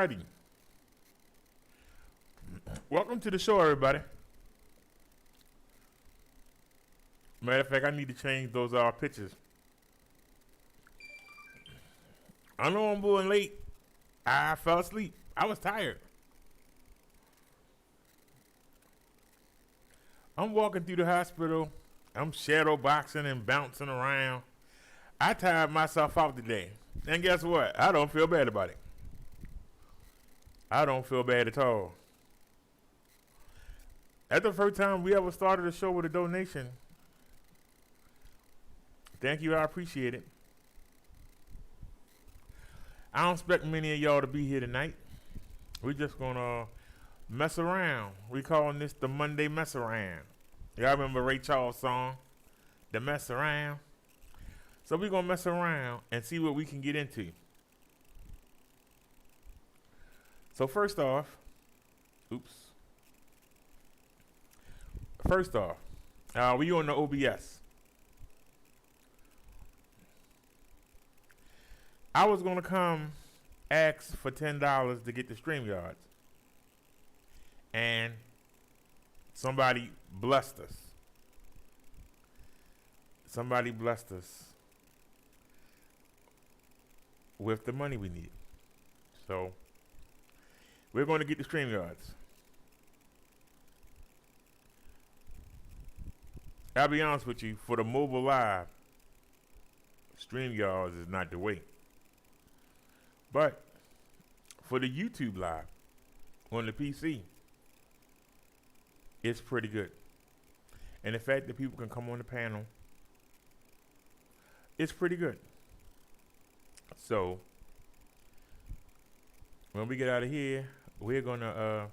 Alrighty. Welcome to the show, everybody. Matter of fact, I need to change those pictures. I know I'm going late. I fell asleep. I was tired. I'm walking through the hospital. I'm shadow boxing and bouncing around. I tired myself out today. And guess what? I don't feel bad about it. I don't feel bad at all. That's the first time we ever started a show with a donation. Thank you. I appreciate it. I don't expect many of y'all to be here tonight. We're just going to mess around. We calling this the Monday Mess Around. Y'all remember Ray Charles' song, The Mess Around? So we're going to mess around and see what we can get into. So first off, we on the OBS. I was going to come ask for $10 to get the StreamYards. And somebody blessed us. Somebody blessed us with the money we need. So we're going to get the StreamYards. I'll be honest with you, for the mobile live, StreamYards is not the way. But for the YouTube live on the PC, it's pretty good. And the fact that people can come on the panel, it's pretty good. So when we get out of here, we're gonna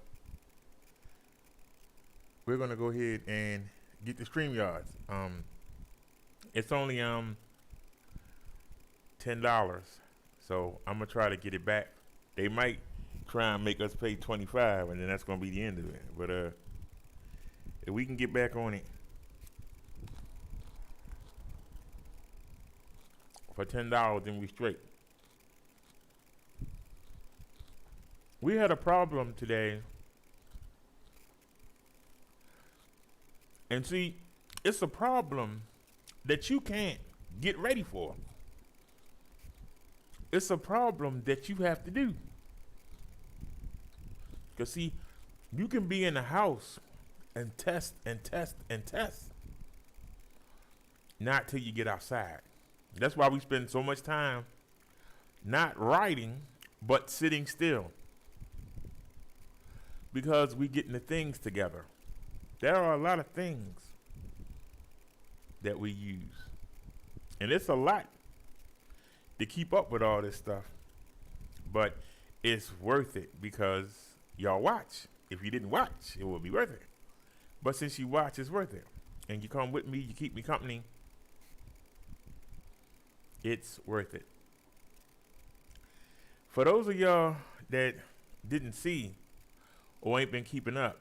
go ahead and get the StreamYards. It's only $10. So I'm gonna try to get it back. They might try and make us pay $25, and then that's gonna be the end of it. But if we can get back on it for $10, then we straight. We had a problem today, and see, it's a problem that you can't get ready for. It's a problem that you have to do. Because see, you can be in the house and test and test and test. Not till you get outside. That's why we spend so much time not writing, but sitting still. Because we getting the things together. There are a lot of things that we use. And it's a lot to keep up with all this stuff, but it's worth it because y'all watch. If you didn't watch, it would be worth it. But since you watch, it's worth it. And you come with me, you keep me company, it's worth it. For those of y'all that didn't see or ain't been keeping up,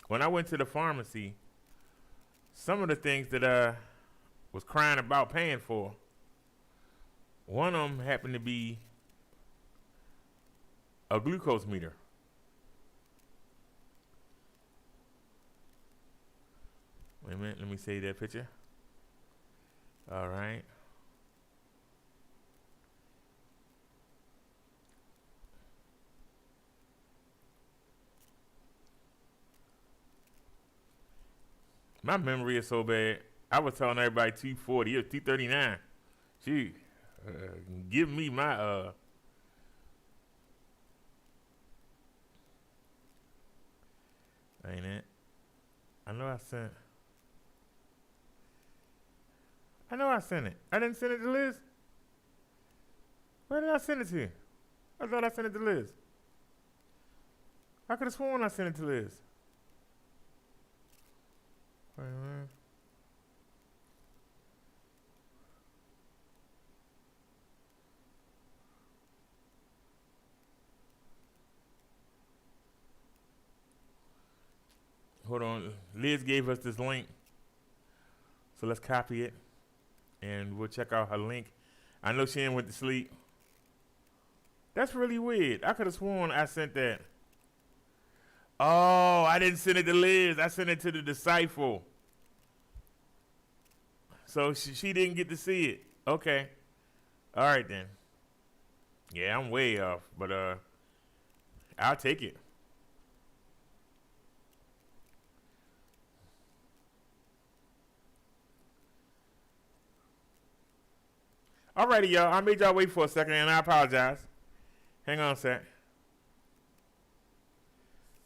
when I went to the pharmacy, some of the things that was crying about paying for, one of them happened to be a glucose meter. Wait a minute, let me save that picture. All right. My memory is so bad. I was telling everybody 240. It was 239. Gee, give me my ain't it? I know I sent it. I didn't send it to Liz. Where did I send it to? I thought I sent it to Liz. I could have sworn I sent it to Liz. Wait a minute. Hold on. Liz gave us this link. So let's copy it. And we'll check out her link. I know she ain't went to sleep. That's really weird. I could have sworn I sent that. Oh, I didn't send it to Liz. I sent it to the disciple. So she didn't get to see it. Okay. All right then. Yeah, I'm way off, but I'll take it. Alrighty, y'all. I made y'all wait for a second, and I apologize. Hang on a sec.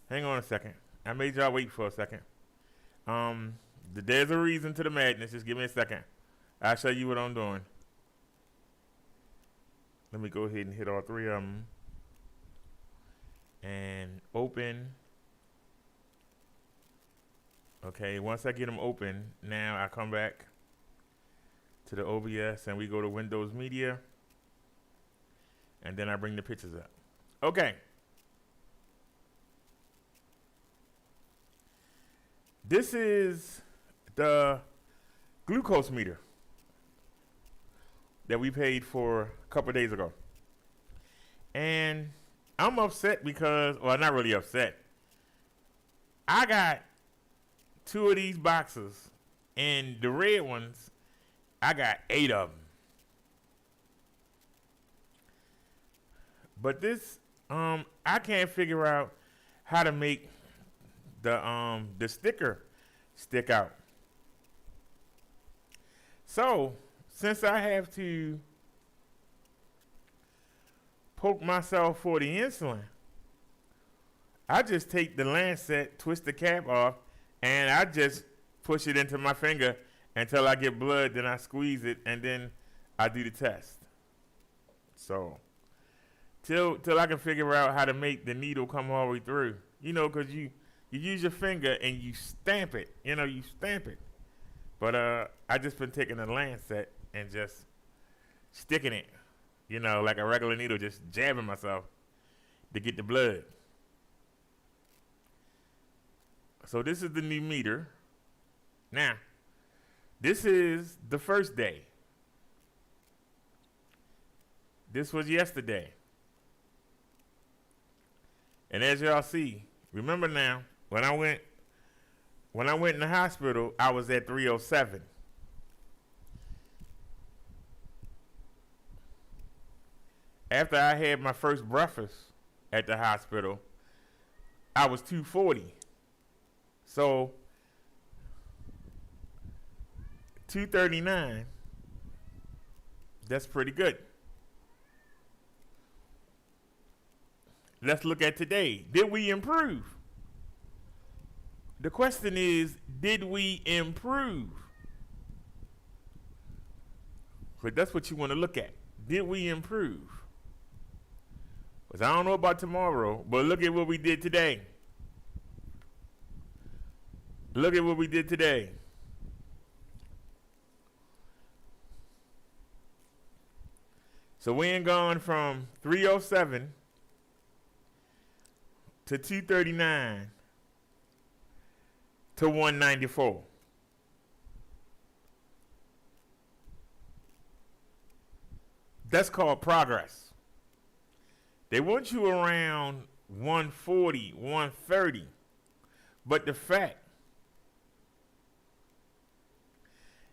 Hang on a second. I made y'all wait for a second. There's a reason to the madness. Just give me a second. I'll show you what I'm doing. Let me go ahead and hit all three of them. And open. Okay, once I get them open, now I come back to the OBS and we go to Windows Media. And then I bring the pictures up. Okay. This is the glucose meter that we paid for a couple days ago. And I'm upset because, well, not really upset. I got 2 of these boxes, and the red ones, I got 8 of them. But this, I can't figure out how to make the sticker stick out. So, since I have to poke myself for the insulin, I just take the lancet, twist the cap off, and I just push it into my finger until I get blood, then I squeeze it, and then I do the test. So, till I can figure out how to make the needle come all the way through. You know, because you use your finger and you stamp it. You know, you stamp it. But I just been taking a lancet and just sticking it, you know, like a regular needle, just jabbing myself to get the blood. So this is the new meter. Now, this is the first day. This was yesterday. And as y'all see, remember now, when I went in the hospital, I was at 307. After I had my first breakfast at the hospital, I was 240. So 239, that's pretty good. Let's look at today. Did we improve? The question is, did we improve? Because that's what you want to look at. Did we improve? Because I don't know about tomorrow, but look at what we did today. Look at what we did today. So we ain't gone from 307 to 239 to 194. That's called progress. They want you around 140, 130. But the fact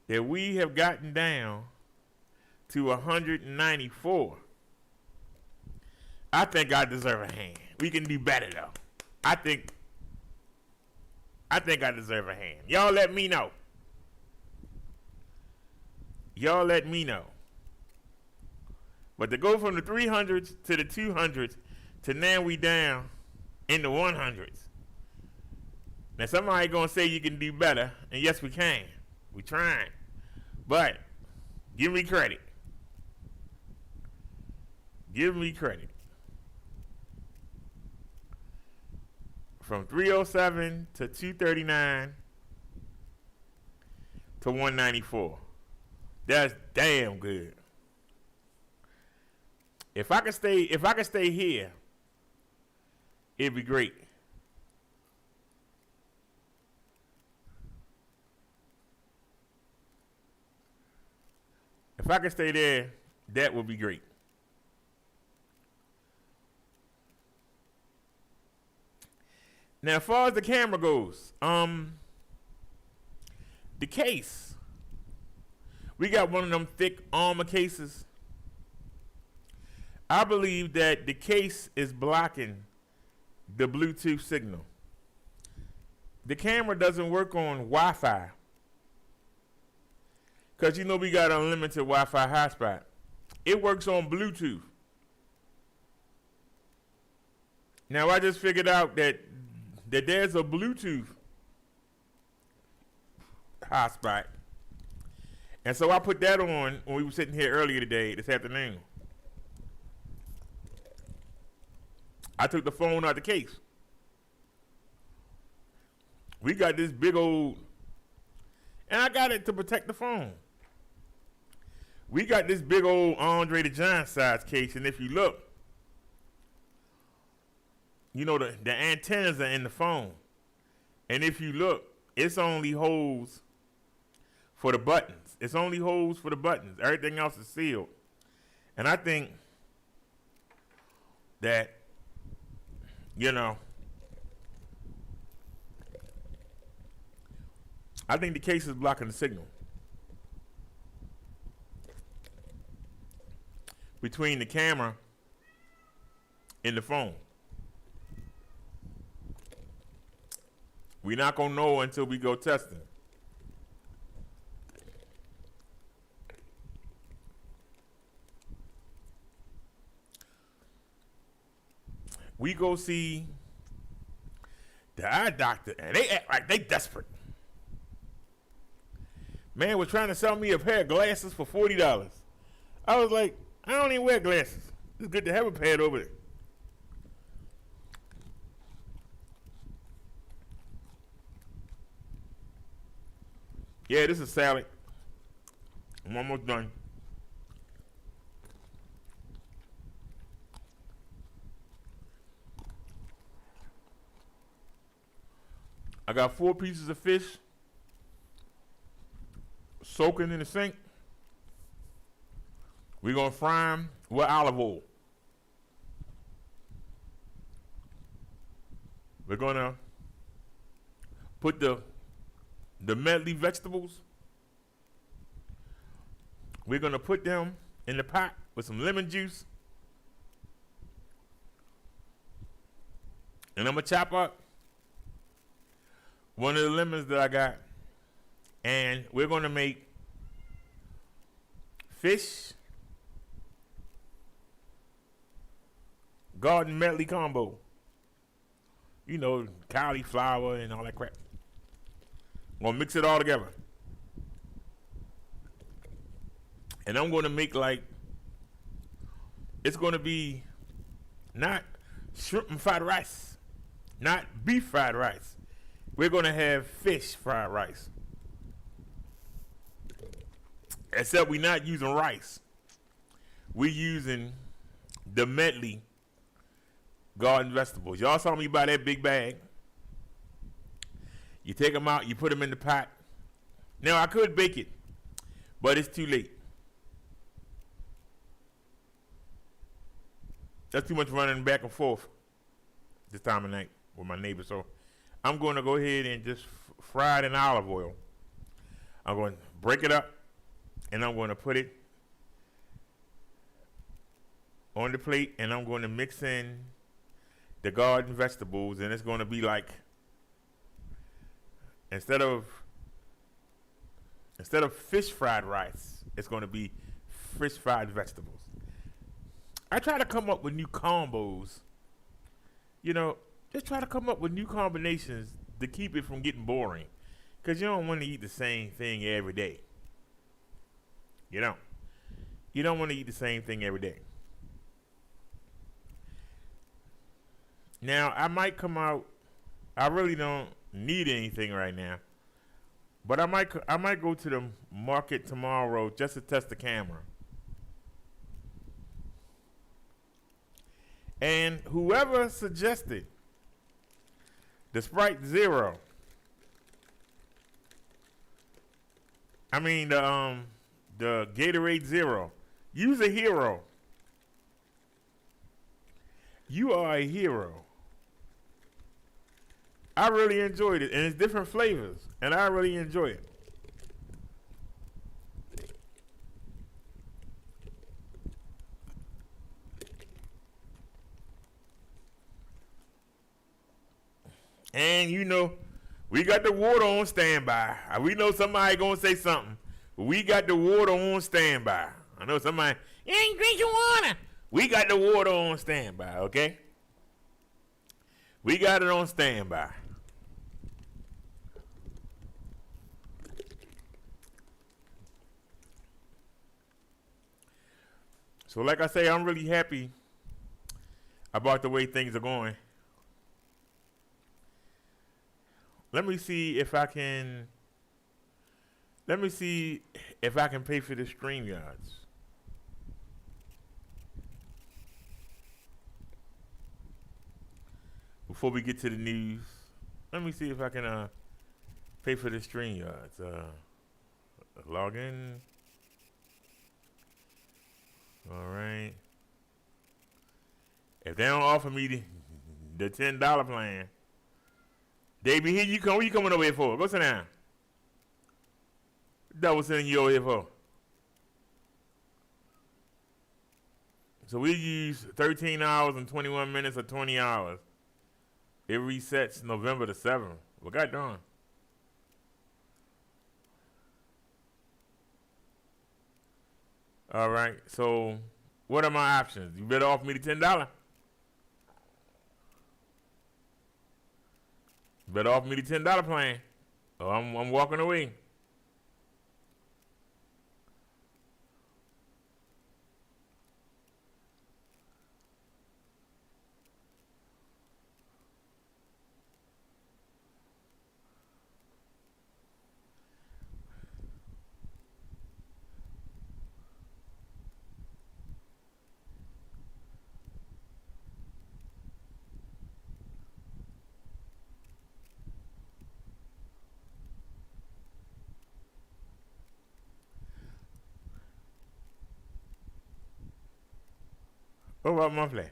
that we have gotten down to 194, I think I deserve a hand. We can do better though. I think I deserve a hand. Y'all let me know. Y'all let me know. But to go from the 300s to the 200s to now we down in the 100s. Now somebody gonna say you can do better, and yes we can. We trying. But give me credit. Give me credit. From 307 to 239 to 194. That's damn good. If I could stay here, it'd be great. If I could stay there, that would be great. Now, as far as the camera goes, the case, we got one of them thick armor cases. I believe that the case is blocking the Bluetooth signal. The camera doesn't work on Wi-Fi, because you know we got unlimited Wi-Fi hotspot. It works on Bluetooth. Now I just figured out that there's a Bluetooth hotspot, and so I put that on when we were sitting here earlier today, this afternoon. I took the phone out the case. We got this big old, and I got it to protect the phone. We got this big old Andre the Giant size case, and if you look, you know the antennas are in the phone. And if you look, it's only holes for the buttons. It's only holes for the buttons. Everything else is sealed. And I think that, I think the case is blocking the signal between the camera and the phone. We're not going to know until we go testing. We go see the eye doctor, and they act like they desperate. Man was trying to sell me a pair of glasses for $40. I was like, I don't even wear glasses. It's good to have a pair over there. Yeah, this is salad. I'm almost done. I got 4 pieces of fish soaking in the sink. We're going to fry them with olive oil. We're going to put the medley vegetables. We're going to put them in the pot with some lemon juice. And I'm going to chop up one of the lemons that I got. And we're going to make fish garden medley combo. You know, cauliflower and all that crap. I'm going to mix it all together. And I'm going to make it's going to be not shrimp and fried rice, not beef fried rice. We're going to have fish fried rice. Except we're not using rice. We're using the medley garden vegetables. Y'all saw me buy that big bag. You take them out, you put them in the pot. Now, I could bake it, but it's too late. That's too much running back and forth this time of night with my neighbor. So I'm going to go ahead and just fry it in olive oil. I'm going to break it up, and I'm going to put it on the plate, and I'm going to mix in the garden vegetables, and it's going to be like, instead of fish fried rice, it's going to be fish fried vegetables. I try to come up with new combos. Just try to come up with new combinations to keep it from getting boring. Because you don't want to eat the same thing every day. You don't want to eat the same thing every day. Now, I might come out, I really don't need anything right now. But I might go to the market tomorrow just to test the camera. And whoever suggested the Sprite Zero, the Gatorade Zero, you's a hero. You are a hero. I really enjoyed it, and it's different flavors, and I really enjoy it. And you know, we got the water on standby. We know somebody gonna say something. But we got the water on standby. I know somebody, you ain't drinking water. We got the water on standby, okay? We got it on standby. So like I say, I'm really happy about the way things are going. Let me see if I can pay for the StreamYards. Before we get to the news, let me see if I can pay for the StreamYards. Log in. All right. If they don't offer me the $10 plan, Davey, here you come. What you coming over here for? Go sit down. That was sending you over here for. So we use 13 hours and 21 minutes or 20 hours. It resets November the 7th. Well, God darn. All right. So what are my options? You better offer me the $10. You better offer me the $10 plan. Or I'm walking away. What about monthly?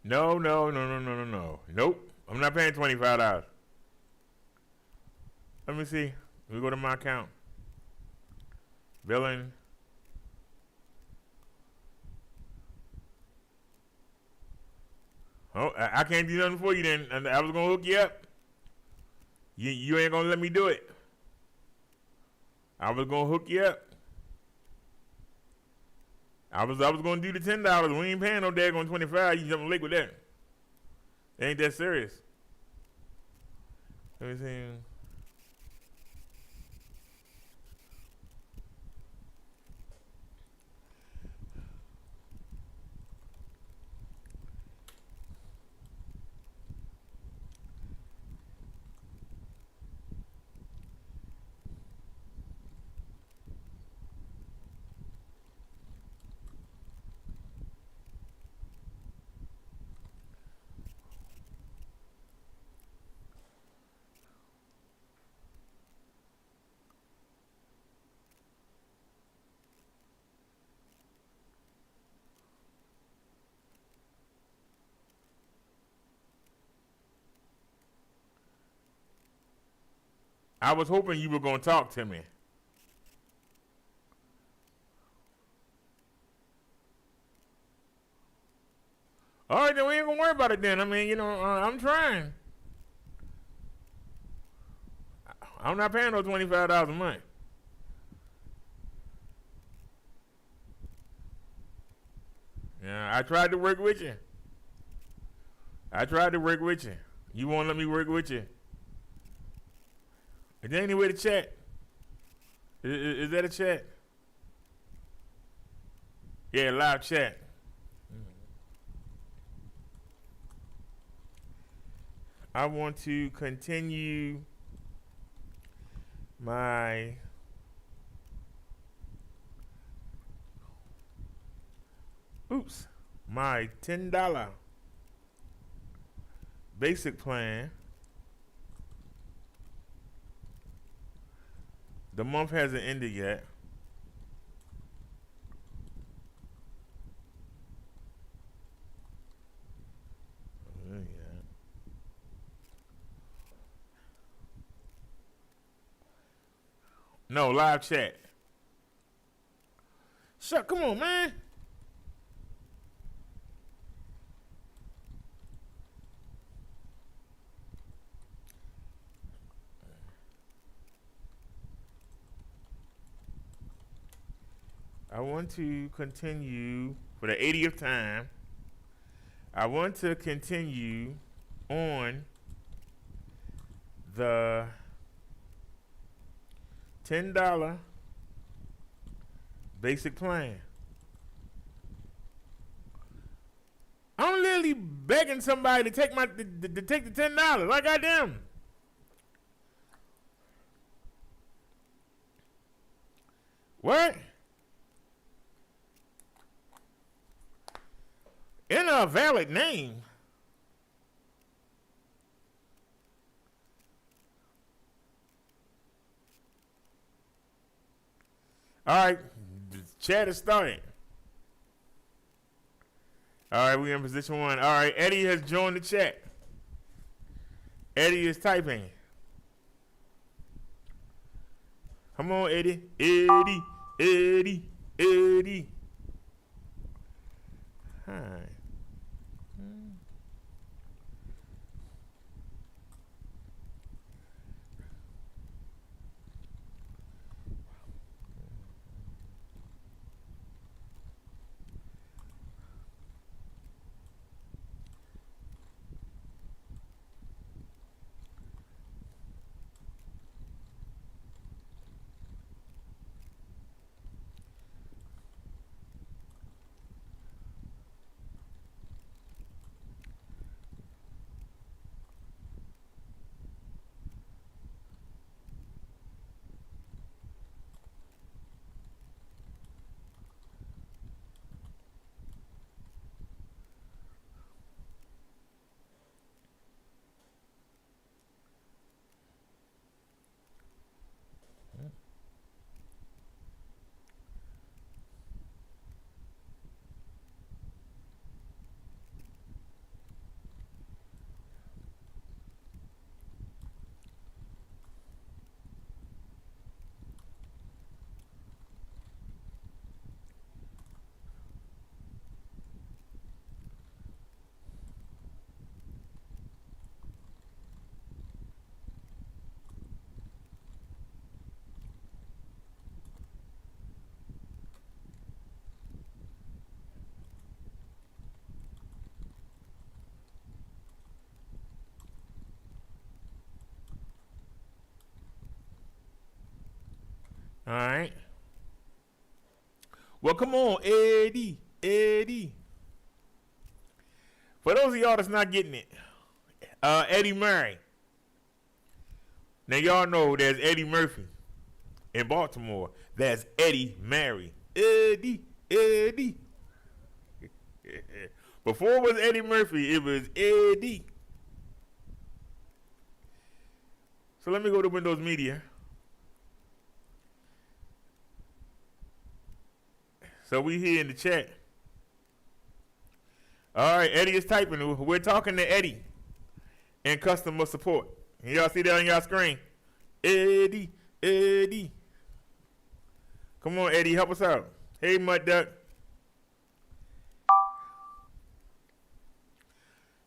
No. Nope. I'm not paying $25. Let me see. Let me go to my account. Billing. Oh, I can't do nothing for you then. I was gonna hook you up. You ain't gonna let me do it. I was gonna hook you up. I was gonna do the $10. We ain't paying no daggone $25. You jumping late with that. It ain't that serious. Let me see. I was hoping you were gonna talk to me. All right, then we ain't gonna worry about it then. I mean, I'm trying. I'm not paying no $25 a month. Yeah, I tried to work with you. You won't let me work with you. Is there any way to chat? Is that a chat? Yeah, live chat. I want to continue my my $10 basic plan. The month hasn't ended yet. No, live chat. Shut, come on, man. I want to continue for the 80th time. I want to continue on the $10 basic plan. I'm literally begging somebody to take to take the $10. Like I damn. What? In a valid name. All right, the chat is starting. All right, we're in position one. All right, Eddie has joined the chat. Eddie is typing. Come on, Eddie. Eddie. Hi. All right. Well, come on, Eddie. For those of y'all that's not getting it, Eddie Murray. Now, y'all know there's Eddie Murphy in Baltimore. There's Eddie Murray. Eddie. Before it was Eddie Murphy, it was Eddie. So let me go to Windows Media. So we here in the chat. All right, Eddie is typing. We're talking to Eddie in customer support. Y'all see that on y'all screen? Eddie. Come on, Eddie, help us out. Hey, Mud Duck.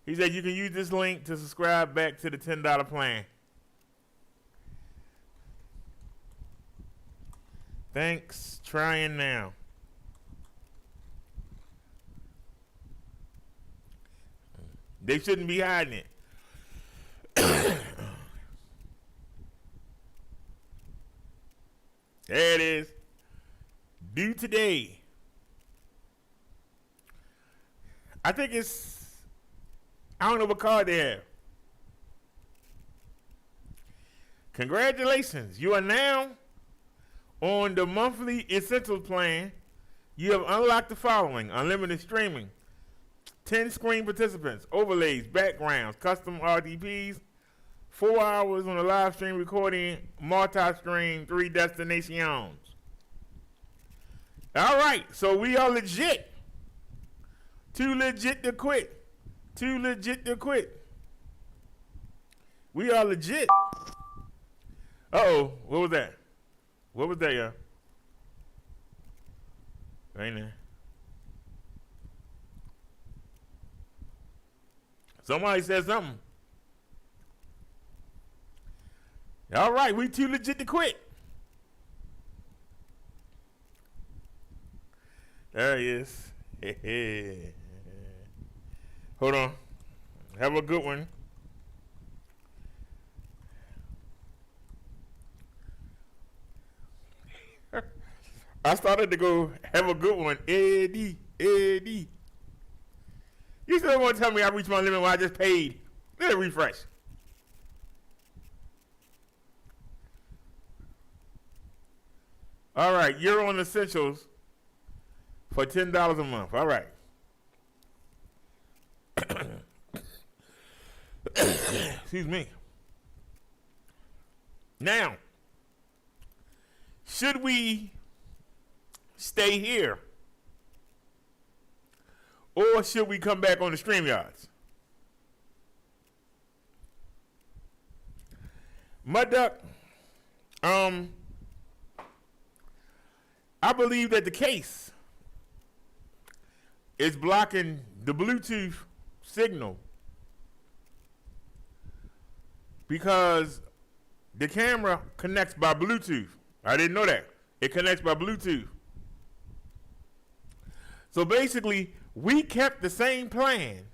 He said you can use this link to subscribe back to the $10 plan. Thanks. Trying now. They shouldn't be hiding it. There it is. Due today. I think I don't know what card they have. Congratulations. You are now on the monthly Essentials plan. You have unlocked the following: unlimited streaming, 10 screen participants, overlays, backgrounds, custom RDPs, 4 hours on a live stream recording, multi-stream, 3 destinations. All right, so we are legit. Too legit to quit. Too legit to quit. We are legit. Uh-oh, what was that? What was that, y'all? Right there. Somebody said something. All right, we too legit to quit. There he is. Hold on. Have a good one. I started to go, have a good one. Eddie. You still want to tell me I reached my limit when I just paid? Let it refresh. All right, you're on Essentials for $10 a month. All right. Excuse me. Now, should we stay here, or should we come back on the StreamYards? Mud Duck, I believe that the case is blocking the Bluetooth signal because the camera connects by Bluetooth. I didn't know that. It connects by Bluetooth. So basically, we kept the same plan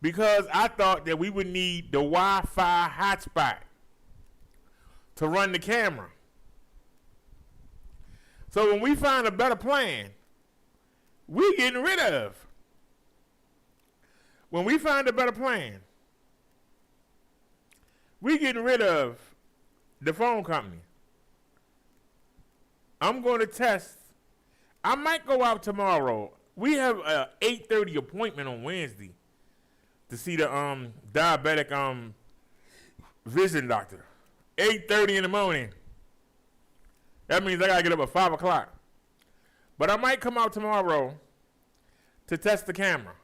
because I thought that we would need the Wi-Fi hotspot to run the camera. So when we find a better plan, we're getting rid of. When we find a better plan, we're getting rid of the phone company. I'm going to test. I might go out tomorrow. We have a 8:30 appointment on Wednesday to see the diabetic vision doctor. 8:30 in the morning. That means I gotta get up at 5 o'clock. But I might come out tomorrow to test the camera.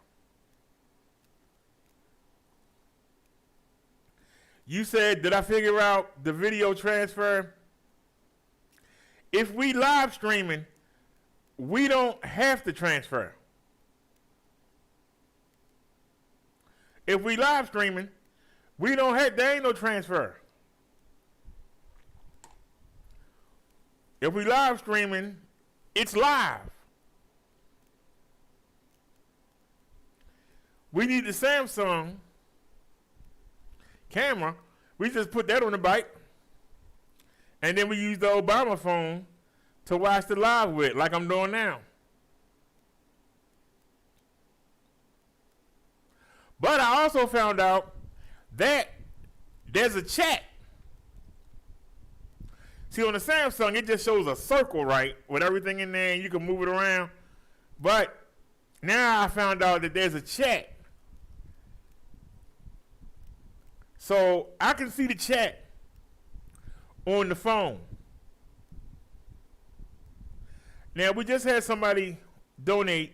You said, did I figure out the video transfer? If we live streaming, we don't have to transfer. If we live streaming, we don't have, there ain't no transfer. If we live streaming, it's live. We need the Samsung camera. We just put that on the bike, and then we use the Obama phone to watch the live with, like I'm doing now. But I also found out that there's a chat. See, on the Samsung, it just shows a circle, right, with everything in there, and you can move it around. But now I found out that there's a chat. So I can see the chat on the phone. Now, we just had somebody donate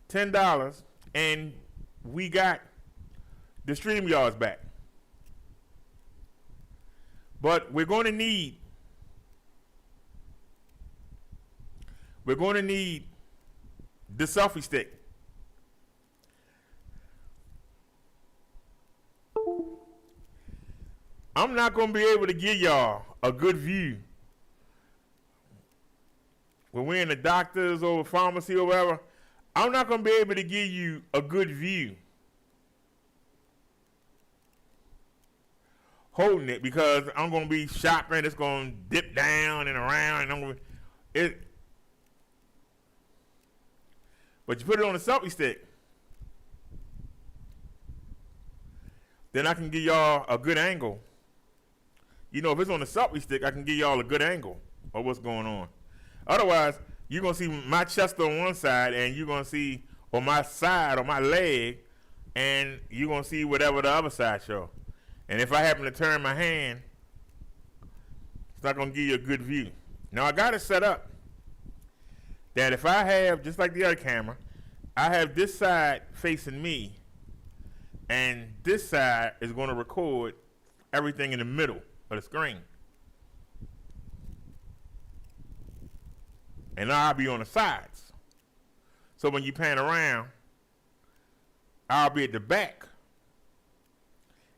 $10, and we got the StreamYards back. But we're going to need the selfie stick. I'm not going to be able to give y'all a good view when we're in the doctor's or pharmacy or whatever. I'm not going to be able to give you a good view. holding it because I'm gonna be shopping. It's gonna dip down and around, and I'm gonna it. But you put it on a selfie stick, then I can give y'all a good angle. You know, if it's on a selfie stick, I can give y'all a good angle of what's going on. Otherwise, you're going to see my chest on one side, and you're going to see on my side, on my leg, and you're going to see whatever the other side show. And if I happen to turn my hand, it's not going to give you a good view. Now, I got it set up that if I have, just like the other camera, I have this side facing me, and this side is going to record everything in the middle of the screen. And I'll be on the sides. So when you pan around, I'll be at the back.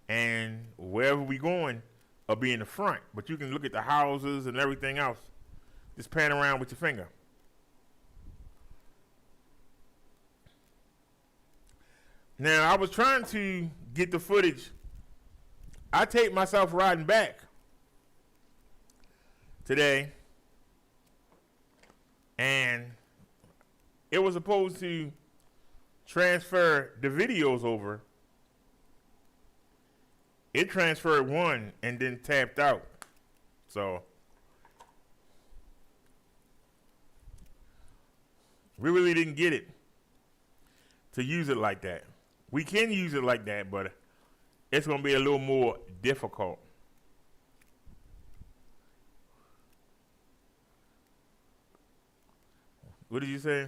And wherever we going, I'll be in the front. But you can look at the houses and everything else. Just pan around with your finger. Now, I was trying to get the footage. I taped myself riding back today. And it was supposed to transfer the videos over. It transferred one and then tapped out. So we really didn't get it to use it like that. We can use it like that, but it's going to be a little more difficult. What did you say?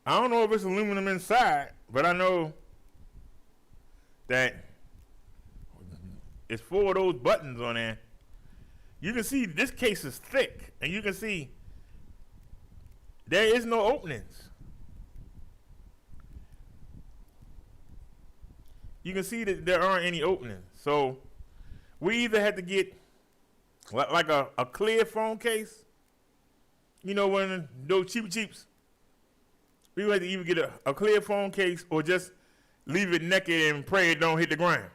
I don't know if it's aluminum inside, but I know that it's 4 of those buttons on there. You can see this case is thick, and you can see there is no openings. You can see that there aren't any openings. So we either had to get like a clear phone case. You know, when those cheaps. We had to either get a clear phone case or just leave it naked and pray it don't hit the ground.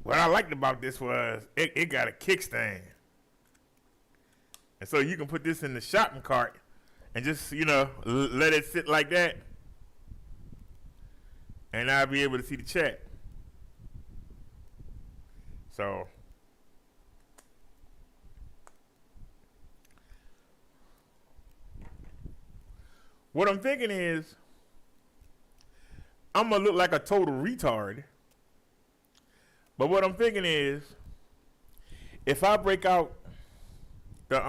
What I liked about this was it got a kickstand. And so you can put this in the shopping cart and just, you know, let it sit like that. And I'll be able to see the chat. So what I'm thinking is I'm going to look like a total retard. But what I'm thinking is if I break out the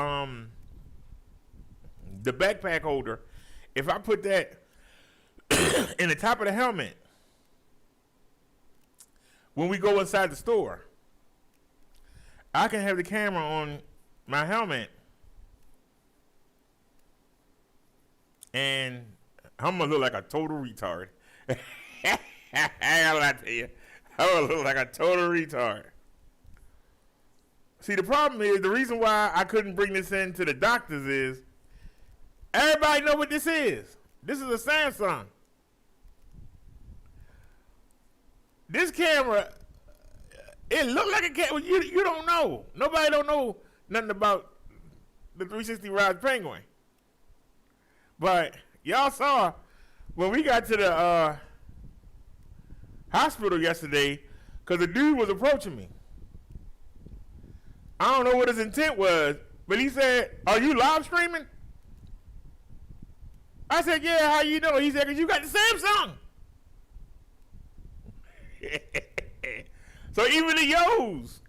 backpack holder, if I put that in the top of the helmet, when we go inside the store, I can have the camera on my helmet, and I'm gonna look like a total retard. I gotta lie to you, I'm gonna look like a total retard. See, the problem is, the reason why I couldn't bring this in to the doctors is, everybody know what this is. This is a Samsung. This camera, it looked like a camera. You don't know. Nobody don't know nothing about the 360 Rise Penguin. But y'all saw when we got to the hospital yesterday, because the dude was approaching me. I don't know what his intent was, but he said, "Are you live streaming?" I said, "Yeah, how you know?" He said, "Because you got the Samsung." So even the Yo's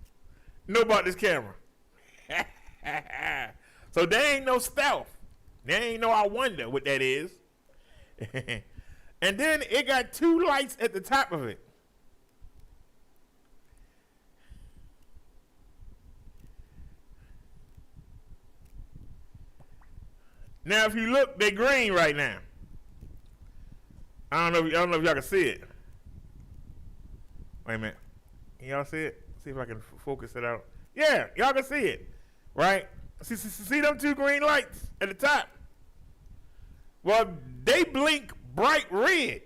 know about this camera. So there ain't no stealth. There ain't no I wonder what that is. And then it got 2 lights at the top of it. Now, if you look, they're green right now. I don't know if y'all can see it. Wait a minute. Can y'all see it? see if I can focus it out. Yeah, y'all can see it, right? See them two green lights at the top? Well, they blink bright red.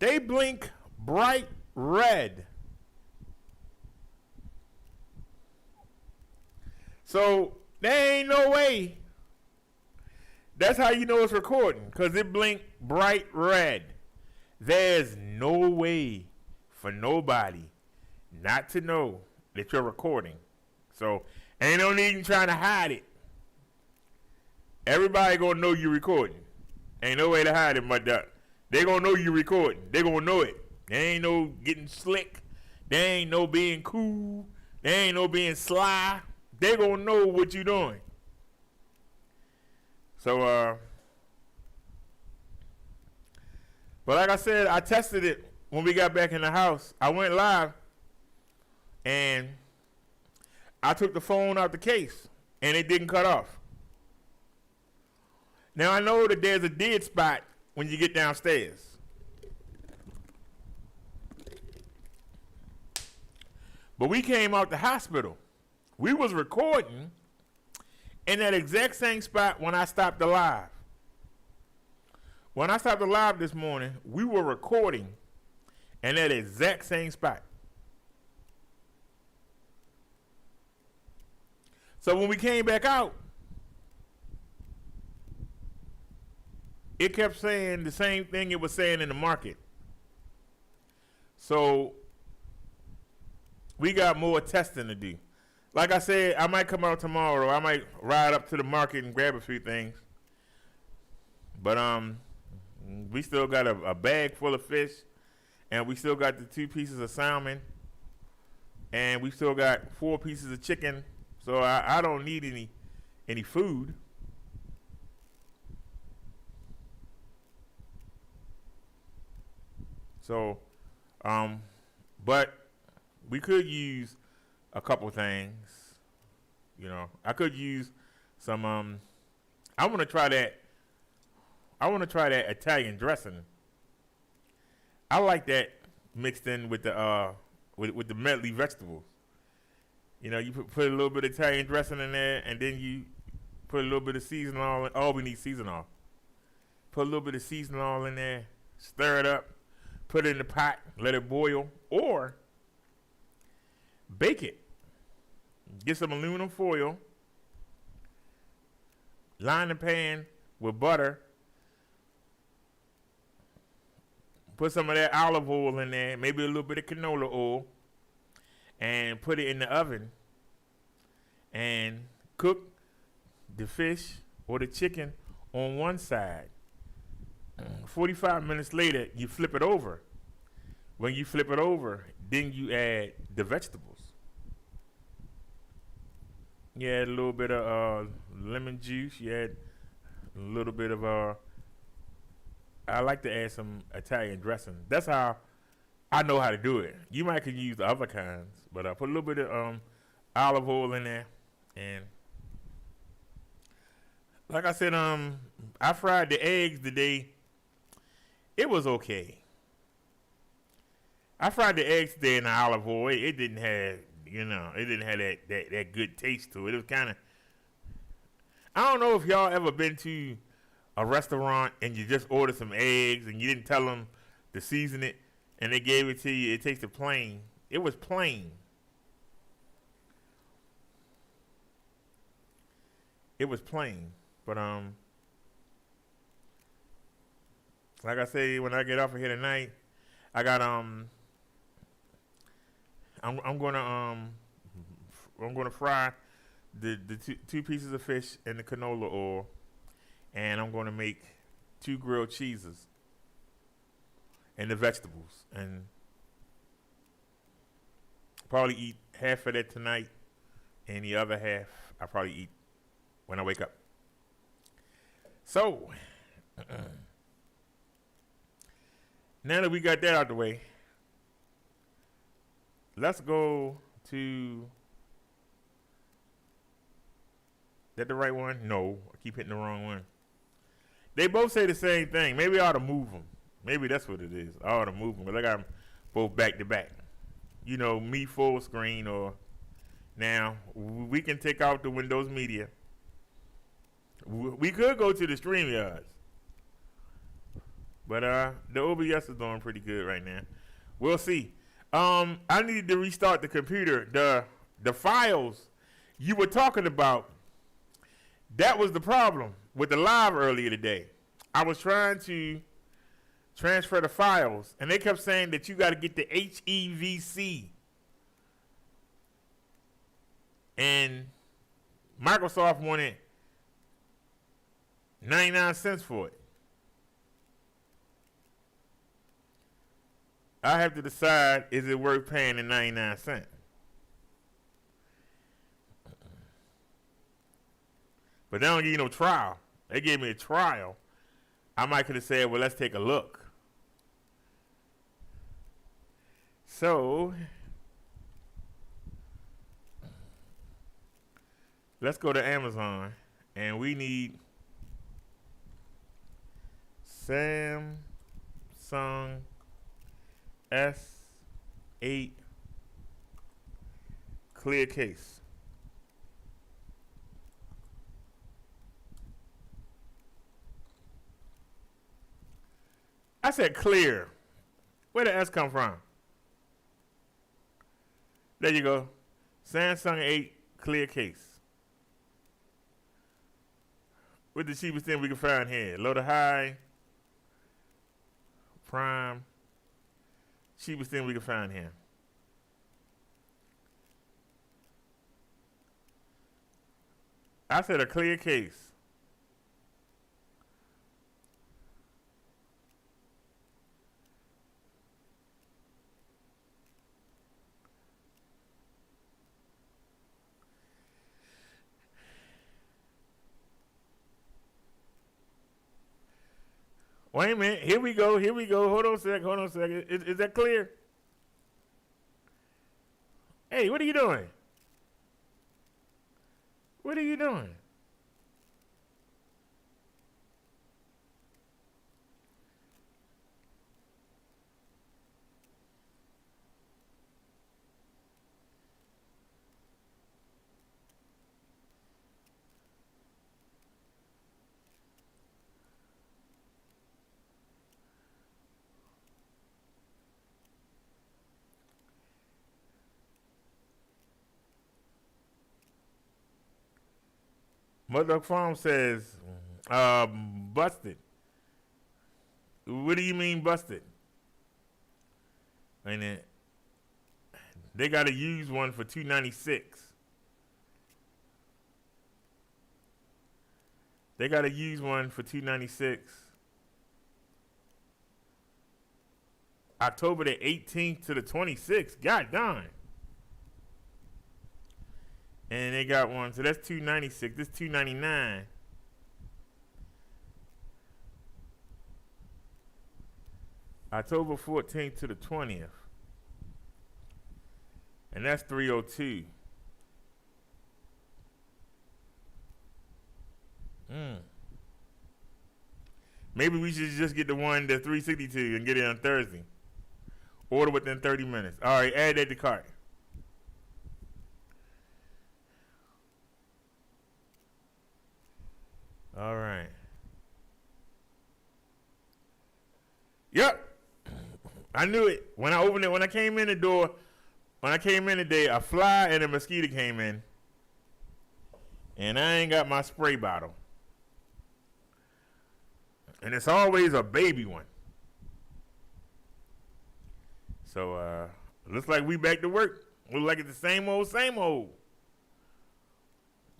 They blink bright red. So there ain't no way. That's how you know it's recording, because it blinked bright red. There's no way for nobody not to know that you're recording. So ain't no need in trying to hide it. Everybody gonna know you recording. Ain't no way to hide it, but they gonna know you recording. They gonna know it. There ain't no getting slick. There ain't no being cool. There ain't no being sly. They gonna know what you doing. So but like I said, I tested it when we got back in the house. I went live and I took the phone out the case and it didn't cut off. Now I know that there's a dead spot when you get downstairs. But we came out the hospital. We was recording in that exact same spot when I stopped the live. When I stopped the live this morning, we were recording in that exact same spot. So when we came back out, it kept saying the same thing it was saying in the market. So we got more testing to do. Like I said, I might come out tomorrow. I might ride up to the market and grab a few things. But we still got a bag full of fish, and we still got the 2 pieces of salmon, and we still got 4 pieces of chicken. So I don't need any food. So, but we could use a couple things. You know, I could use some. I want to try that. I want to try that Italian dressing. I like that mixed in with the with the medley vegetables. You know, you put a little bit of Italian dressing in there, and then you put a little bit of seasoning oil. Oh, we need seasoning oil. Put a little bit of seasoning oil in there. Stir it up. Put it in the pot. Let it boil. Or bake it. Get some aluminum foil. Line the pan with butter. Put some of that olive oil in there. Maybe a little bit of canola oil. And put it in the oven. And cook the fish or the chicken on one side. 45 minutes later, you flip it over. When you flip it over, then you add the vegetables. You add a little bit of lemon juice. You add a little bit of I like to add some Italian dressing. That's how I know how to do it. You might could use the other kinds, but I put a little bit of olive oil in there, and like I said, I fried the eggs today. It was okay. I fried the eggs today in the olive oil. It didn't have, it didn't have that good taste to it. It was kind of, I don't know if y'all ever been to a restaurant and you just ordered some eggs and you didn't tell them to season it, and they gave it to you. It tasted plain. It was plain. It was plain. But like I say, when I get off of here tonight, I got I'm gonna fry the 2 pieces of fish in the canola oil, and I'm gonna make 2 grilled cheeses and the vegetables, and probably eat half of that tonight, and the other half I probably eat when I wake up. So now that we got that out the way, let's go to, that the right one? No, I keep hitting the wrong one. They both say the same thing. Maybe I ought to move them. Maybe that's what it is. I ought to move them, because I got them both back to back. You know, me full screen, or now we can take out the Windows Media. We could go to the StreamYards, but the OBS is doing pretty good right now. We'll see. I needed to restart the computer. The files you were talking about, that was the problem with the live earlier today. I was trying to transfer the files, and they kept saying that you got to get the HEVC, and Microsoft wanted 99 cents for it. I have to decide, is it worth paying the 99 cents? But they don't give you no trial. They gave me a trial. I might could have said, well, let's take a look. So, let's go to Amazon, and we need Samsung S8 clear case. I said clear. Where did S come from? There you go. Samsung 8 clear case. What's the cheapest thing we can find here? Low to high. Prime. Cheapest thing we can find here. I said a clear case. Wait a minute. Here we go. Here we go. Hold on a second. Is that clear? Hey, what are you doing? What are you doing? Mother Farm says, busted. What do you mean busted? Ain't it? They got to use one for $296. They got to use one for $296. October the 18th to the 26th. God darn. And they got one, so that's $296. This $299. October 14th to the 20th. And that's $302. Maybe we should just get the one that's $362 and get it on Thursday. Order within 30 minutes. All right, add that to cart. All right. Yep. I knew it. When I opened it, when I came in the door, when I came in today, a fly and a mosquito came in. And I ain't got my spray bottle. And it's always a baby one. So, looks like we back to work. Looks like it's the same old, same old.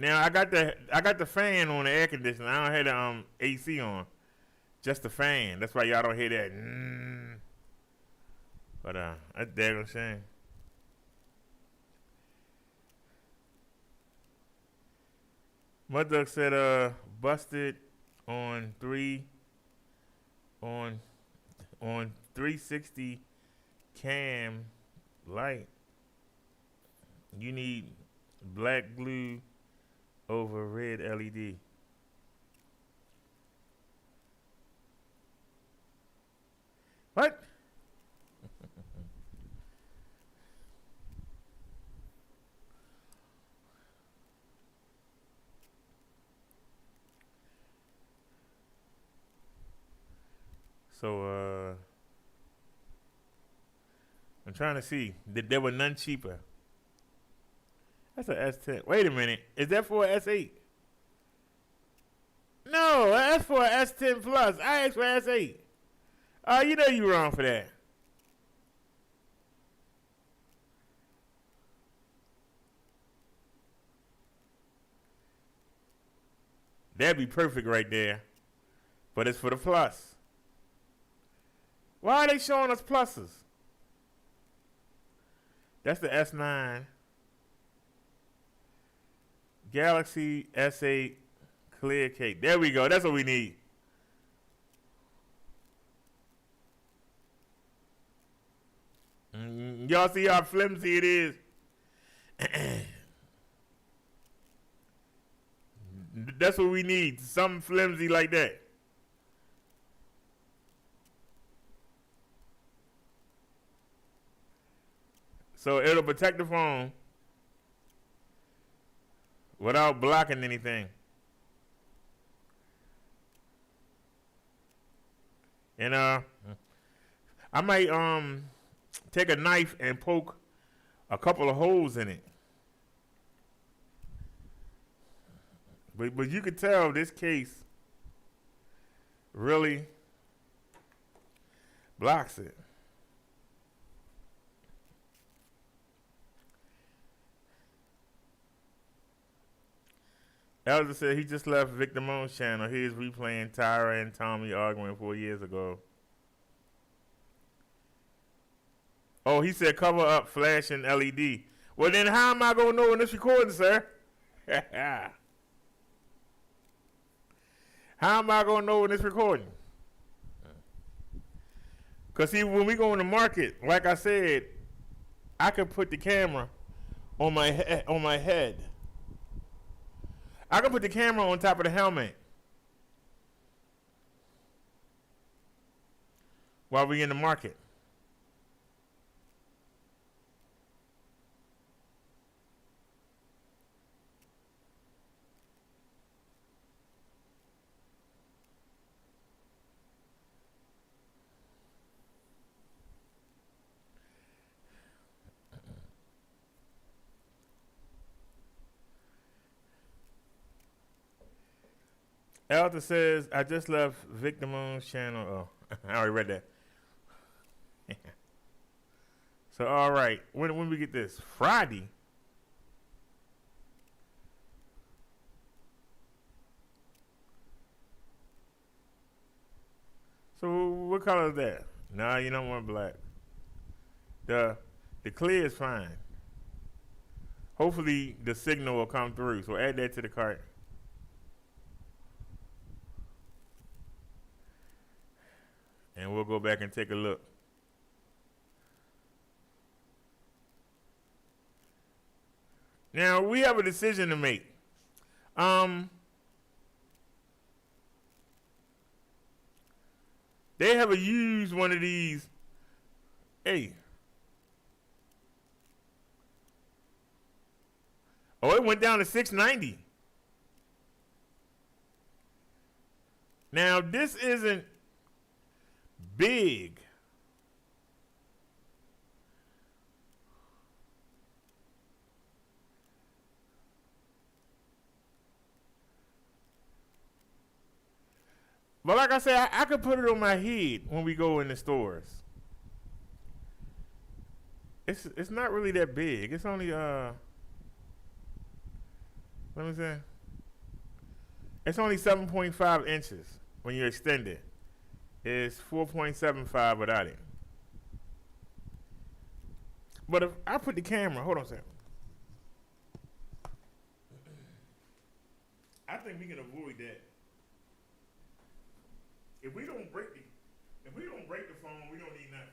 Now I got the fan on the air conditioner. I don't have the AC on, just the fan. That's why y'all don't hear that. But that's daggone shame. My duck said busted on 360 cam light. You need black glue over red LED. What? So I'm trying to see. There were none cheaper. That's an S10. Wait a minute. Is that for an S8? No, that's for an S10 Plus. I asked for S8. Oh, you know you wrong for that. That'd be perfect right there. But it's for the Plus. Why are they showing us pluses? That's the S9. Galaxy S8 Clear Cake. There we go. That's what we need. Y'all see how flimsy it is? That's what we need. Something flimsy like that. So it'll protect the phone without blocking anything. And I might take a knife and poke a couple of holes in it. But you could tell this case really blocks it. Elder said he just left Victor Moan's channel. He is replaying Tyra and Tommy arguing 4 years ago. Oh, he said cover up flashing LED. Well, then how am I going to know when this recording, sir? How am I going to know when it's recording? Because, see, when we go in the market, like I said, I can put the camera on my head. I can put the camera on top of the helmet while we're in the market. Elder says, I just left Victor Moon's channel. Oh, I already read that. So, all right. When we get this? Friday? So, what color is that? Nah, you don't want black. The clear is fine. Hopefully, the signal will come through. So, add that to the cart. And we'll go back and take a look. Now, we have a decision to make. They have used one of these. Hey. Oh, it went down to $690. Now, this isn't big. But like I said, I could put it on my head when we go in the stores. It's not really that big. It's only let me see. It's only 7.5 inches when you extend it. It's 4.75 without it. But if I put the camera, hold on a second. I think we can avoid that. If we don't break the phone, we don't need nothing.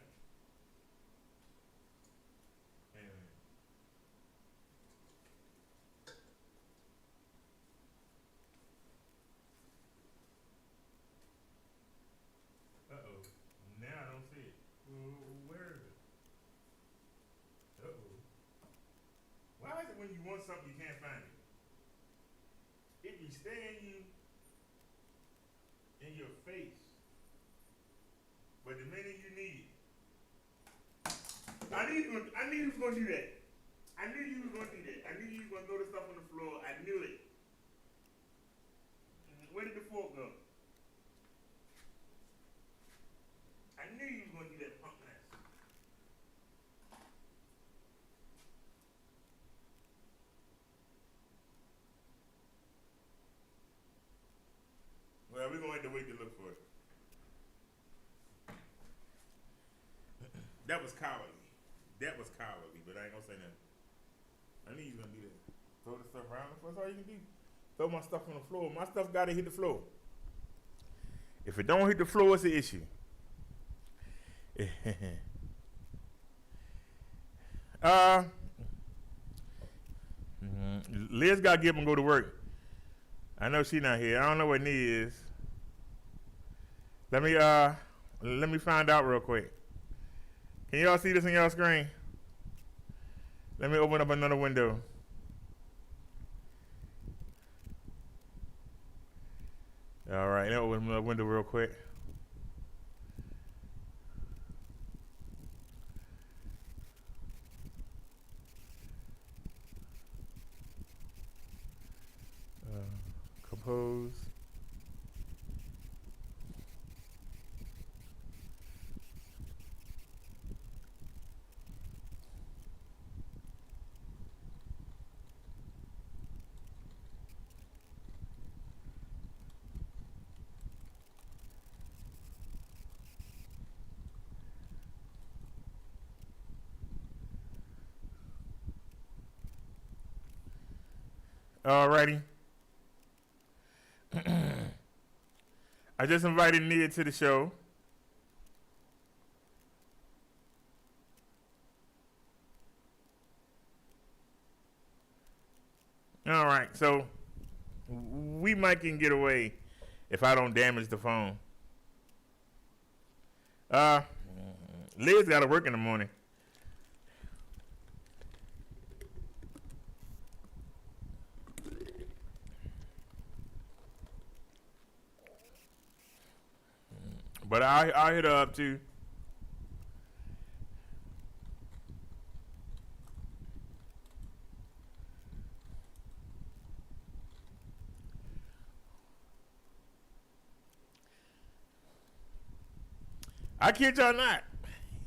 Uh-oh. Now I don't see it. Where is it? Uh-oh. Why is it when you want something you can't find it? It be staring you in your face. But the minute you need it, I knew you was gonna do that. I knew you was gonna do that. I knew you was gonna throw the stuff on the floor. I knew it. Where did the fork go? I knew you was gonna do that punk mess. Well, we're gonna have to wait to look for it. That was cowardly. That was cowardly, but I ain't gonna say nothing. I knew you was gonna do that. Throw the stuff around the floor. That's all you can do. Throw my stuff on the floor. My stuff gotta hit the floor. If it don't hit the floor, it's an issue. Liz gotta get up and go to work. I know she not here. I don't know where Nee is. Let me find out real quick. Can y'all see this on y'all screen? Let me open up another window. All right, let me open another window real quick. Compose. Alrighty. I just invited Nia to the show. All right, so we might can get away if I don't damage the phone. Liz got to work in the morning. But I hit her up too. I kid y'all not.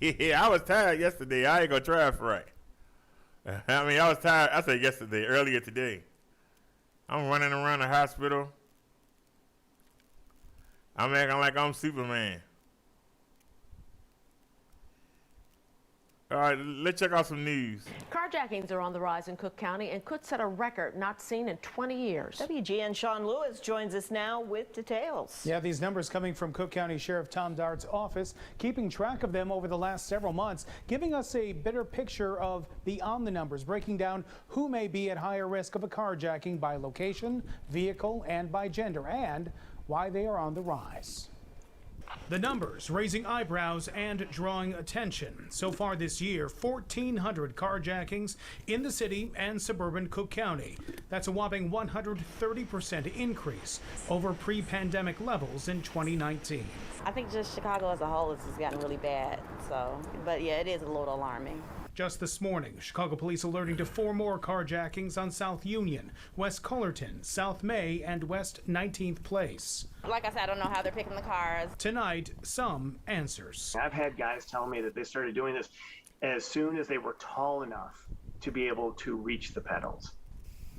Yeah, I was tired yesterday. I ain't gonna try it right. I mean, I was tired. I said yesterday, earlier today. I'm running around the hospital. I'm acting like I'm Superman. All right, let's check out some news. Carjackings are on the rise in Cook County and could set a record not seen in 20 years. WGN Sean Lewis joins us now with details. Yeah, these numbers coming from Cook County Sheriff Tom Dart's office, keeping track of them over the last several months, giving us a better picture of beyond the numbers, breaking down who may be at higher risk of a carjacking by location, vehicle, and by gender, and why they are on the rise. The numbers raising eyebrows and drawing attention. So far this year, 1,400 carjackings in the city and suburban Cook County. That's a whopping 130% increase over pre-pandemic levels in 2019. I think just Chicago as a whole has just gotten really bad. So, but yeah, it is a little alarming. Just this morning, Chicago police alerting to 4 more carjackings on South Union, West Cullerton, South May, and West 19th Place. Like I said, I don't know how they're picking the cars. Tonight, some answers. I've had guys tell me that they started doing this as soon as they were tall enough to be able to reach the pedals.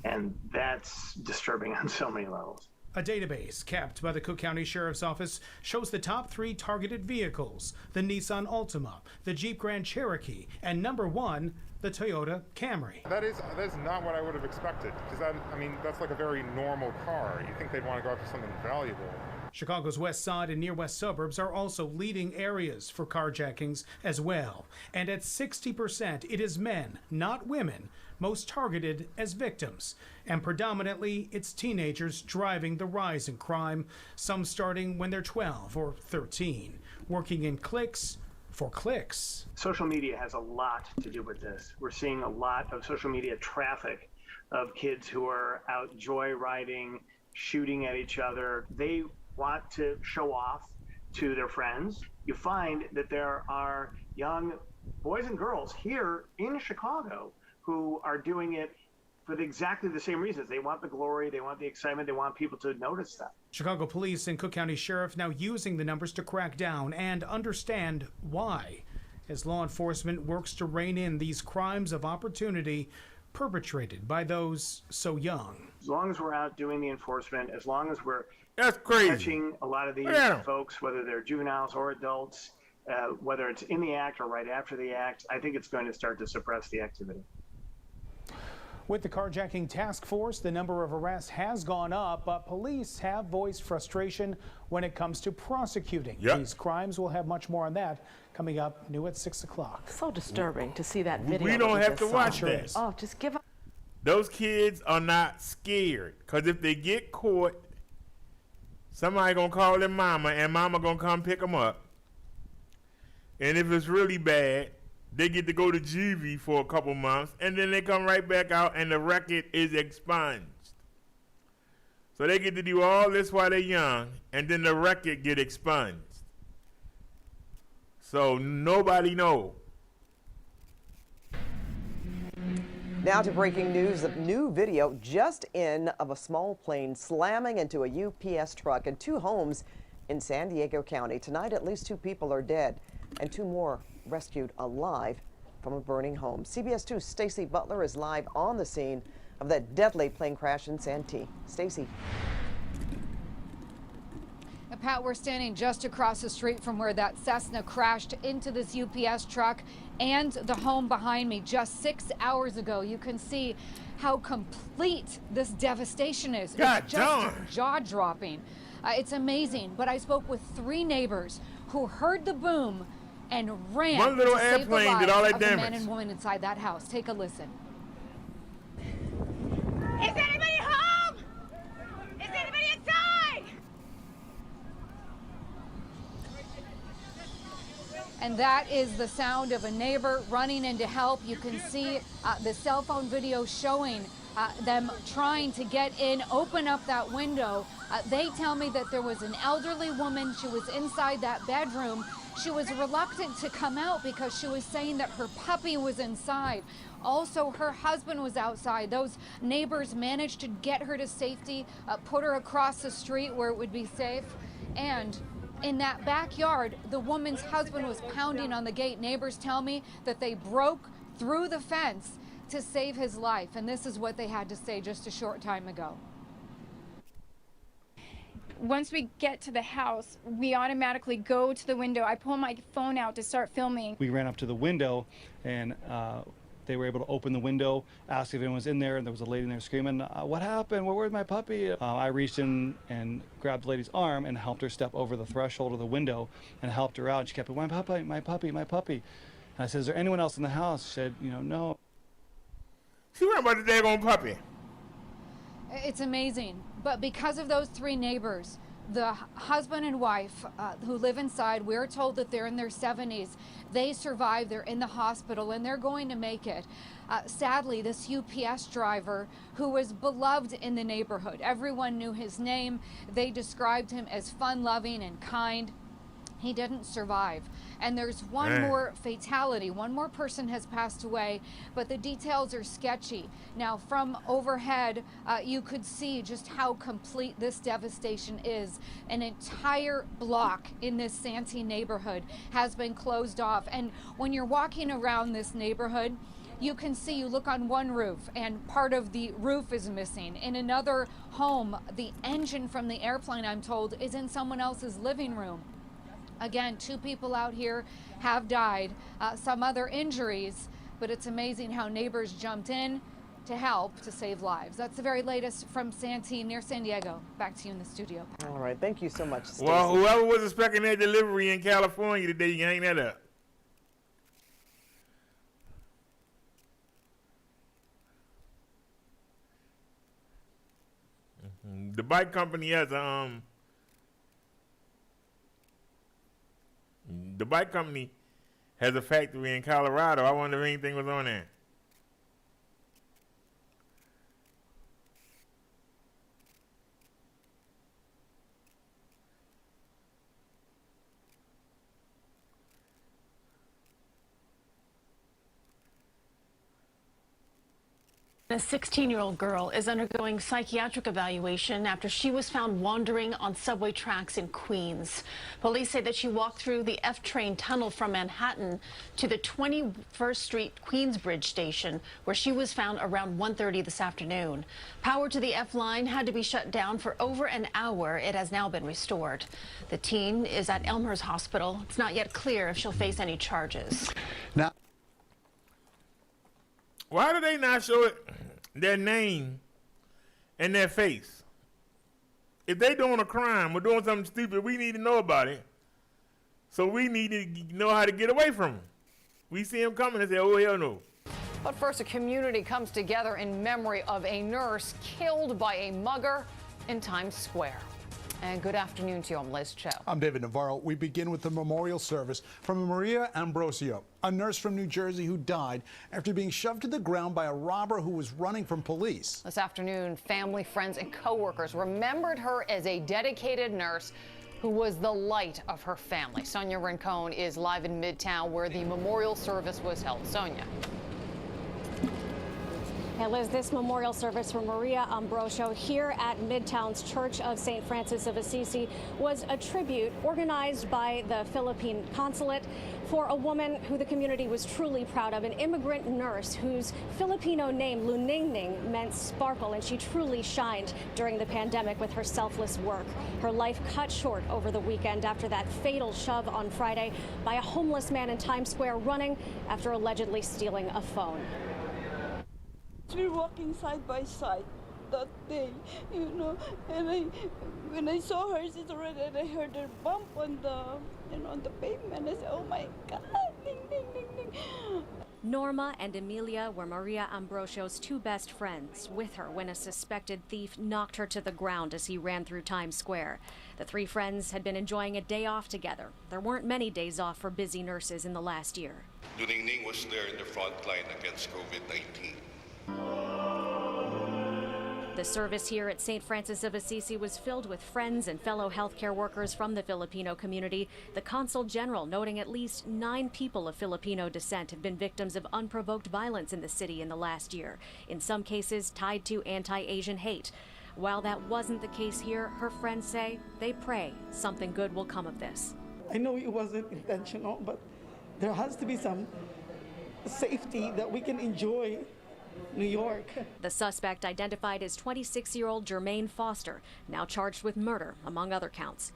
And that's disturbing on so many levels. A database kept by the Cook County Sheriff's Office shows the top 3 targeted vehicles: the Nissan Altima, the Jeep Grand Cherokee, and number 1, the Toyota Camry. That is not what I would have expected, because I mean, that's like a very normal car. You think they'd want to go after something valuable. Chicago's west side and near west suburbs are also leading areas for carjackings as well. And at 60%, it is men, not women, most targeted as victims. And predominantly, it's teenagers driving the rise in crime, some starting when they're 12 or 13, working in cliques for clicks. Social media has a lot to do with this. We're seeing a lot of social media traffic of kids who are out joyriding, shooting at each other. They want to show off to their friends, you find that there are young boys and girls here in Chicago who are doing it for exactly the same reasons. They want the glory, they want the excitement, they want people to notice them. Chicago Police and Cook County Sheriff now using the numbers to crack down and understand why, as law enforcement works to rein in these crimes of opportunity perpetrated by those so young. As long as we're out doing the enforcement, as long as we're That's crazy. catching a lot of these folks, whether they're juveniles or adults, whether it's in the act or right after the act, I think it's going to start to suppress the activity. With the carjacking task force, the number of arrests has gone up, but police have voiced frustration when it comes to prosecuting these crimes. We'll have much more on that coming up new at 6 o'clock. So disturbing to see that video. We don't have to watch that. Oh, just give up. Those kids are not scared, because if they get caught, somebody gonna call their mama, and mama gonna come pick them up. And if it's really bad, they get to go to juvie for a couple months, and then they come right back out, and the record is expunged. So they get to do all this while they're young, and then the record get expunged. So nobody knows. Now to breaking news. A new video just in of a small plane slamming into a UPS truck in 2 homes in San Diego County. Tonight, at least 2 people are dead and 2 more rescued alive from a burning home. CBS 2's Stacy Butler is live on the scene of that deadly plane crash in Santee. Stacy. Pat, we're standing just across the street from where that Cessna crashed into this UPS truck and the home behind me just 6 hours ago. You can see how complete this devastation is. It's just jaw-dropping. It's amazing. But I spoke with 3 neighbors who heard the boom and ran One little to save the airplane lives did all that of the man damage. and woman inside that house. Take a listen. Is anybody home? Is anybody inside? And that is the sound of a neighbor running in to help. You can see the cell phone video showing them trying to get in, open up that window. They tell me that there was an elderly woman. She was inside that bedroom. She was reluctant to come out because she was saying that her puppy was inside. Also, her husband was outside. Those neighbors managed to get her to safety, put her across the street where it would be safe. And in that backyard, the woman's husband was pounding on the gate. Neighbors tell me that they broke through the fence to save his life. And this is what they had to say just a short time ago. Once we get to the house, we automatically go to the window. I pull my phone out to start filming. We ran up to the window, and they were able to open the window, ask if anyone was in there, and there was a lady in there screaming, "What happened? Where's my puppy?" I reached in and grabbed the lady's arm and helped her step over the threshold of the window and helped her out. She kept, "My puppy, my puppy, my puppy." And I said, "Is there anyone else in the house?" She said, "No." She ran about the daggone puppy. It's amazing. But because of those 3 neighbors, the husband and wife who live inside, we're told that they're in their 70s. They survived. They're in the hospital, and they're going to make it. Sadly, this UPS driver, who was beloved in the neighborhood, everyone knew his name. They described him as fun-loving and kind. He didn't survive. And there's one more fatality. One more person has passed away, but the details are sketchy. Now, from overhead, you could see just how complete this devastation is. An entire block in this Santee neighborhood has been closed off. And when you're walking around this neighborhood, you can see, you look on one roof and part of the roof is missing. In another home, the engine from the airplane, I'm told, is in someone else's living room. Again, 2 people out here have died, some other injuries, but it's amazing how neighbors jumped in to help to save lives. That's the very latest from Santee near San Diego. Back to you in the studio. All right, thank you so much, Stacey. Well, whoever was expecting that delivery in California today, you can hang that up. The bike company has the bike company has a factory in Colorado. I wonder if anything was on there. A 16-year-old girl is undergoing psychiatric evaluation after she was found wandering on subway tracks in Queens. Police say that she walked through the F train tunnel from Manhattan to the 21st Street Queensbridge station, where she was found around 1:30 this afternoon. Power to the F line had to be shut down for over an hour. It has now been restored. The teen is at Elmhurst Hospital. It's not yet clear if she'll face any charges. Now, why do they not show their name and their face? If they doing a crime or doing something stupid, we need to know about it. So we need to know how to get away from them. We see them coming and say, oh, hell no. But first, a community comes together in memory of a nurse killed by a mugger in Times Square. And good afternoon to you. I'm Liz Cho. I'm David Navarro. We begin with the memorial service from Maria Ambrosio, a nurse from New Jersey who died after being shoved to the ground by a robber who was running from police. This afternoon, family, friends, and coworkers remembered her as a dedicated nurse who was the light of her family. Sonia Rincon is live in Midtown where the memorial service was held. Sonia. Hey Liz, this memorial service for Maria Ambrosio here at Midtown's Church of St. Francis of Assisi was a tribute organized by the Philippine consulate for a woman who the community was truly proud of, an immigrant nurse whose Filipino name, Luningning, meant sparkle, and she truly shined during the pandemic with her selfless work. Her life cut short over the weekend after that fatal shove on Friday by a homeless man in Times Square running after allegedly stealing a phone. We were walking side by side that day, you know, and when I saw her sister and I heard her bump on the, on the pavement, I said, oh my God, ding, ding, ding, ding. Norma and Emilia were Maria Ambrosio's two best friends, with her when a suspected thief knocked her to the ground as he ran through Times Square. The three friends had been enjoying a day off together. There weren't many days off for busy nurses in the last year. Luningning was there in the front line against COVID-19. The service here at St. Francis of Assisi was filled with friends and fellow healthcare workers from the Filipino community. The Consul General noting at least 9 people of Filipino descent have been victims of unprovoked violence in the city in the last year, in some cases tied to anti-Asian hate. While that wasn't the case here, her friends say they pray something good will come of this. I know it wasn't intentional, but there has to be some safety that we can enjoy New York. The suspect identified as 26-year-old Jermaine Foster, now charged with murder, among other counts.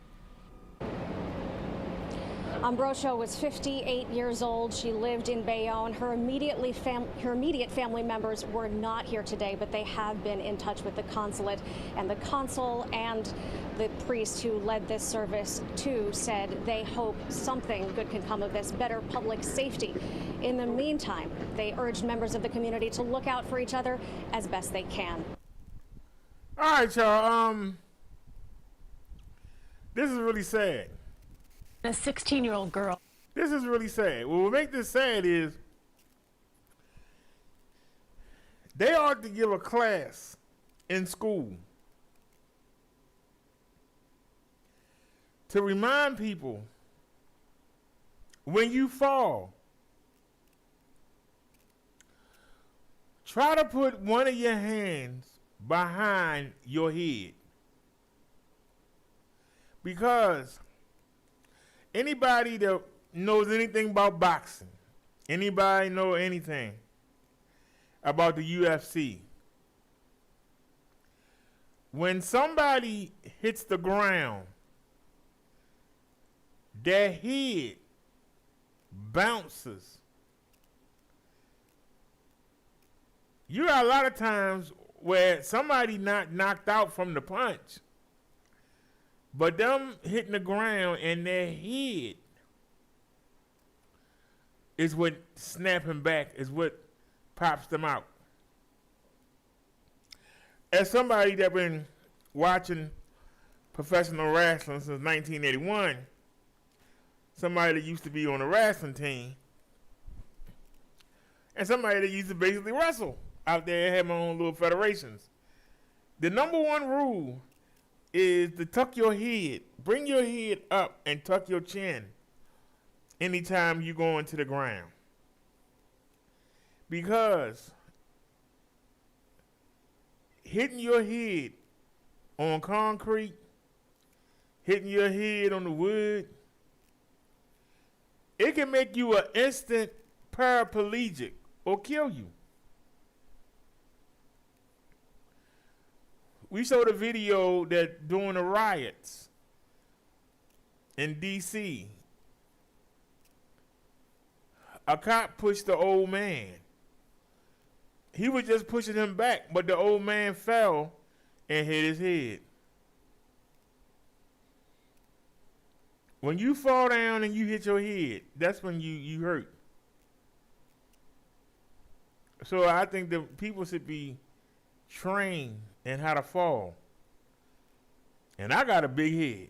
Ambrosio was 58 years old. She lived in Bayonne. Her immediate family members were not here today, but they have been in touch with the consulate. And the consul and the priest who led this service, too, said they hope something good can come of this, better public safety. In the meantime, they urged members of the community to look out for each other as best they can. All right, y'all. This is really sad. A 16-year-old girl. This is really sad. What will make this sad is they ought to give a class in school to remind people when you fall, try to put one of your hands behind your head. Because anybody that knows anything about boxing, anybody know anything about the UFC, when somebody hits the ground, their head bounces. You got a lot of times where somebody not knocked out from the punch, but them hitting the ground and their head is what snapping back, is what pops them out. As somebody that been watching professional wrestling since 1981, somebody that used to be on a wrestling team, and somebody that used to basically wrestle out there and have my own little federations, the number one rule is to tuck your head, bring your head up and tuck your chin anytime you go into the ground. Because hitting your head on concrete, hitting your head on the wood, it can make you an instant paraplegic or kill you. We saw the video that during the riots in D.C., a cop pushed the old man. He was just pushing him back, but the old man fell and hit his head. When you fall down and you hit your head, that's when you hurt. So I think that people should be trained in how to fall. And I got a big head.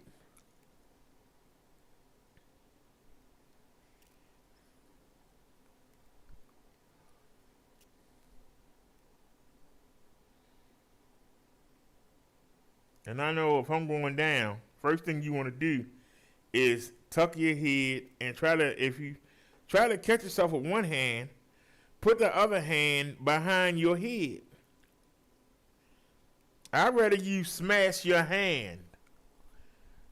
And I know if I'm going down, first thing you want to do is tuck your head and try to catch yourself with one hand, put the other hand behind your head. I'd rather you smash your hand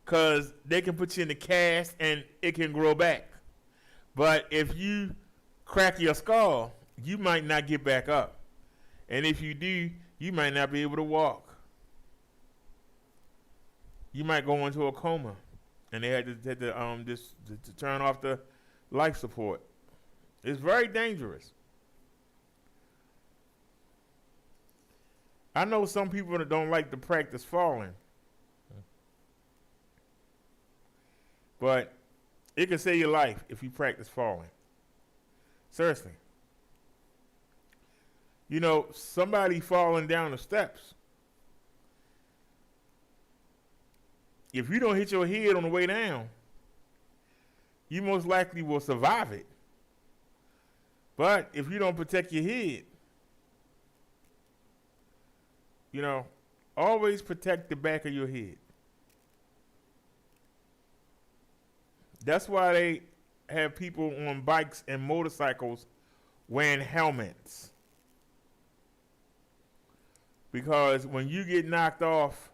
because they can put you in the cast and it can grow back. But if you crack your skull, you might not get back up. And if you do, you might not be able to walk. You might go into a coma, and they had to turn off the life support. It's very dangerous. I know some people that don't like to practice falling, but it can save your life if you practice falling. Seriously. You know, somebody falling down the steps, if you don't hit your head on the way down, you most likely will survive it. But if you don't protect your head, you know, always protect the back of your head. That's why they have people on bikes and motorcycles wearing helmets. Because when you get knocked off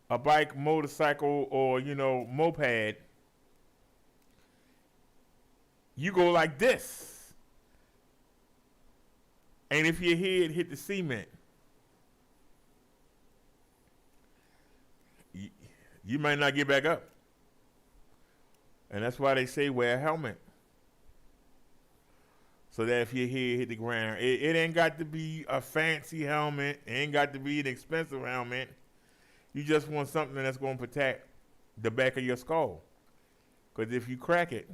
a bike, motorcycle, or, you know, moped, you go like this. And if your head hit the cement, you might not get back up. And that's why they say wear a helmet. So that if your head hit the ground, it ain't got to be a fancy helmet. It ain't got to be an expensive helmet. You just want something that's going to protect the back of your skull. Because if you crack it,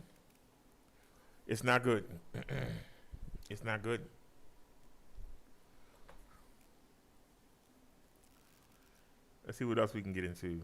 it's not good. It's not good. Let's see what else we can get into.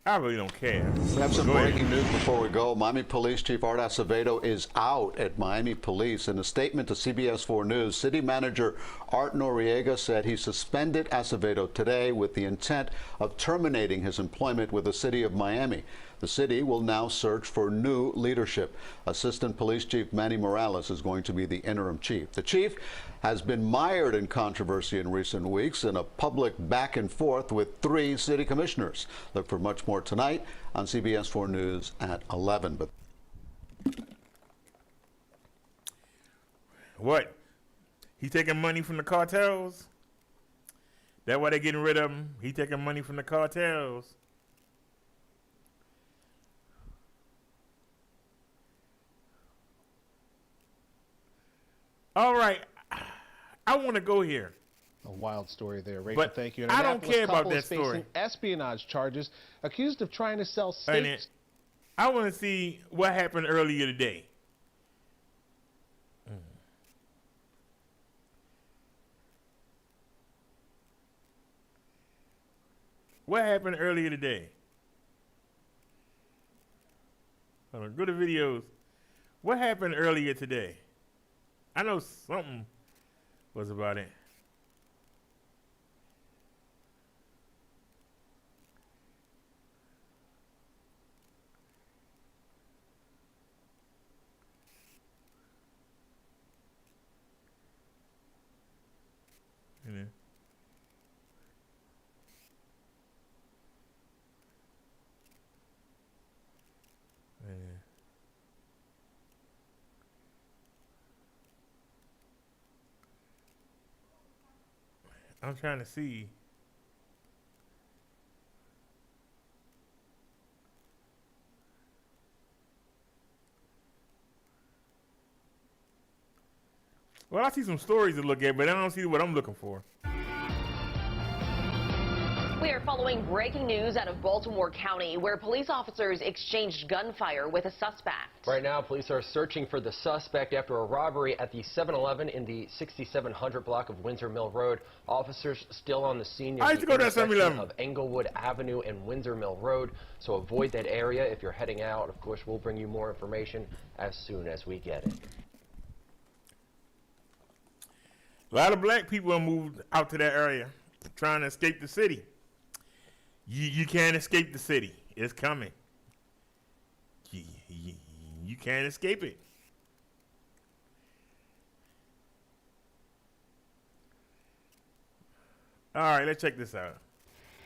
I really don't care. We have some Go ahead. breaking news before we go. Miami Police Chief Art Acevedo is out at Miami Police. In a statement to CBS 4 News, City Manager Art Noriega said he suspended Acevedo today with the intent of terminating his employment with the City of Miami. The city will now search for new leadership. Assistant Police Chief Manny Morales is going to be the interim chief. The chief has been mired in controversy in recent weeks in a public back and forth with 3 city commissioners. Look for much more tonight on CBS 4 News at 11. But what? He taking money from the cartels? That's why they getting rid of him. He taking money from the cartels. All right, I want to go here. A wild story there, Rachel. But thank you. I don't care about couple that is facing story. Espionage charges, accused of trying to sell And states. I want to see what happened earlier today. What happened earlier today? Hold on, go to videos. What happened earlier today? I know something was about it. I'm trying to see. Well, I see some stories to look at, but I don't see what I'm looking for. We are following breaking news out of Baltimore County, where police officers exchanged gunfire with a suspect. Right now, police are searching for the suspect after a robbery at the 7-Eleven in the 6700 block of Windsor Mill Road. Officers still on the scene near the intersection of Englewood Avenue and Windsor Mill Road, so avoid that area if you're heading out. Of course, we'll bring you more information as soon as we get it. A lot of black people have moved out to that area, trying to escape the city. You can't escape the city. It's coming. You can't escape it. All right, let's check this out.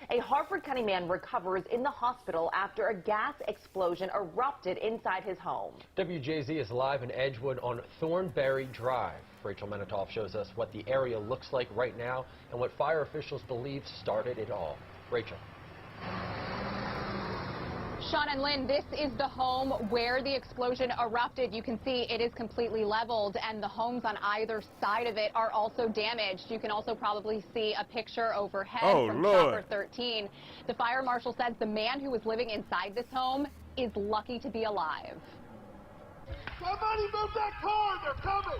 A Harford County man recovers in the hospital after a gas explosion erupted inside his home. WJZ is live in Edgewood on Thornberry Drive. Rachel Menitoff shows us what the area looks like right now and what fire officials believe started it all. Rachel. Sean and Lynn, this is the home where the explosion erupted. You can see it is completely leveled, and the homes on either side of it are also damaged. You can also probably see a picture overhead from Shopper 13. The fire marshal says the man who was living inside this home is lucky to be alive. Somebody move that car! They're coming!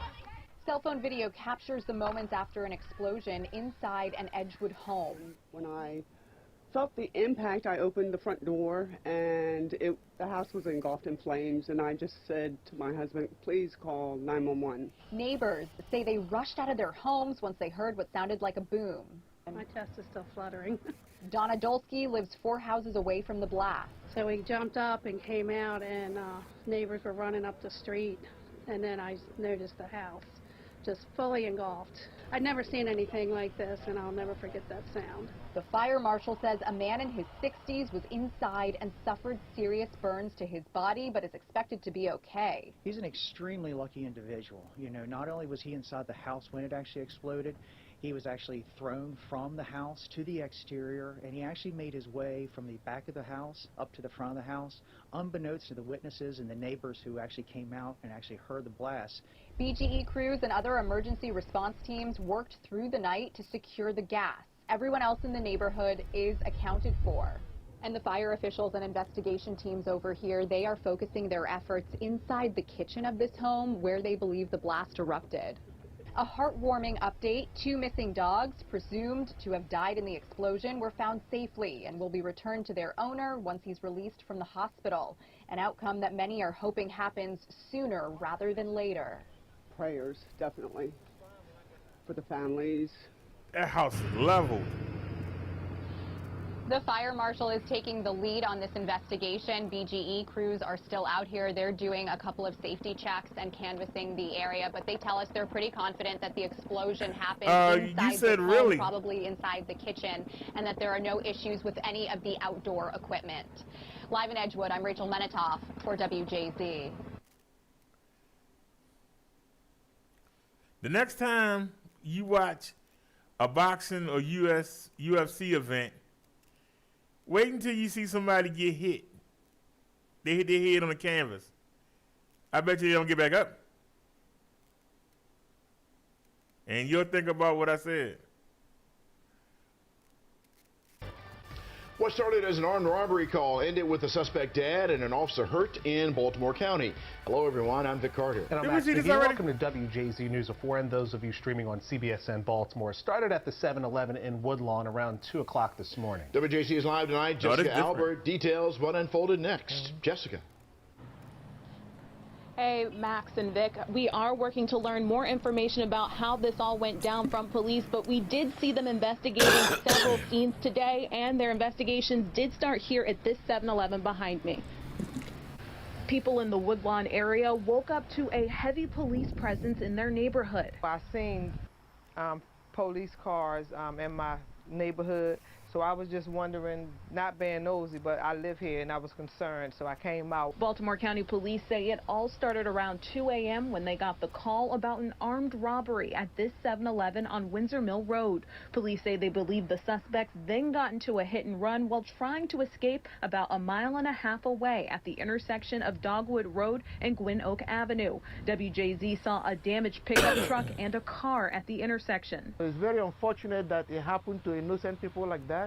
Cell phone video captures the moments after an explosion inside an Edgewood home. When I felt the impact, I opened the front door, and the house was engulfed in flames, and I just said to my husband, please call 911. Neighbors say they rushed out of their homes once they heard what sounded like a boom. My chest is still fluttering. Donna Dolsky lives 4 houses away from the blast. So we jumped up and came out, and neighbors were running up the street, and then I noticed the house just fully engulfed. I'd never seen anything like this, and I'll never forget that sound. The fire marshal says a man in his 60s was inside and suffered serious burns to his body, but is expected to be okay. He's an extremely lucky individual. You know, not only was he inside the house when it actually exploded, he was actually thrown from the house to the exterior, and he actually made his way from the back of the house up to the front of the house, unbeknownst to the witnesses and the neighbors who actually came out and actually heard the blast. BGE crews and other emergency response teams worked through the night to secure the gas. Everyone else in the neighborhood is accounted for. And the fire officials and investigation teams over here, they are focusing their efforts inside the kitchen of this home where they believe the blast erupted. A heartwarming update: 2 missing dogs, presumed to have died in the explosion, were found safely and will be returned to their owner once he's released from the hospital. An outcome that many are hoping happens sooner rather than later. Prayers, definitely, for the families. That house is leveled. The fire marshal is taking the lead on this investigation. BGE crews are still out here. They're doing a couple of safety checks and canvassing the area, but they tell us they're pretty confident that the explosion happened inside the home, probably inside the kitchen, and that there are no issues with any of the outdoor equipment. Live in Edgewood, I'm Rachel Menitoff for WJZ. The next time you watch a boxing or UFC event, wait until you see somebody get hit. They hit their head on the canvas. I bet you they don't get back up. And you'll think about what I said. What started as an armed robbery call ended with a suspect dead and an officer hurt in Baltimore County. Hello, everyone. I'm Vic Carter. And I'm Max McGee. Welcome to WJZ News at 4, and those of you streaming on CBSN Baltimore. Started at the 7-Eleven in Woodlawn around 2 o'clock this morning. WJZ is live tonight. Jessica Albert details what unfolded next. Jessica. Hey, Max and Vic, we are working to learn more information about how this all went down from police, but we did see them investigating several scenes today, and their investigations did start here at this 7-Eleven behind me. People in the Woodlawn area woke up to a heavy police presence in their neighborhood. I seen police cars in my neighborhood, So I was just wondering, not being nosy, but I live here and I was concerned, so I came out. Baltimore County Police say it all started around 2 a.m. when they got the call about an armed robbery at this 7-Eleven on Windsor Mill Road. Police say they believe the suspects then got into a hit and run while trying to escape about a mile and a half away at the intersection of Dogwood Road and Gwynn Oak Avenue. WJZ saw a damaged pickup truck and a car at the intersection. It's very unfortunate that it happened to innocent people like that.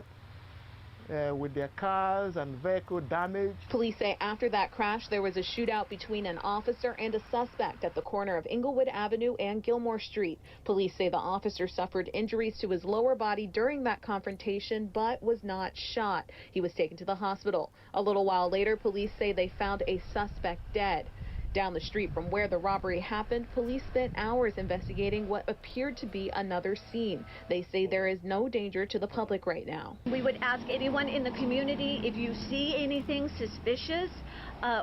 With their cars and vehicle damage. Police say after that crash, there was a shootout between an officer and a suspect at the corner of Inglewood Avenue and Gilmore Street. Police say the officer suffered injuries to his lower body during that confrontation, but was not shot. He was taken to the hospital. A little while later, police say they found a suspect dead. Down the street from where the robbery happened, police spent hours investigating what appeared to be another scene. They say there is no danger to the public right now. We would ask anyone in the community, if you see anything suspicious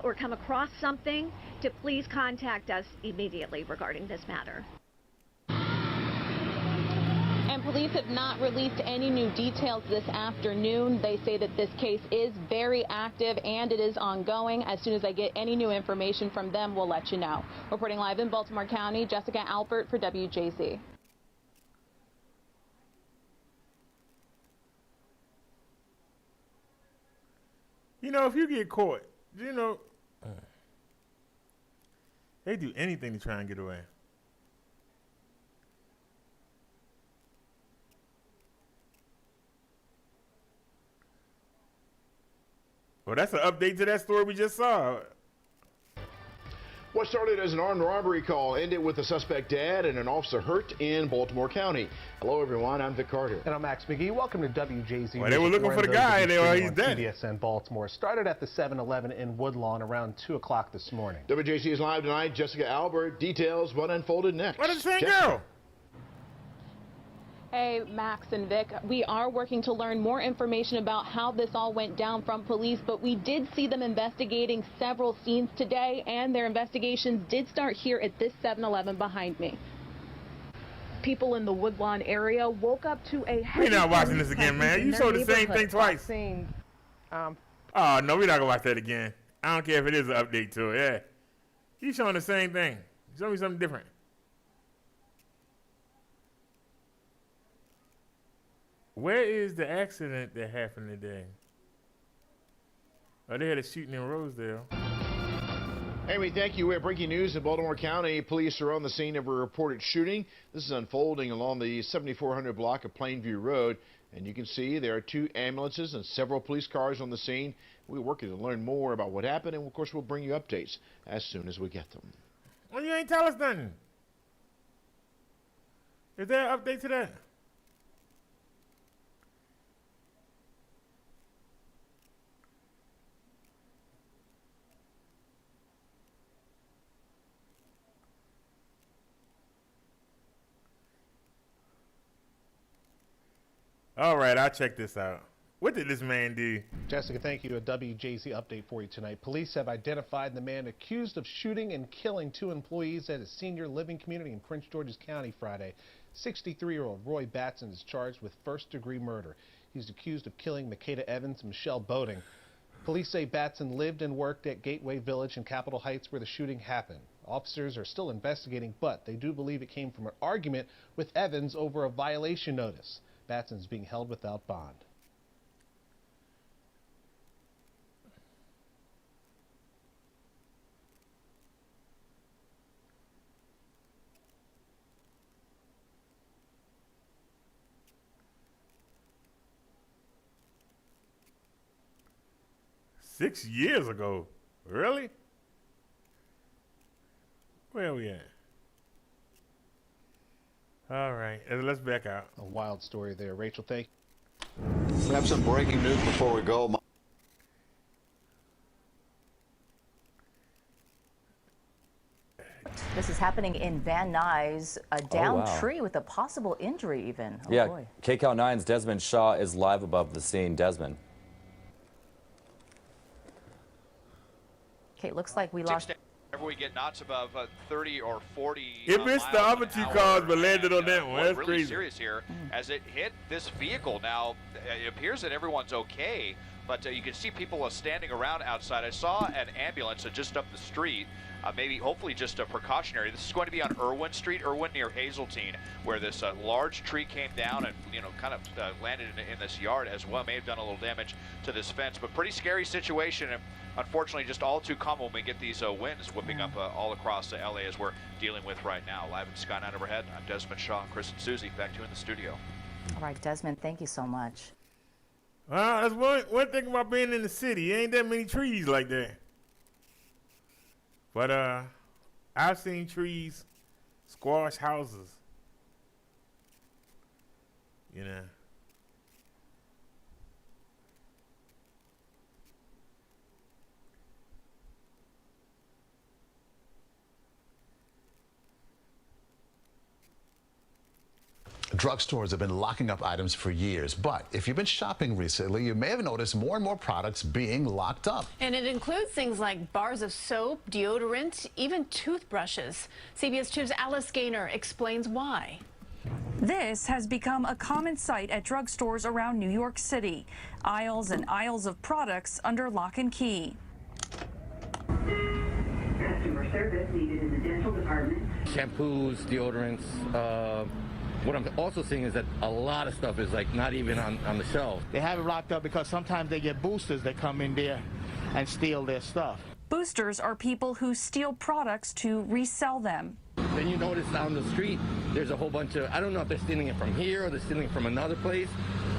or come across something, to please contact us immediately regarding this matter. And police have not released any new details this afternoon. They say that this case is very active and it is ongoing. As soon as I get any new information from them, we'll let you know. Reporting live in Baltimore County, Jessica Albert for WJZ. You know, if you get caught, you know, they do anything to try and get away. Well, that's an update to that story we just saw. What started as an armed robbery call ended with a suspect dead and an officer hurt in Baltimore County. Hello, everyone. I'm Vic Carter. And I'm Max McGee. Welcome to WJZ. Well, they were looking for the guy, and he's dead. CBS and Baltimore started at the 7-Eleven in Woodlawn around 2 o'clock this morning. WJZ is live tonight. Jessica Albert details what unfolded next. What is the same girl? Hey, Max and Vic, we are working to learn more information about how this all went down from police, but we did see them investigating several scenes today, and their investigations did start here at this 7-Eleven behind me. People in the Woodlawn area woke up to a heavy... We're not watching this again, man. You saw the same thing twice. Oh, no, we're not going to watch that again. I don't care if it is an update to it. Yeah. He's showing the same thing. Show me something different. Where is the accident that happened today? Oh, they had a shooting in Rosedale. Amy, thank you. We have breaking news in Baltimore County. Police are on the scene of a reported shooting. This is unfolding along the 7400 block of Plainview Road. And you can see there are 2 ambulances and several police cars on the scene. We're working to learn more about what happened. And, of course, we'll bring you updates as soon as we get them. Well, you ain't tell us nothing. Is there an update to that? All right, I'll check this out. What did this man do? Jessica, thank you. A WJZ update for you tonight. Police have identified the man accused of shooting and killing 2 employees at a senior living community in Prince George's County Friday. 63-year-old Roy Batson is charged with first-degree murder. He's accused of killing Makeda Evans and Michelle Boating. Police say Batson lived and worked at Gateway Village in Capitol Heights where the shooting happened. Officers are still investigating, but they do believe it came from an argument with Evans over a violation notice. Batson's being held without bond. $6 years ago. Really? Where are we at? All right, let's back out. A wild story there. Rachel, thank you. We have some breaking news before we go. This is happening in Van Nuys, a downed tree with a possible injury even. Oh, yeah, boy. KCAL 9's Desmond Shaw is live above the scene. Desmond. Okay, it looks like we lost... whenever we get knots above 30 or 40 It missed the other two cars, but landed on that one. That's really crazy. Serious here as it hit this vehicle. Now, it appears that everyone's okay, but you can see people standing around outside. I saw an ambulance just up the street. Maybe, hopefully, just a precautionary. This is going to be on Irwin Street, Irwin near Hazeltine, where this large tree came down and, kind of landed in this yard as well. May have done a little damage to this fence, but pretty scary situation. And unfortunately, just all too common when we get these winds whipping up all across LA as we're dealing with right now. Live in Sky 9 overhead, I'm Desmond Shaw, Chris and Susie. Back to you in the studio. All right, Desmond, thank you so much. That's one thing about being in the city. Ain't that many trees like that. But I've seen trees squash houses. Drugstores have been locking up items for years, but if you've been shopping recently, you may have noticed more and more products being locked up. And it includes things like bars of soap, deodorant, even toothbrushes. CBS 2's Alice Gaynor explains why. This has become a common sight at drugstores around New York City. Aisles and aisles of products under lock and key. Customer service needed in the dental department. Shampoos, deodorants. What I'm also seeing is that a lot of stuff is not even on the shelf. They have it locked up because sometimes they get boosters that come in there and steal their stuff. Boosters are people who steal products to resell them. Then you notice down the street, there's a whole bunch of, I don't know if they're stealing it from here or they're stealing it from another place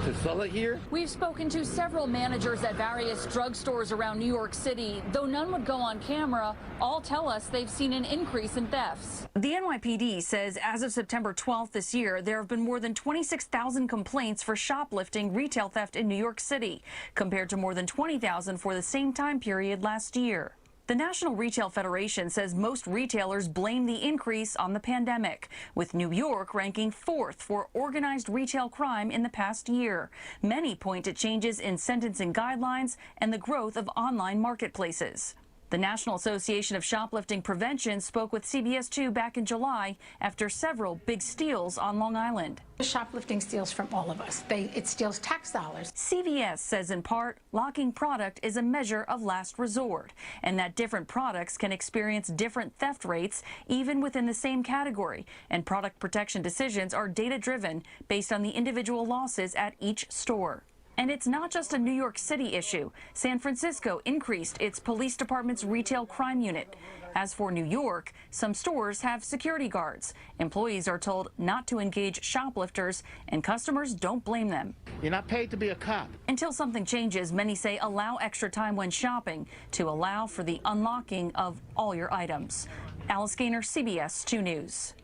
to sell it here. We've spoken to several managers at various drugstores around New York City. Though none would go on camera, all tell us they've seen an increase in thefts. The NYPD says as of September 12th this year, there have been more than 26,000 complaints for shoplifting retail theft in New York City, compared to more than 20,000 for the same time period last year. The National Retail Federation says most retailers blame the increase on the pandemic, with New York ranking 4th for organized retail crime in the past year. Many point to changes in sentencing guidelines and the growth of online marketplaces. The National Association of Shoplifting Prevention spoke with CBS 2 back in July after several big steals on Long Island. Shoplifting steals from all of us. It steals tax dollars. CVS says in part, locking product is a measure of last resort, and that different products can experience different theft rates even within the same category, and product protection decisions are data-driven based on the individual losses at each store. And it's not just a New York City issue. San Francisco increased its police department's retail crime unit. As for New York, some stores have security guards. Employees are told not to engage shoplifters, and customers don't blame them. You're not paid to be a cop. Until something changes, many say allow extra time when shopping to allow for the unlocking of all your items. Alice Gaynor, CBS 2 News.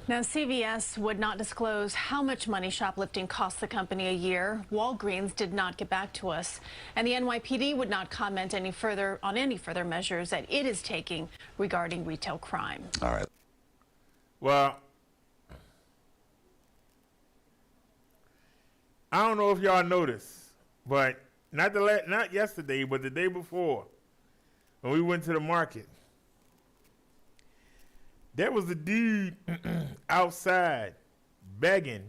Now, CVS would not disclose how much money shoplifting costs the company a year. Walgreens did not get back to us. And the NYPD would not comment any further on any further measures that it is taking regarding retail crime. All right. Well, I don't know if y'all noticed, but not yesterday, but the day before, when we went to the market, there was a dude outside begging.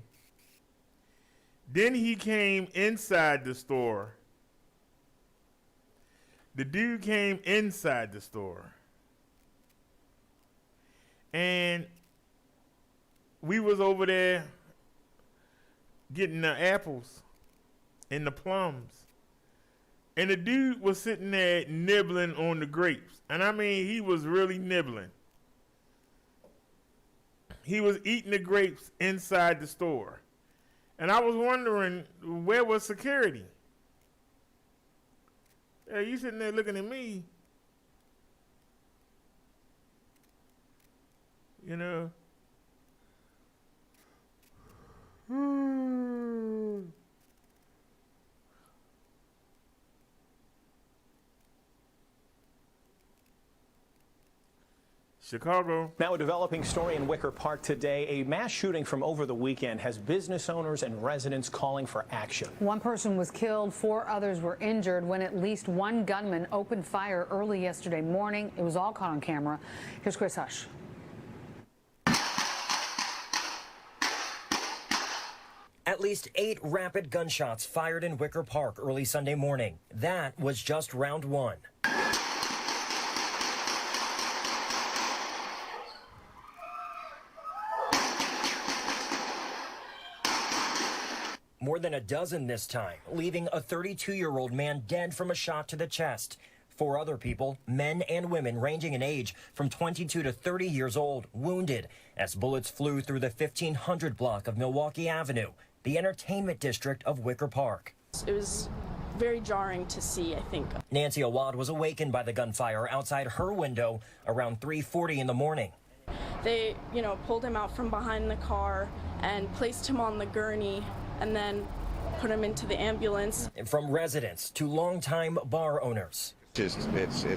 Then he came inside the store. The dude came inside the store. And we was over there getting the apples and the plums. And the dude was sitting there nibbling on the grapes. And I mean, he was really nibbling. He was eating the grapes inside the store. And I was wondering, where was security? Hey, you sitting there looking at me. You know. Chicago. Now, a developing story in Wicker Park today. A mass shooting from over the weekend has business owners and residents calling for action. One person was killed, 4 others were injured when at least one gunman opened fire early yesterday morning. It was all caught on camera. Here's Chris Hush. At least 8 rapid gunshots fired in Wicker Park early Sunday morning. That was just round 1. More than a dozen this time, leaving a 32-year-old man dead from a shot to the chest. 4 other people, men and women ranging in age from 22 to 30 years old, wounded as bullets flew through the 1500 block of Milwaukee Avenue, the entertainment district of Wicker Park. It was very jarring to see, I think. Nancy Awad was awakened by the gunfire outside her window around 3:40 in the morning. They, pulled him out from behind the car and placed him on the gurney and then put him into the ambulance. From residents to longtime bar owners. It's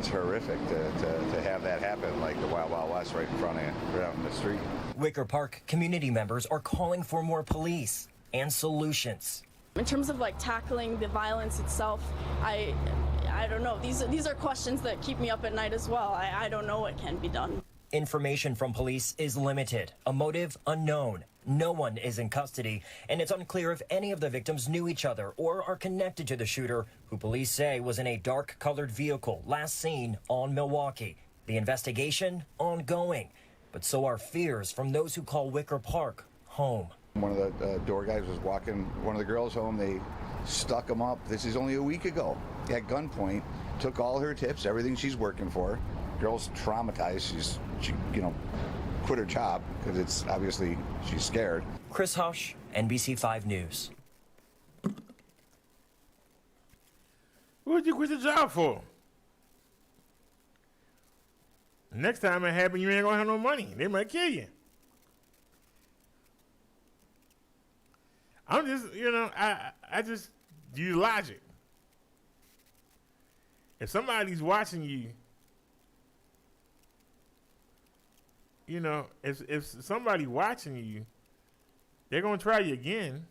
horrific to have that happen, like the Wild Wild West right in front of you, right out in the street. Wicker Park community members are calling for more police and solutions. In terms of tackling the violence itself, I don't know. These are questions that keep me up at night as well. I don't know what can be done. Information from police is limited. A motive unknown. No one is in custody, and it's unclear if any of the victims knew each other or are connected to the shooter, who police say was in a dark-colored vehicle last seen on Milwaukee. The investigation ongoing, but so are fears from those who call Wicker Park home. One of the door guys was walking one of the girls home. They stuck him up. This is only a week ago. At gunpoint, took all her tips, everything she's working for. Girl's traumatized. She quit her job because it's obviously she's scared. Chris Hush, NBC5 News. What'd you quit the job for? Next time it happens, you ain't gonna have no money. They might kill you. I'm just, I just use logic. If somebody's watching you, if somebody watching you, they're going to try you again.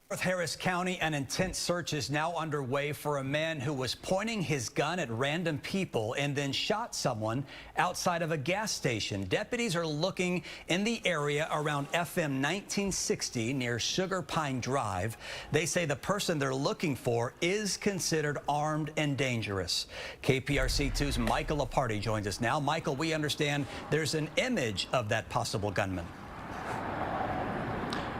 North Harris County, an intense search is now underway for a man who was pointing his gun at random people and then shot someone outside of a gas station. Deputies are looking in the area around FM 1960 near Sugar Pine Drive. They say the person they're looking for is considered armed and dangerous. KPRC 2's Michael Laparty joins us now. Michael, we understand there's an image of that possible gunman.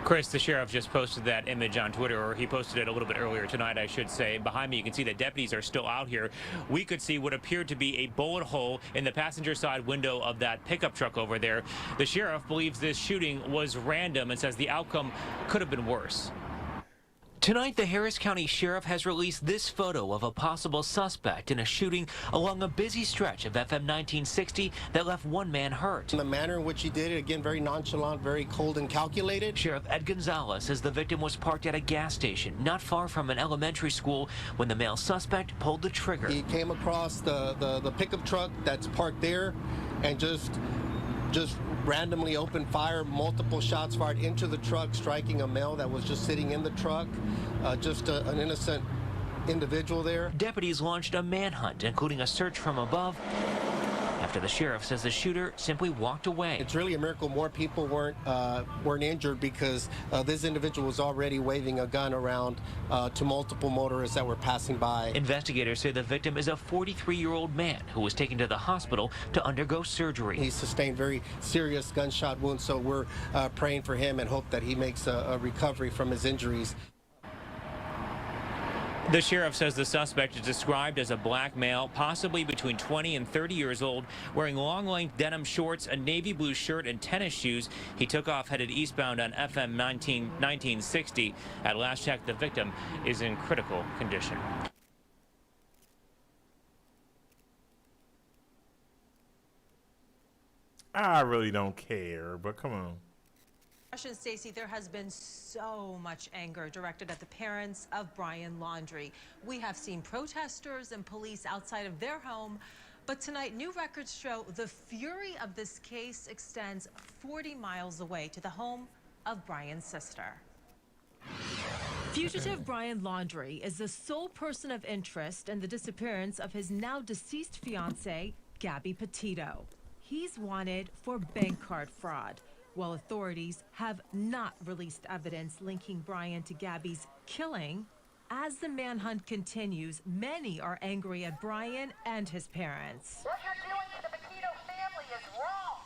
Chris, the sheriff just posted that image on Twitter, or he posted it a little bit earlier tonight, I should say. Behind me, you can see that deputies are still out here. We could see what appeared to be a bullet hole in the passenger side window of that pickup truck over there. The sheriff believes this shooting was random and says the outcome could have been worse. Tonight, the Harris County Sheriff has released this photo of a possible suspect in a shooting along a busy stretch of FM 1960 that left one man hurt. The manner in which he did it, again, very nonchalant, very cold and calculated. Sheriff Ed Gonzalez says the victim was parked at a gas station not far from an elementary school when the male suspect pulled the trigger. He came across the pickup truck that's parked there and just randomly opened fire, multiple shots fired into the truck, striking a male that was just sitting in the truck, an innocent individual there. Deputies launched a manhunt, including a search from above, after the sheriff says the shooter simply walked away. It's really a miracle more people weren't injured, because this individual was already waving a gun around to multiple motorists that were passing by. Investigators say the victim is a 43-year-old man who was taken to the hospital to undergo surgery. He sustained very serious gunshot wounds, so we're praying for him and hope that he makes a recovery from his injuries. The sheriff says the suspect is described as a black male, possibly between 20 and 30 years old, wearing long-length denim shorts, a navy blue shirt, and tennis shoes. He took off headed eastbound on FM 1960. At last check, the victim is in critical condition. I really don't care, but come on. Stacey, there has been so much anger directed at the parents of Brian Laundrie. We have seen protesters and police outside of their home, But tonight, new records show the fury of this case extends 40 miles away to the home of Brian's sister. Fugitive Brian Laundrie is the sole person of interest in the disappearance of his now deceased fiancée, Gabby Petito. He's wanted for bank card fraud, while authorities have not released evidence linking Brian to Gabby's killing. As the manhunt continues, many are angry at Brian and his parents. What you're doing to the Petito family is wrong.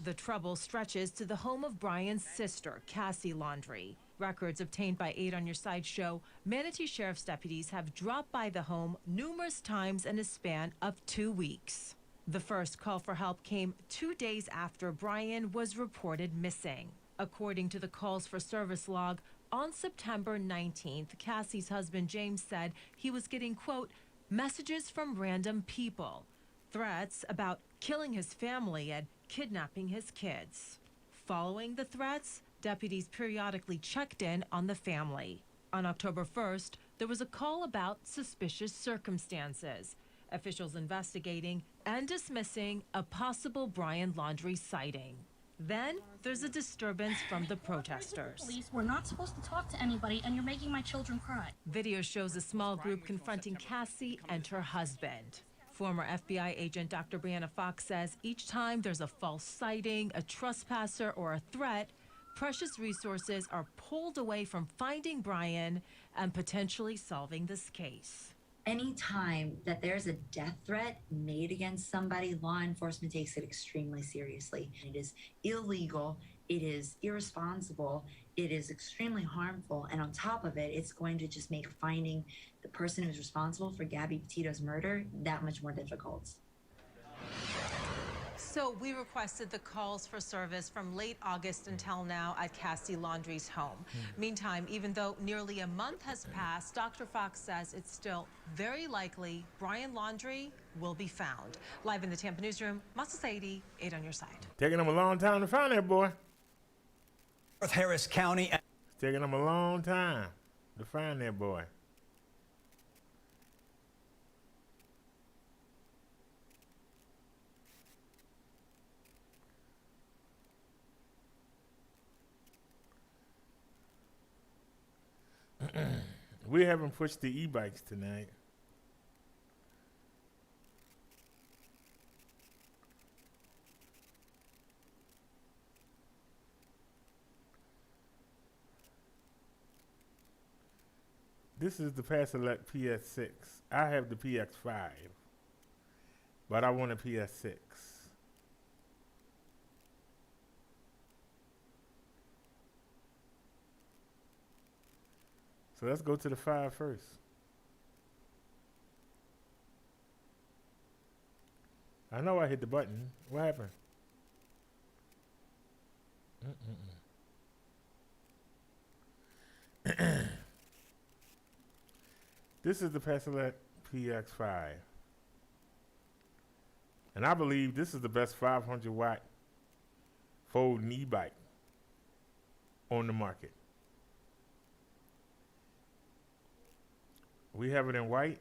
The trouble stretches to the home of Brian's sister, Cassie Laundrie. Records obtained by 8 on Your Side show Manatee Sheriff's deputies have dropped by the home numerous times in a span of 2 weeks. The first call for help came 2 days after Brian was reported missing. According to the calls for service log, on September 19th, Cassie's husband James said he was getting, quote, messages from random people, threats about killing his family and kidnapping his kids. Following the threats, deputies periodically checked in on the family. On October 1st, there was a call about suspicious circumstances. Officials investigating and dismissing a possible Brian Laundrie sighting. Then there's a disturbance from the protesters. Police, we're not supposed to talk to anybody, and you're making my children cry. Video shows a small group confronting Cassie and her husband. Former FBI agent Dr. Brianna Fox says each time there's a false sighting, a trespasser, or a threat, precious resources are pulled away from finding Brian and potentially solving this case. Any time that there's a death threat made against somebody, law enforcement takes it extremely seriously. It is illegal, it is irresponsible, it is extremely harmful, and on top of it, it's going to just make finding the person who's responsible for Gabby Petito's murder that much more difficult. So we requested the calls for service from late August until now at Cassie Laundrie's home. Meantime, even though nearly a month has passed, Dr. Fox says it's still very likely Brian Laundrie will be found. Live in the Tampa newsroom, Messsy, 8 on Your Side. Taking them a long time to find that boy. North Harris County. It's taking them a long time to find that boy. We haven't pushed the e-bikes tonight. This is the Passelect PS6. I have the PX5, but I want a PS6. So let's go to the 5 first. I know I hit the button. What happened? This is the Passelect PX5. And I believe this is the best 500 watt folding e-bike on the market. We have it in white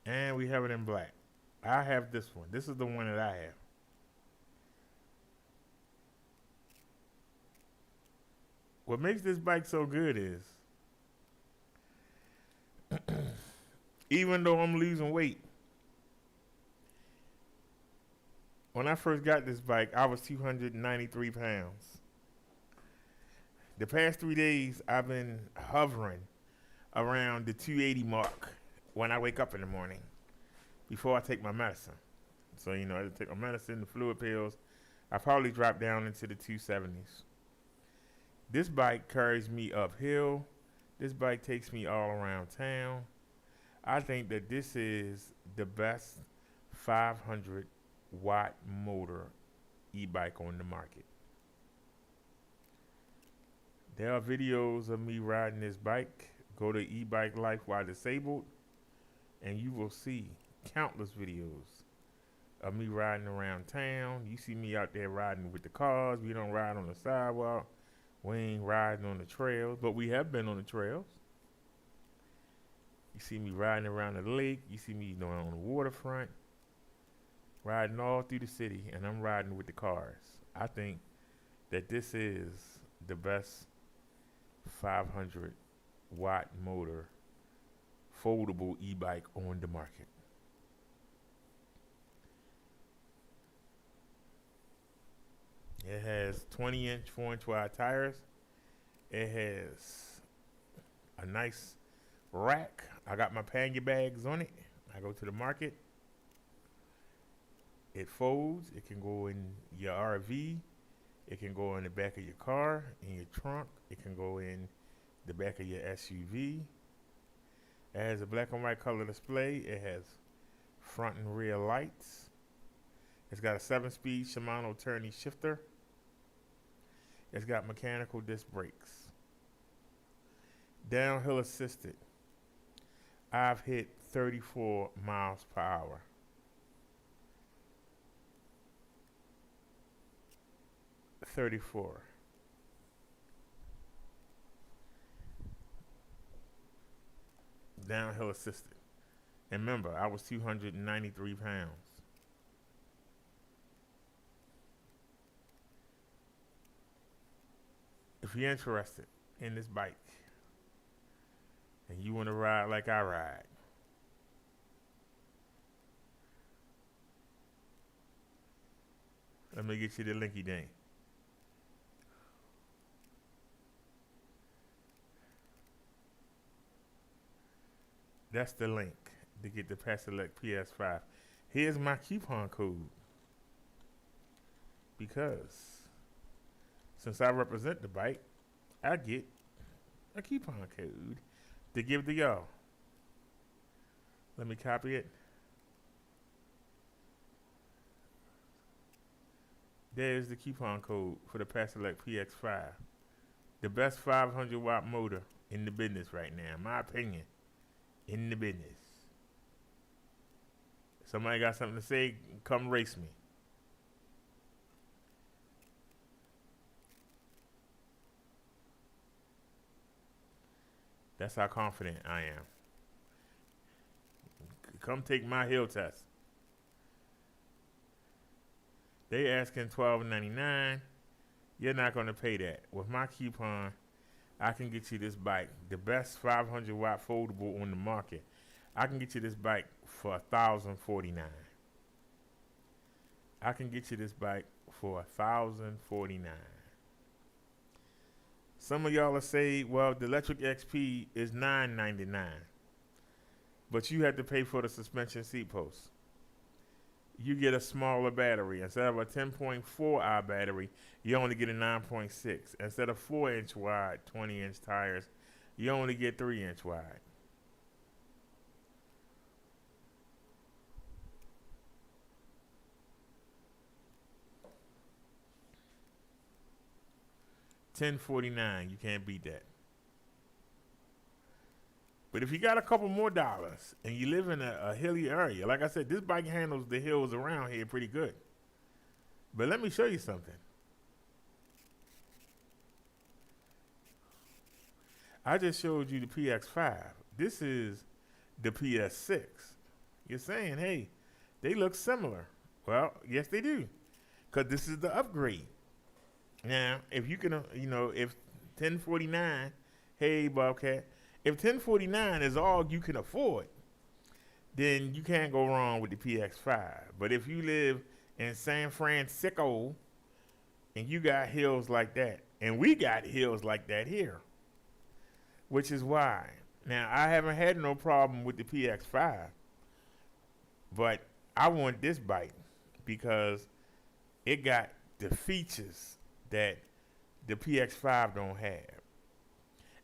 and we have it in black. I have this one. This is the one that I have. What makes this bike so good is even though I'm losing weight, when I first got this bike, I was 293 pounds. The past 3 days, I've been hovering around the 280 mark when I wake up in the morning before I take my medicine. So, you know, I take my medicine, the fluid pills. I probably drop down into the 270s. This bike carries me uphill. This bike takes me all around town. I think that this is the best 500 watt motor e-bike on the market. There are videos of me riding this bike. Go to e-bike life while disabled and you will see countless videos of me riding around town. You see me out there riding with the cars. We don't ride on the sidewalk. We ain't riding on the trails, but we have been on the trails. You see me riding around the lake. You see me, on the waterfront, riding all through the city, and I'm riding with the cars. I think that this is the best 500-watt motor foldable e-bike on the market. It has 20-inch, 4-inch wide tires. It has a nice rack. I got my pannier bags on it. I go to the market. It folds. It can go in your RV. It can go in the back of your car, in your trunk. It can go in the back of your SUV. It has a black and white color display. It has front and rear lights. It's got a 7-speed Shimano turning shifter. It's got mechanical disc brakes. Downhill assisted. I've hit 34 miles per hour. Downhill assisted. And remember, I was 293 pounds. If you're interested in this bike and you want to ride like I ride, let me get you the linky ding. That's the link to get the Paselect PS5. Here's my coupon code. Because since I represent the bike, I get a coupon code to give to y'all. Let me copy it. There's the coupon code for the Paselect PX5. The best 500-watt motor in the business right now, in my opinion. In the business. Somebody got something to say, come race me. That's how confident I am. Come take my hill test. They asking $12.99. You're not going to pay that. With my coupon, I can get you this bike, the best 500-watt foldable on the market. I can get you this bike for $1,049. I can get you this bike for $1,049. Some of y'all will say, well, the electric XP is $9.99, but you have to pay for the suspension seat post. You get a smaller battery. Instead of a 10.4-hour battery, you only get a 9.6. Instead of 4-inch wide, 20-inch tires, you only get 3-inch wide. $10.49, you can't beat that. But if you got a couple more dollars and you live in a hilly area, like I said, this bike handles the hills around here pretty good. But let me show you something. I just showed you the PX5. This is the PS6. You're saying, hey, they look similar. Well, yes, they do. Because this is the upgrade. Now, if you can, if $10.49, hey, Bobcat, if $10.49 is all you can afford, then you can't go wrong with the PX5. But if you live in San Francisco and you got hills like that, and we got hills like that here, which is why. Now, I haven't had no problem with the PX5, but I want this bike because it got the features that the PX5 don't have.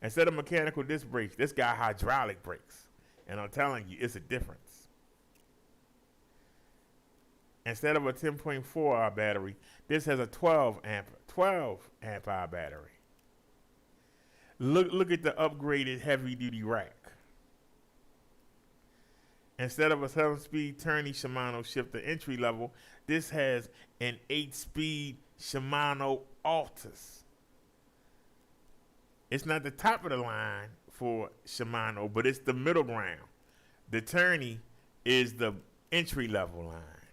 Instead of mechanical disc brakes, this got hydraulic brakes. And I'm telling you, it's a difference. Instead of a 10.4-hour battery, this has a 12 amp hour battery. Look at the upgraded heavy-duty rack. Instead of a 7-speed turning Shimano shifter entry level, this has an 8-speed Shimano Altus. It's not the top of the line for Shimano, but it's the middle ground. The tourney is the entry level line.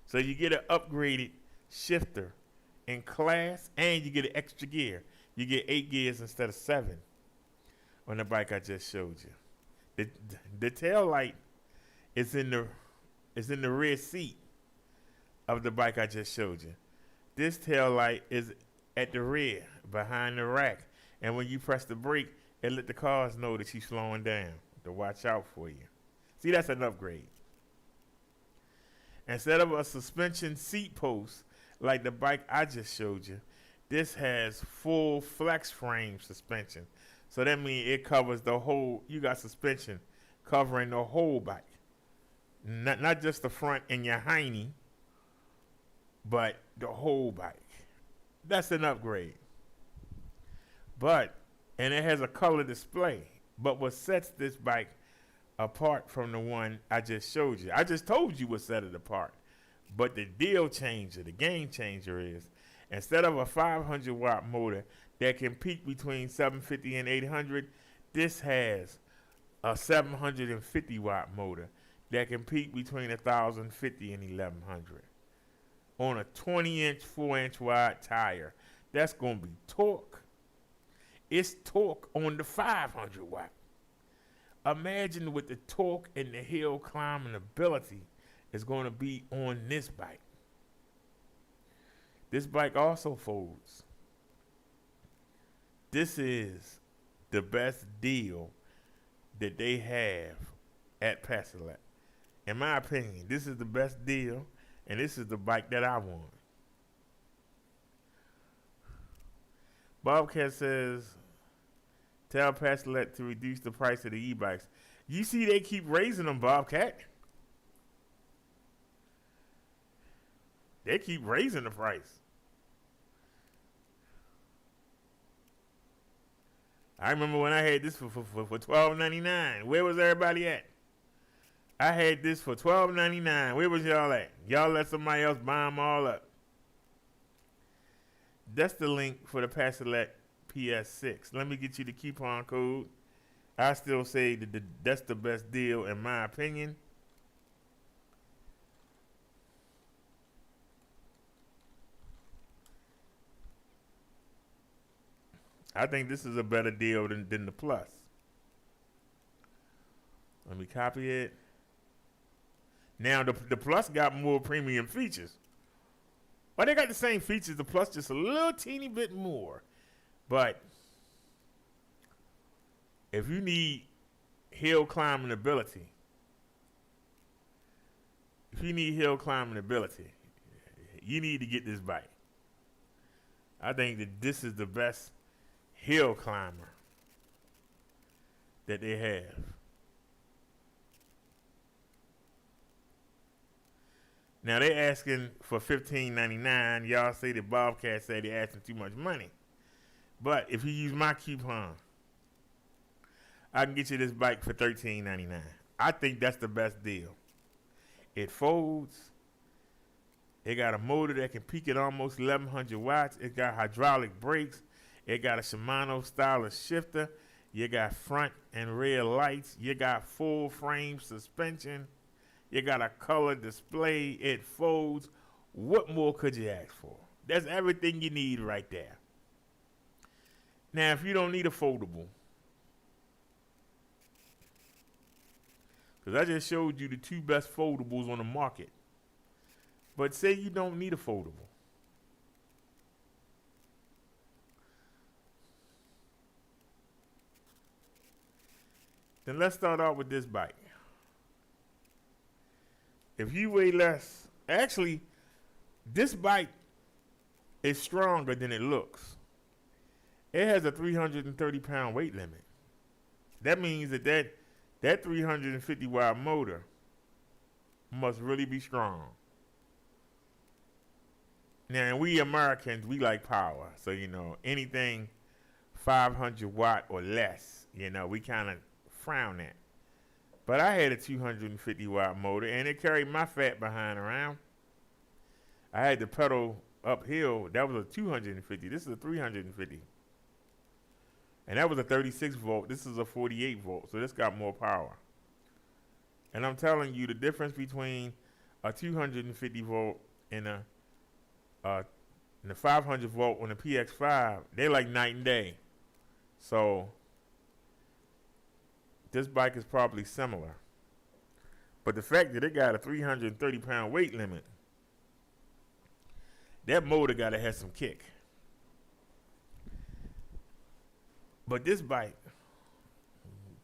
So you get an upgraded shifter in class, and you get an extra gear. You get 8 gears instead of 7 on the bike I just showed you. The tail light is in the rear seat of the bike I just showed you. This tail light is at the rear, behind the rack. And when you press the brake, it let the cars know that you're slowing down to watch out for you. See, that's an upgrade. Instead of a suspension seat post like the bike I just showed you, this has full flex frame suspension. So that means it covers the whole, you got suspension covering the whole bike. Not just the front and your hiney, but the whole bike. That's an upgrade. And it has a color display. But what sets this bike apart from the one I just showed you, I just told you what set it apart. But the deal changer, the game changer is, instead of a 500 watt motor that can peak between 750 and 800, this has a 750 watt motor that can peak between 1,050 and 1,100 on a 20-inch, 4-inch wide tire. That's going to be torque. It's torque on the 500 watt. Imagine what the torque and the hill climbing ability is going to be on this bike. This bike also folds. This is the best deal that they have at Passelet. In my opinion, this is the best deal, and this is the bike that I want. Bobcat says, tell Passelet to reduce the price of the e-bikes. You see they keep raising them, Bobcat. They keep raising the price. I remember when I had this for $12.99. Where was everybody at? I had this for $12.99. Where was y'all at? Y'all let somebody else buy them all up. That's the link for the Passelet PS6. Let me get you the coupon code. I still say that that's the best deal in my opinion. I think this is a better deal than the Plus. Let me copy it. Now, the Plus got more premium features. Well, they got the same features, the Plus, just a little teeny bit more. But if you need hill climbing ability, you need to get this bike. I think that this is the best hill climber that they have. Now they asking for $15.99. Y'all say that Bobcat said they asking too much money. But if you use my coupon, I can get you this bike for $13.99. I think that's the best deal. It folds. It got a motor that can peak at almost 1,100 watts. It got hydraulic brakes. It got a Shimano style of shifter. You got front and rear lights. You got full frame suspension. You got a color display. It folds. What more could you ask for? That's everything you need right there. Now, if you don't need a foldable, because I just showed you the two best foldables on the market, but say you don't need a foldable. Then let's start out with this bike. If you weigh less, actually, this bike is stronger than it looks. It has a 330-pound weight limit. That means that 350 watt motor must really be strong. Now, we Americans, we like power. So, anything 500 watt or less, we kind of frown at. But I had a 250 watt motor, and it carried my fat behind around. I had to pedal uphill. That was a 250. This is a 350. And that was a 36 volt. This is a 48 volt, so this got more power. And I'm telling you, the difference between a 250 volt and the 500 volt on the PX5, they like night and day. So this bike is probably similar. But the fact that it got a 330 pound weight limit, that motor gotta have some kick. But this bike,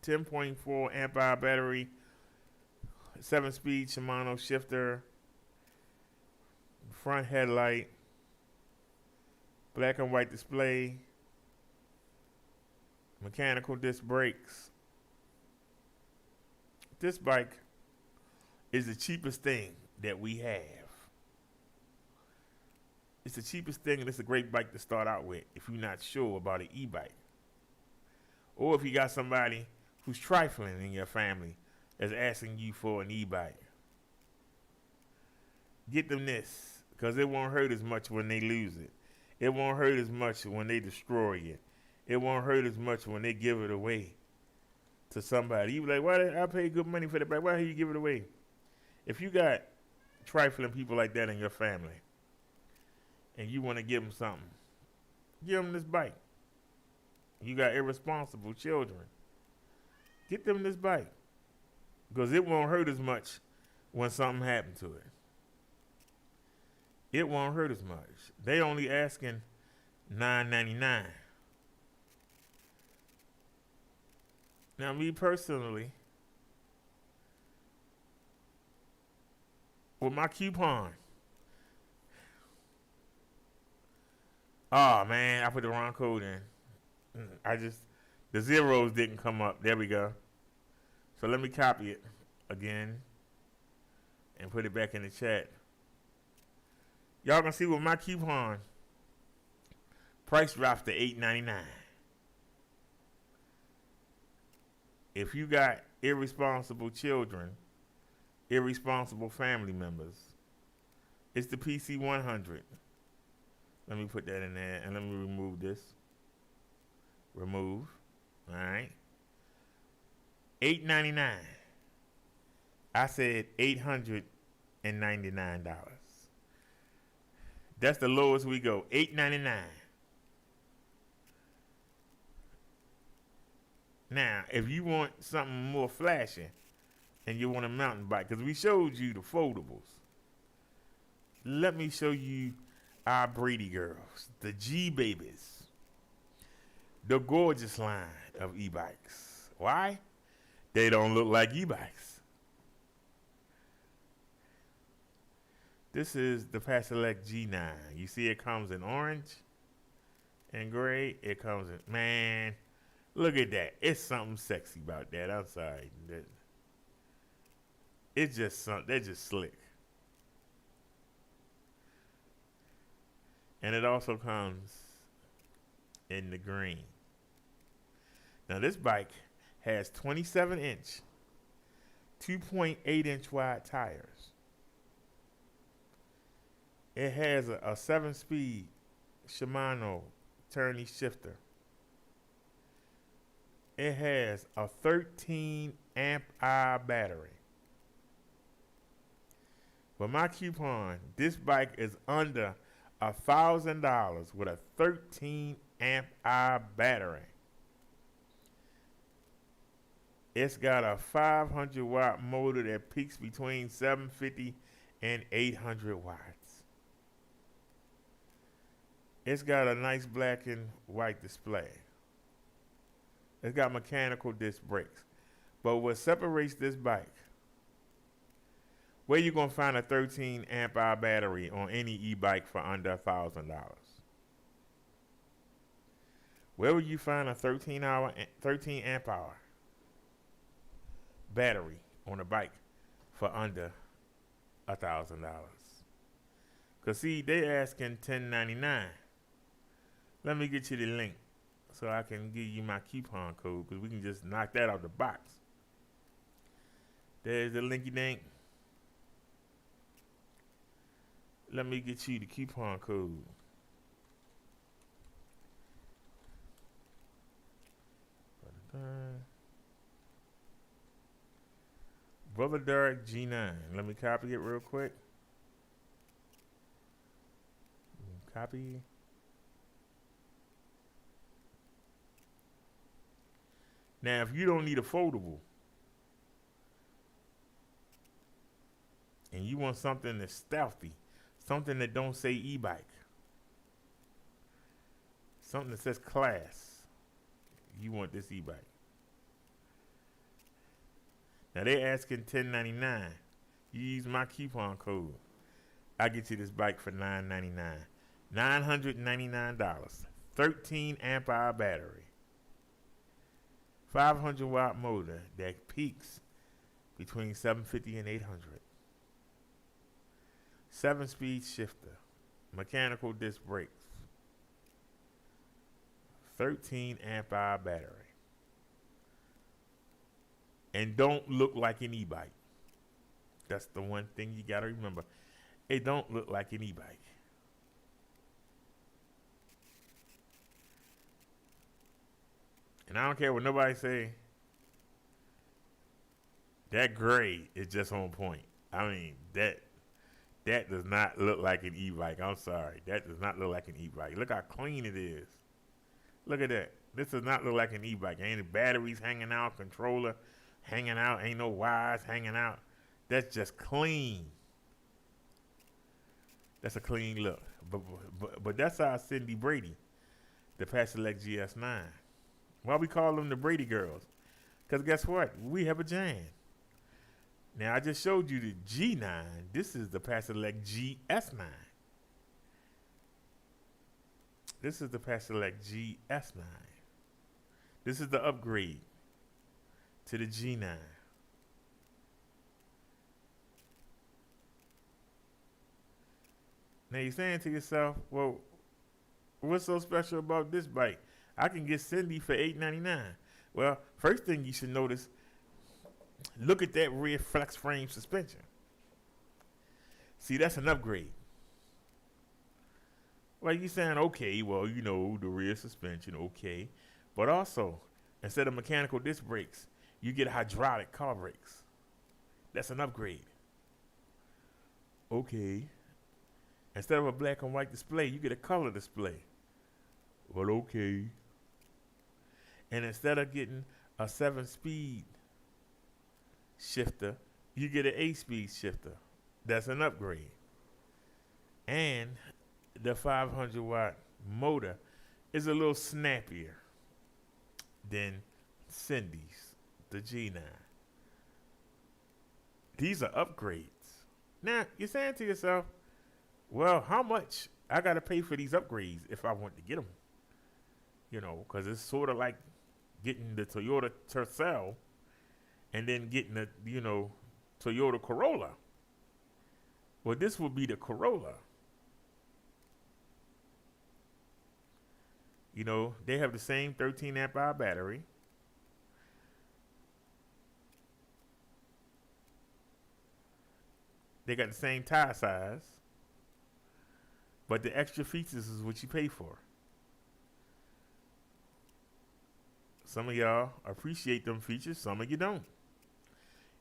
10.4 amp hour battery, 7-speed Shimano shifter, front headlight, black and white display, mechanical disc brakes. This bike is the cheapest thing that we have. It's the cheapest thing, and it's a great bike to start out with if you're not sure about an e-bike. Or if you got somebody who's trifling in your family that's asking you for an e-bike. Get them this, because it won't hurt as much when they lose it. It won't hurt as much when they destroy it. It won't hurt as much when they give it away to somebody. You be like, why did I pay good money for the bike? Why did you give it away? If you got trifling people like that in your family and you want to give them something, give them this bike. You got irresponsible children, get them this bike, because it won't hurt as much when something happened to it. It won't hurt as much. They only asking $9.99. Now, me personally, with my coupon, oh man, I put the wrong code in. The zeros didn't come up. There we go. So let me copy it again and put it back in the chat. Y'all can see with my coupon, price drops to $8.99. If you got irresponsible children, irresponsible family members, it's the PC 100. Let me put that in there and let me remove this. Remove. All right. $8.99. I said $899. That's the lowest we go. $8.99. Now, if you want something more flashy and you want a mountain bike, because we showed you the foldables, let me show you our Brady girls, the G babies, the gorgeous line of e-bikes. Why? They don't look like e-bikes. This is the Paselect G9. You see it comes in orange and gray. It comes in, man, look at that. It's something sexy about that. I'm sorry. It's just something, they're just slick. And it also comes in the green. Now this bike has 27-inch, 2.8-inch wide tires. It has a 7-speed Shimano tourney shifter. It has a 13 amp hour battery. With my coupon, this bike is under $1,000 with a 13 amp hour battery. It's got a 500 watt motor that peaks between 750 and 800 watts. It's got a nice black and white display. It's got mechanical disc brakes. But what separates this bike, where you gonna find a 13 amp hour battery on any e-bike for under $1,000? Where would you find a 13 amp hour battery on a bike for under $1,000? Cause see, they asking $10.99. Let me get you the link so I can give you my coupon code, because we can just knock that out the box. There's the linky dink. Let me get you the coupon code. Brother Derek G9. Let me copy it real quick. Copy. Now, if you don't need a foldable and you want something that's stealthy, something that don't say e-bike, something that says class, you want this e-bike. Now they're asking $10.99. You use my coupon code, I get you this bike for $9.99. $999. 13 amp hour battery. 500 watt motor that peaks between 750 and 800. 7-speed shifter. Mechanical disc brakes. 13 amp hour battery. And don't look like an e-bike. That's the one thing you gotta remember. It don't look like an e-bike. And I don't care what nobody say. That gray is just on point. I mean, that does not look like an e-bike. I'm sorry. That does not look like an e-bike. Look how clean it is. Look at that. This does not look like an e-bike. Ain't the batteries hanging out, controller hanging out, ain't no wires hanging out. That's just clean. That's a clean look. But that's our Cindy Brady, the Pasolec GS9. Why we call them the Brady girls? Because guess what? We have a Jan. Now, I just showed you the G9. This is the Pasolec GS9. This is the Pasolec GS9. This is the upgrade to the G9. Now, you're saying to yourself, well, what's so special about this bike? I can get Cindy for $8.99. Well, first thing you should notice, look at that rear flex frame suspension. See, that's an upgrade. Like you saying, okay, well, you know, the rear suspension, okay. But also, instead of mechanical disc brakes, you get hydraulic car brakes. That's an upgrade. Okay. Instead of a black and white display, you get a color display. Well, okay. And instead of getting a 7-speed shifter, you get an 8-speed shifter. That's an upgrade. And the 500 watt motor is a little snappier than Cindy's, the G9. These are upgrades. Now, you're saying to yourself, well, how much I got to pay for these upgrades if I want to get them? You know, because it's sort of like getting the Toyota Tercel and then getting the, you know, Toyota Corolla. Well, this will be the Corolla. You know, they have the same 13 amp hour battery. They got the same tire size. But the extra features is what you pay for. Some of y'all appreciate them features, some of you don't.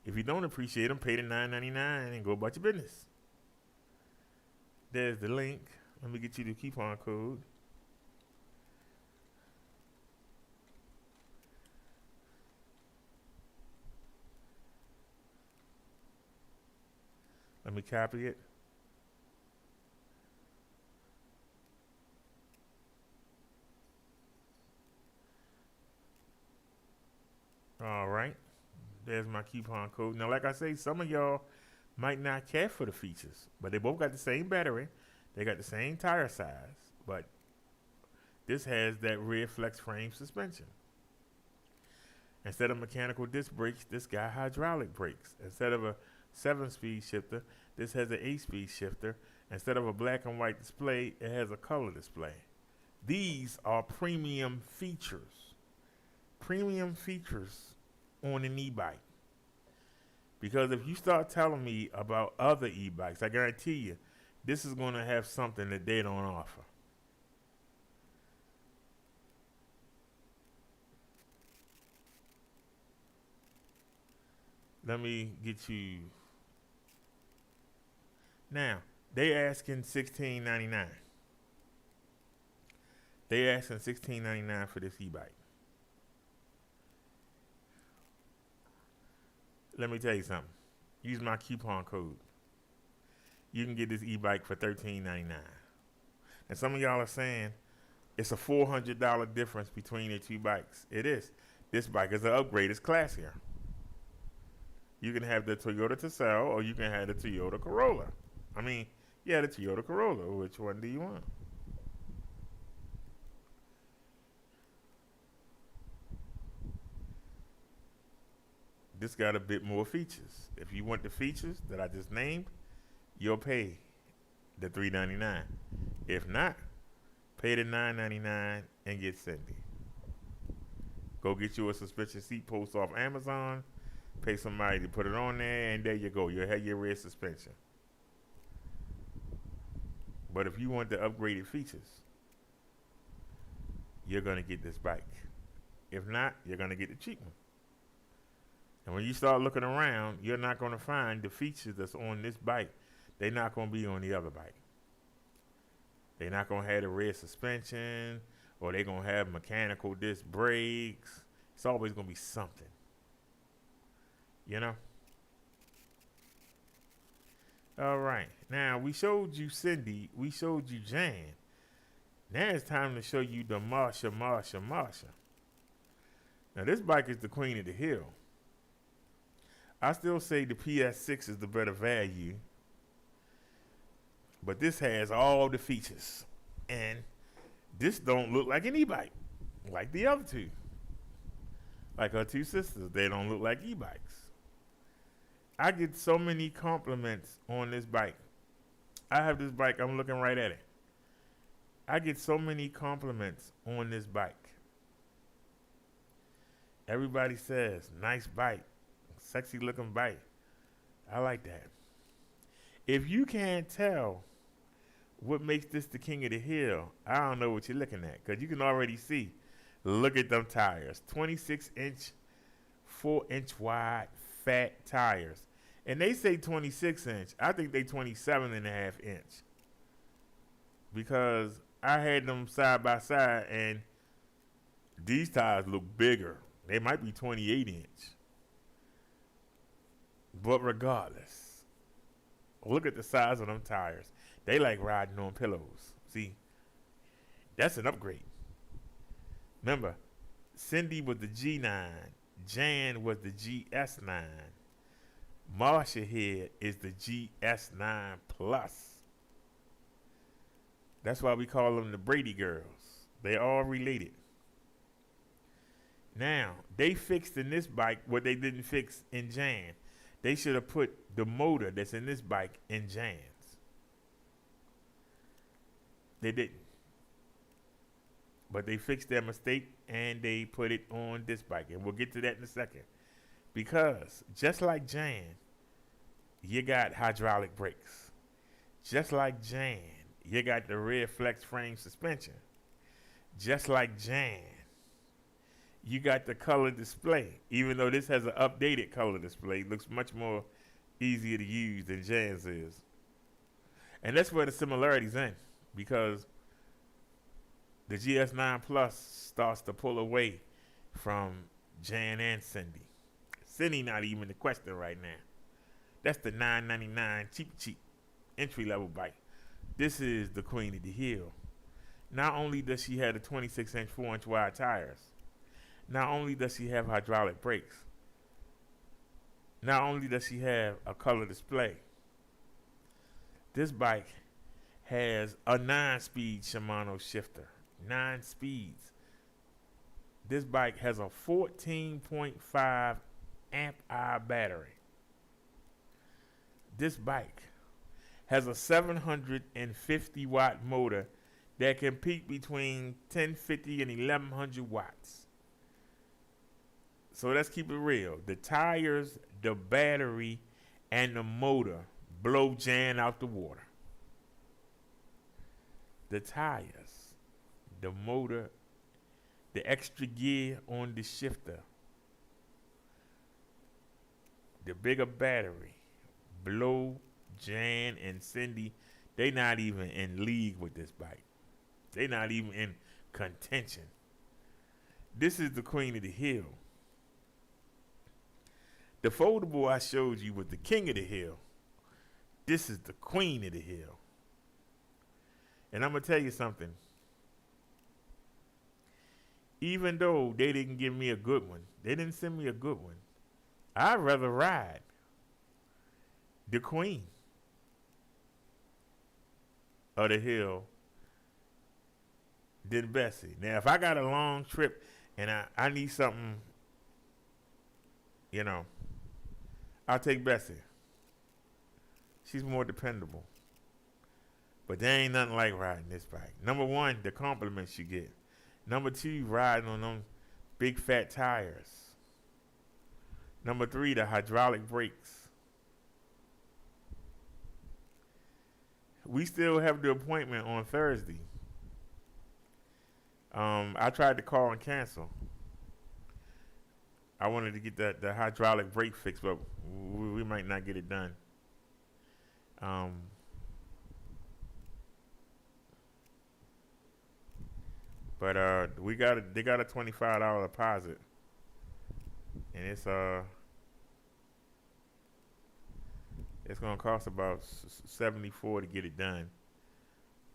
If you don't appreciate them, pay the $9.99 and go about your business. There's the link. Let me get you the coupon code. Let me copy it. All right. There's my coupon code. Now, like I say, some of y'all might not care for the features, but they both got the same battery. They got the same tire size, but this has that rear flex frame suspension. Instead of mechanical disc brakes, this got hydraulic brakes. Instead of a 7-speed shifter, this has an 8-speed shifter. Instead of a black and white display, it has a color display. These are premium features. Premium features on an e-bike. Because if you start telling me about other e-bikes, I guarantee you, this is going to have something that they don't offer. let me get you. Now, they asking $16.99. They asking $16.99 for this e-bike. Let me tell you something. Use my coupon code. You can get this e-bike for $13.99. And some of y'all are saying it's a $400 difference between the two bikes. It is. This bike is an upgrade. It's classier. You can have the Toyota Tercel or you can have the Toyota Corolla. I mean, yeah, the Toyota Corolla. Which one do you want? This got a bit more features. If you want the features that I just named, you'll pay the $3.99. If not, pay the $9.99 and get Cindy. Go get you a suspension seat post off Amazon. Pay somebody to put it on there, and there you go. You'll have your rear suspension. But if you want the upgraded features, you're going to get this bike. If not, you're going to get the cheap one. And when you start looking around, you're not going to find the features that's on this bike. They're not going to be on the other bike. They're not going to have the rear suspension, or they're going to have mechanical disc brakes. It's always going to be something. You know? All right. Now, we showed you Cindy. We showed you Jan. Now it's time to show you the Marsha. Now, this bike is the queen of the hill. I still say the PS6 is the better value. But this has all the features. And this don't look like an e-bike. Like the other two. Like her two sisters. They don't look like e-bikes. I get so many compliments on this bike. I have this bike. I'm looking right at it. I get so many compliments on this bike. Everybody says, nice bike. Sexy looking bike. I like that. If you can't tell what makes this the king of the hill, I don't know what you're looking at. Because you can already see. Look at them tires. 26-inch, 4-inch wide, fat tires. And they say 26-inch. I think they 27.5-inch. Because I had them side by side, and these tires look bigger. They might be 28-inch. But regardless, look at the size of them tires. They like riding on pillows. See, that's an upgrade. Remember, Cindy was the G9. Jan was the GS9. Marsha here is the GS9 Plus. That's why we call them the Brady girls. They're all related. Now, they fixed in this bike what they didn't fix in Jan. They should have put the motor that's in this bike in Jan's. They didn't. But they fixed their mistake and they put it on this bike. And we'll get to that in a second. Because just like Jan, you got hydraulic brakes. Just like Jan, you got the rear flex frame suspension. Just like Jan, you got the color display. Even though this has an updated color display, it looks much more easier to use than Jan's is. And that's where the similarities end. Because the GS9 Plus starts to pull away from Jan and Cindy. Cindy not even the question right now. That's the $9.99 cheap entry-level bike. This is the queen of the hill. Not only does she have the 26-inch, 4-inch wide tires, not only does she have hydraulic brakes, not only does she have a color display, this bike has a 9-speed Shimano shifter. 9 speeds. This bike has a 14.5 amp hour battery. This bike has a 750 watt motor that can peak between 1050 and 1100 watts. So let's keep it real. The tires, the battery, and the motor blow Jan out the water. The tires, the motor, the extra gear on the shifter, the bigger battery. Blow, Jan, and Cindy, they not even in league with this bike. They not even in contention. This is the queen of the hill. The foldable I showed you was the king of the hill. This is the queen of the hill. And I'm going to tell you something. Even though they didn't give me a good one, they didn't send me a good one, I'd rather ride the queen of the hill than Messsy. Now, if I got a long trip and I need something, you know, I'll take Messsy. She's more dependable. But there ain't nothing like riding this bike. Number one, the compliments you get. Number two, riding on them big fat tires. Number three, the hydraulic brakes. We still have the appointment on Thursday. I tried to call and cancel. I wanted to get the hydraulic brake fixed, but we might not get it done. But they got a $25 deposit, and it's gonna cost about $74 to get it done.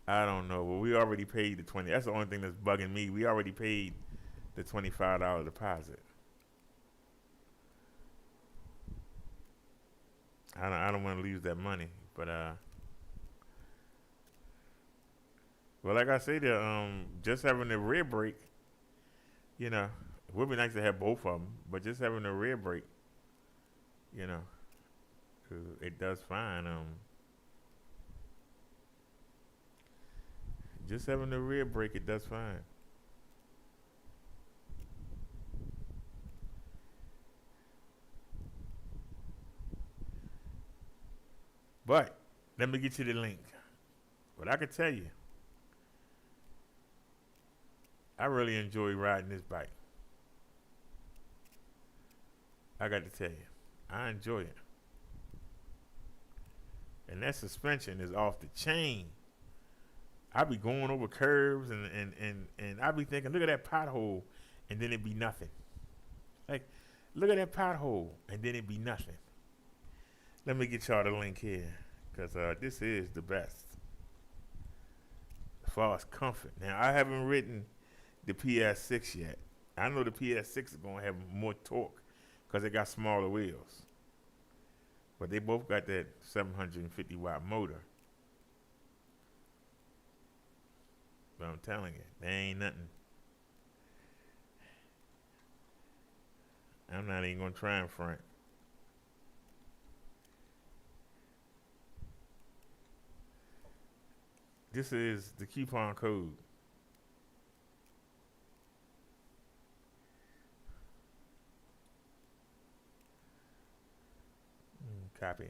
I don't know. Well, we already paid the $20. That's the only thing that's bugging me. We already paid the $25 deposit. I don't want to lose that money, but well, like I said, just having the rear brake, you know, it would be nice to have both of them, but just having the rear brake, you know, it does fine. Just having the rear brake, it does fine. But let me get you the link. But I can tell you, I really enjoy riding this bike. I got to tell you, I enjoy it. And that suspension is off the chain. I be going over curves and I be thinking, look at that pothole, and then it be nothing. Like, look at that pothole, and then it be nothing. Let me get y'all the link here, because this is the best as far as comfort. Now, I haven't ridden the PS6 yet. I know the PS6 is going to have more torque because it got smaller wheels. But they both got that 750 watt motor. But I'm telling you, there ain't nothing. I'm not even going to try in front. This is the coupon code. Copy.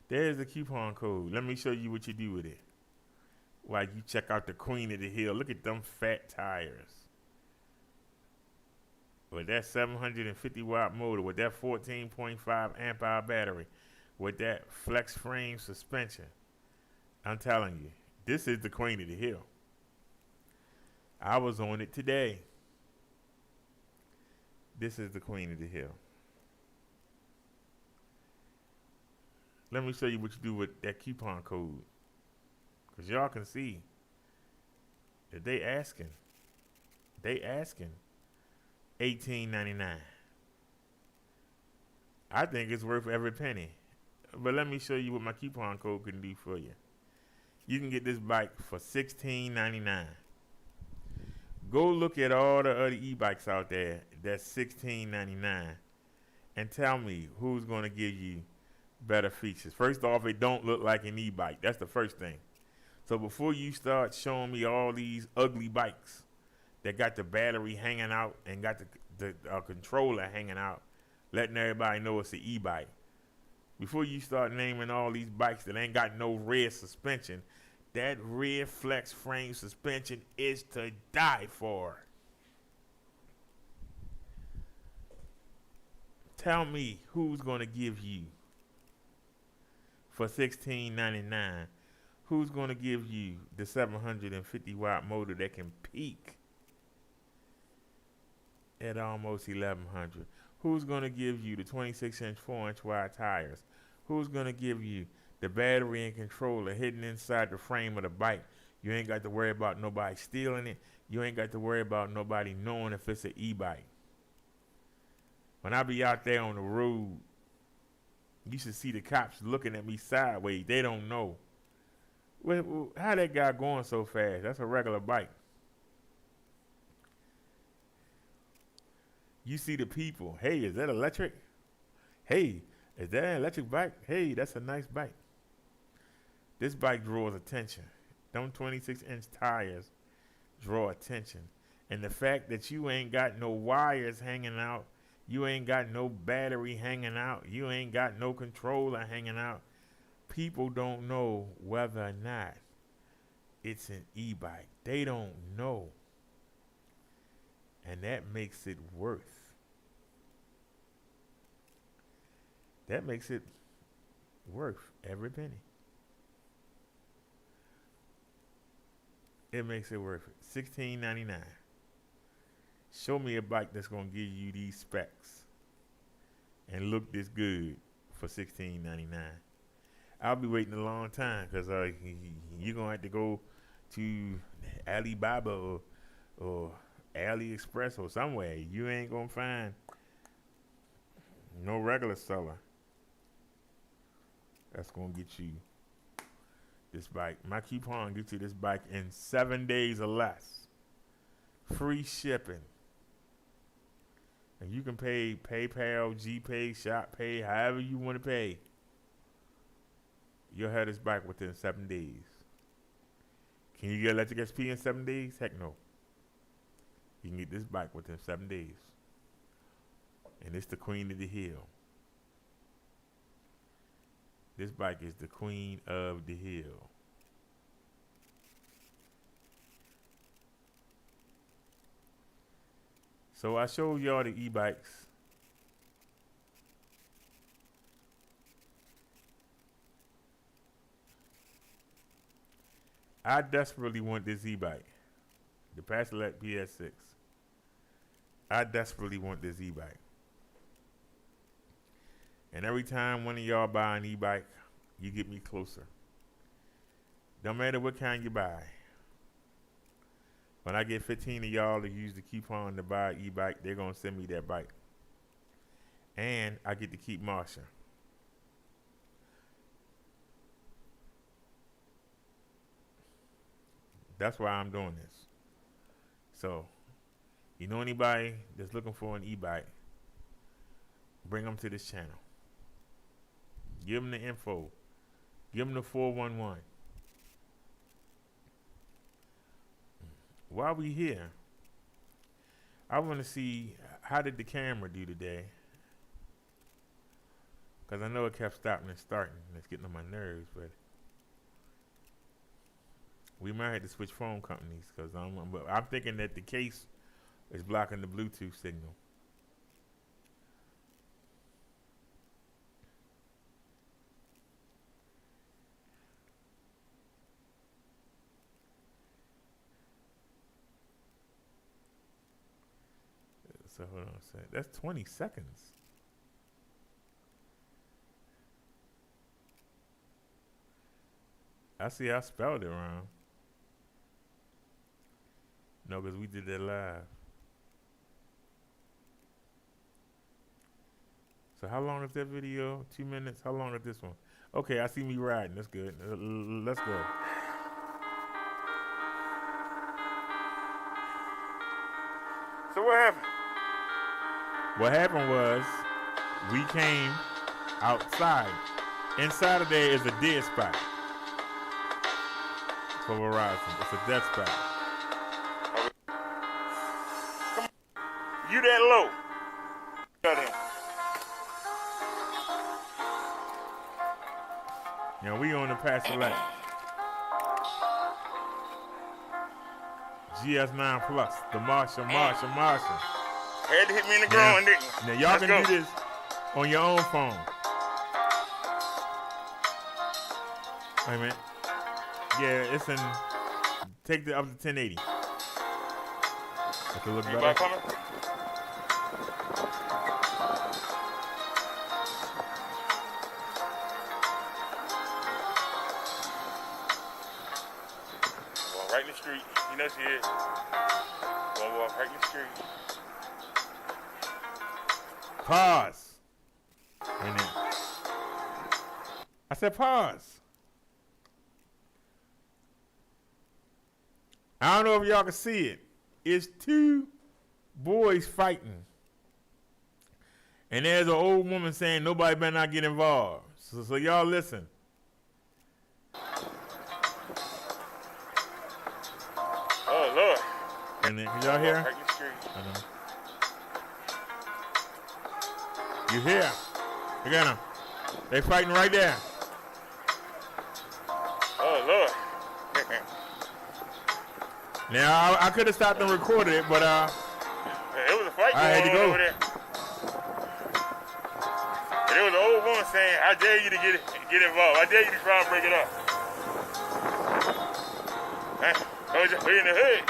There's the coupon code. Let me show you what you do with it. While you check out the queen of the hill. Look at them fat tires. With that 750 watt motor, with that 14.5 amp hour battery, with that flex frame suspension. I'm telling you, this is the queen of the hill. I was on it today. This is the queen of the hill. Let me show you what you do with that coupon code. Because y'all can see that they asking $18.99. I think it's worth every penny. But let me show you what my coupon code can do for you. You can get this bike for $16.99. Go look at all the other e-bikes out there that's $16.99 and tell me who's going to give you better features. First off, it don't look like an e-bike. That's the first thing. So before you start showing me all these ugly bikes that got the battery hanging out and got the controller hanging out, letting everybody know it's an e-bike. Before you start naming all these bikes that ain't got no rear suspension, that rear flex frame suspension is to die for. Tell me who's going to give you for $16.99. Who's going to give you the 750 watt motor that can peak at almost 1100? Who's going to give you the 26-inch 4-inch wide tires? Who's going to give you the battery and controller hidden inside the frame of the bike? You ain't got to worry about nobody stealing it. You ain't got to worry about nobody knowing if it's an e-bike. When I be out there on the road, you should see the cops looking at me sideways. They don't know. How that guy going so fast? That's a regular bike. You see the people. Hey, is that electric? Hey, is that an electric bike? Hey, that's a nice bike. This bike draws attention. Them 26-inch tires draw attention. And the fact that you ain't got no wires hanging out, you ain't got no battery hanging out, you ain't got no controller hanging out, people don't know whether or not it's an e-bike. They don't know. And that makes it worth. That makes it worth every penny. It makes it worth it. $16.99. Show me a bike that's going to give you these specs and look this good for $16.99. I'll be waiting a long time because you're going to have to go to Alibaba or AliExpress or somewhere. You ain't going to find no regular seller that's going to get you this bike. My coupon gets you this bike in 7 days or less. Free shipping. And you can pay PayPal, GPay, ShopPay, however you want to pay. You'll have this bike within 7 days. Can you get electric SP in 7 days? Heck no. You can get this bike within 7 days. And it's the queen of the hill. This bike is the queen of the hill. So I showed y'all the e-bikes. I desperately want this e-bike, the Pastelette PS6. I desperately want this e-bike. And every time one of y'all buy an e-bike, you get me closer. Don't matter what kind you buy. When I get 15 of y'all to use the coupon to buy an e-bike, they're going to send me that bike. And I get to keep Marsha. That's why I'm doing this. So, you know anybody that's looking for an e-bike, bring them to this channel. Give them the info. Give them the 411. While we here, I want to see how did the camera do today. Because I know it kept stopping and starting. It's getting on my nerves, but we might have to switch phone companies because I'm thinking that the case is blocking the Bluetooth signal. So hold on a second. That's 20 seconds. I see I spelled it wrong. No, because we did that live. So how long is that video? 2 minutes? How long is this one? Okay, I see me riding. That's good. Let's go. So what happened? What happened was we came outside. Inside of there is a dead spot for Verizon. It's a dead spot. Come on. You that low. Got him. Now we on the Pastelette. GS9 Plus. The Marshall. Had to hit me in the groin, didn't you? Now y'all can do this. on your own phone. Wait a minute. Yeah, it's in. Take the up to 1080. Have to look better. Coming? Well, right in the street. You know she is. Gonna walk right in the street. Pause. And then I said pause. I don't know if y'all can see it. It's two boys fighting. And there's an old woman saying nobody better not get involved. So y'all listen. Oh, Lord. And then, can y'all hear? Right in the street. I know. You hear? Look at them. They fighting right there. Oh, Lord. Now, I could have stopped and recorded it, but it was a fight I had to going on go. over there. And there was an old woman saying, I dare you to get involved. I dare you to try and break it up. Huh? We in the hood.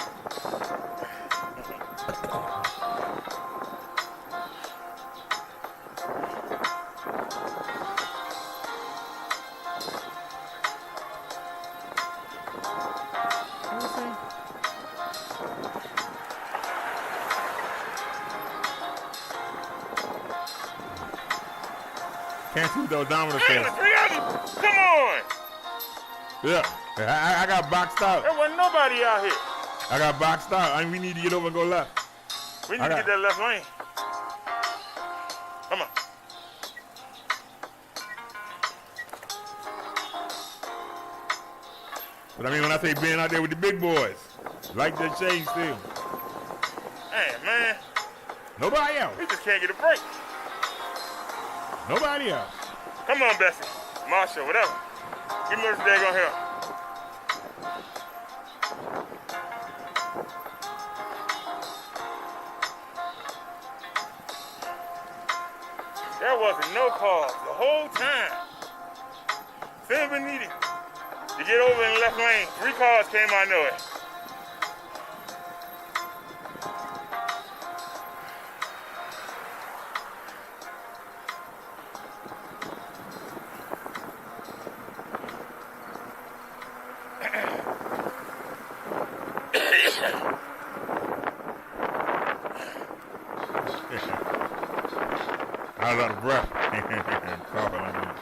Can't see what the odometer Damn, says. 3 of them. Come on. Look, I got boxed out. There wasn't nobody out here. I got boxed out. I mean, we need to get over and go left. We need to get that left lane. Come on. But I mean, when I say being out there with the big boys, like that shade still. Hey, man. Nobody else. We just can't get a break. Nobody else. Come on, Bessie. Marsha, whatever. Give me this daggone help. There wasn't no cars the whole time. Phil been needed to get over in the left lane. 3 cars came out of nowhere. I was out of breath. Coughing like that.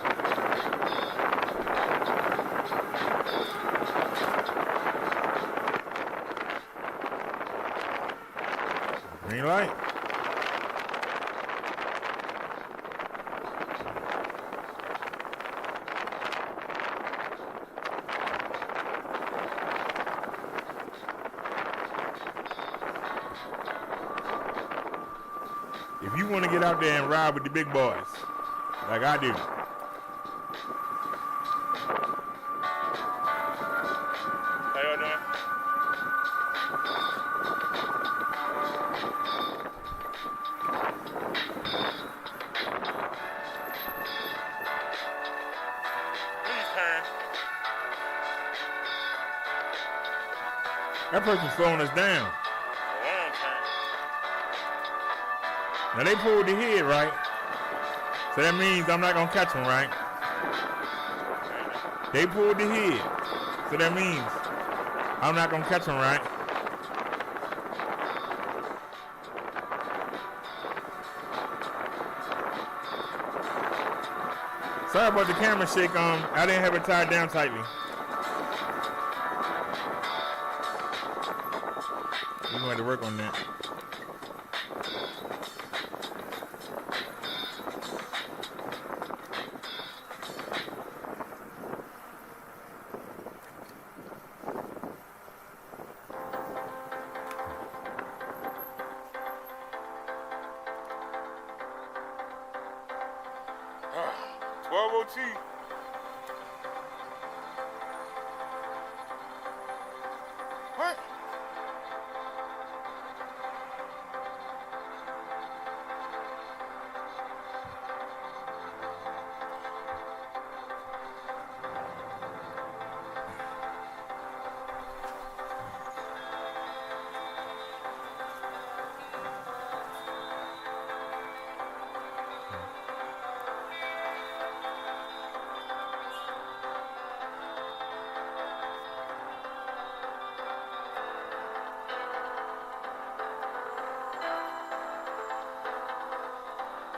Green light. If you want to get out there and ride with the big boys, like I do. How y'all doing? Please turn. That person's slowing us down. Long turn. Now they pulled the head, right? So that means I'm not gonna catch them, right? They pulled the head. So that means I'm not gonna catch them, right? Sorry about the camera shake. I didn't have it tied down tightly. We're gonna have to work on that. What?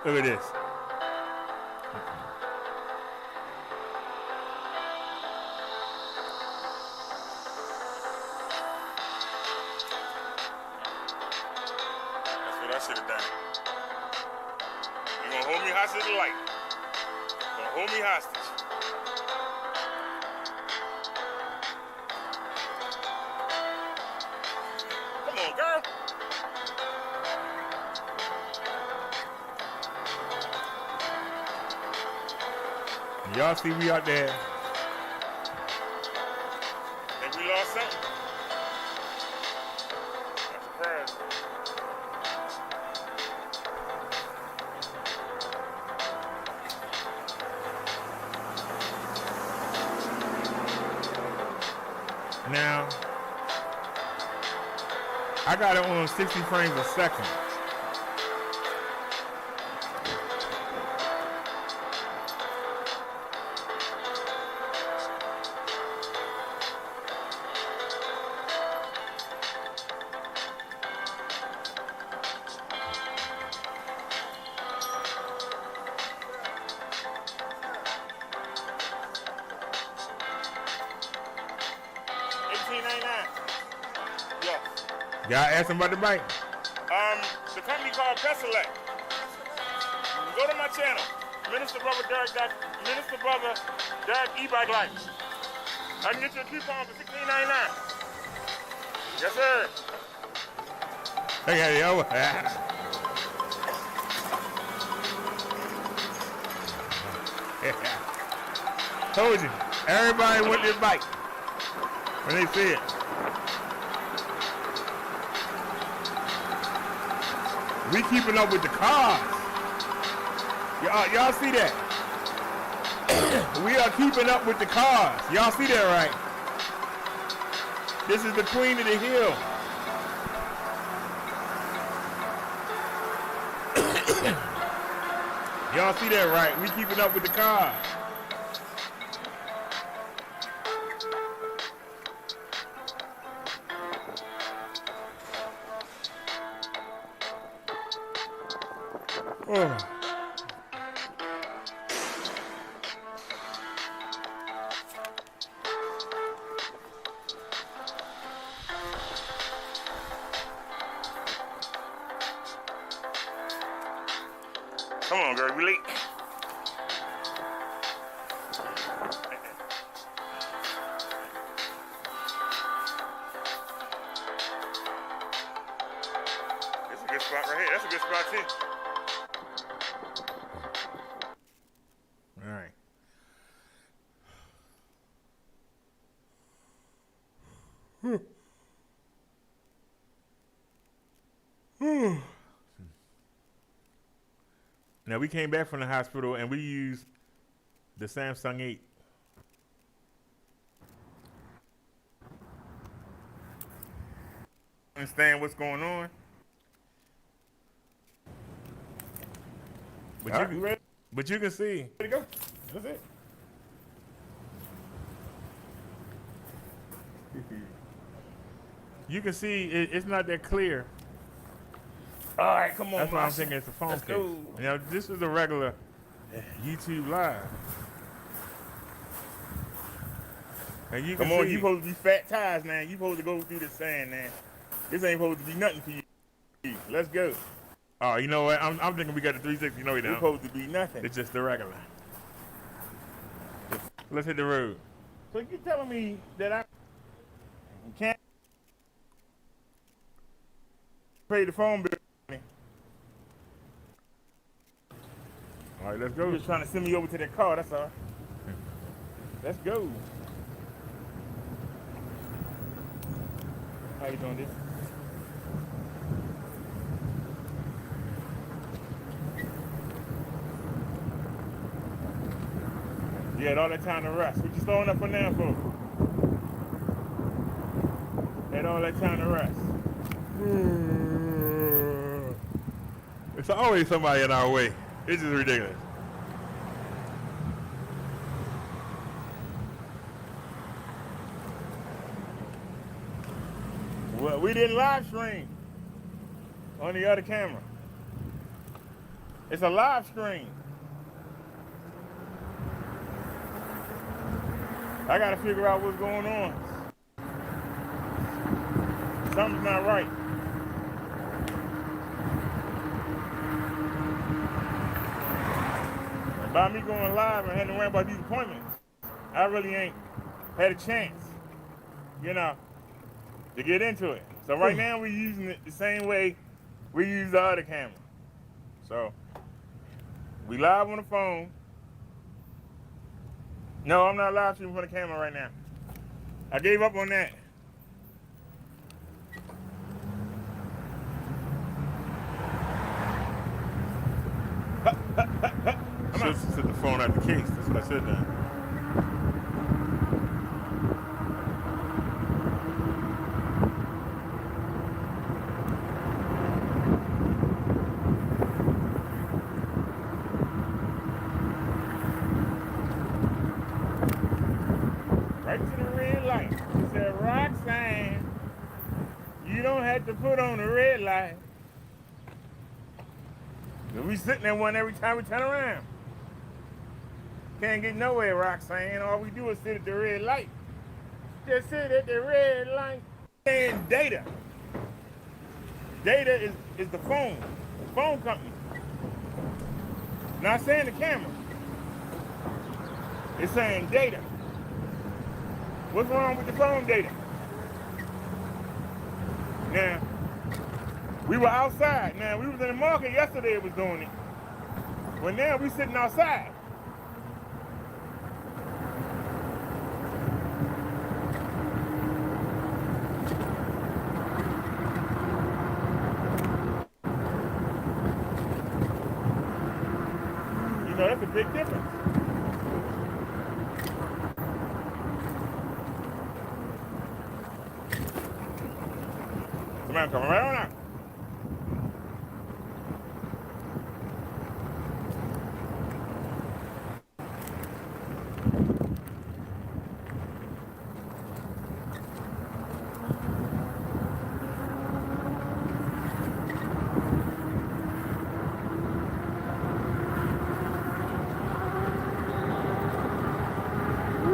Look at this. That's what I should have done. You gonna hold me hostage to the light? Gonna hold me hostage? Come on, girl. Y'all see we out there. Think we lost something? I'm surprised. Now, I got it on 60 frames a second. Yeah. Y'all asking about the bike? The company called Pesselect. Go to my channel, Minister Brother Derek e-bike lights. I can get you a coupon for $16.99. Yes, sir. Hey, yo. Told you, everybody want their bike when they see it. We keeping up with the cars. Y'all see that? We are keeping up with the cars. Y'all see that, right? This is the queen of the hill. Y'all see that, right? We keeping up with the cars. Oh. Come on, girl, we late. That's a good spot right here. That's a good spot too. All right. Now we came back from the hospital and we used the Samsung 8. Understand what's going on? But you can see. Ready to go? That's it. You can see it's not that clear. All right, come on. That's why I'm thinking it's a phone case. Now this is a regular YouTube live. And you can Come on, see, you supposed to be fat tires, man. You supposed to go through the sand, man. This ain't supposed to be nothing for you. Let's go. Oh, you know what? I'm thinking we got the 360. No, we don't. It's supposed to be nothing. It's just the regular. Let's hit the road. So you telling me that I can't pay the phone bill? All right, let's go. You're just trying to send me over to that car, that's all. Let's go. How you doing this? You had all that time to rest. What you slowing up for now for? Had all that time to rest. It's always somebody in our way. It's just ridiculous. Well, we didn't live stream on the other camera. It's a live stream. I gotta figure out what's going on. Something's not right. And by me going live and having to worry about these appointments, I really ain't had a chance, you know, to get into it. So right now we're using it the same way we use the other camera. So we live on the phone. No, I'm not live streaming from the camera right now. I gave up on that. I should have took the phone out the case. That's what I should have done. Right to the red light. It said, Roxanne, you don't have to put on the red light. We sitting there one every time we turn around. Can't get nowhere, Roxanne. All we do is sit at the red light. Just sit at the red light. And data. Data is the phone company. Not saying the camera. It's saying data. What's wrong with the phone data? Now, we were outside. Now, we was in the market yesterday, it was doing it. Well, now we sitting outside. You know, that's a big difference. Somebody coming right on out.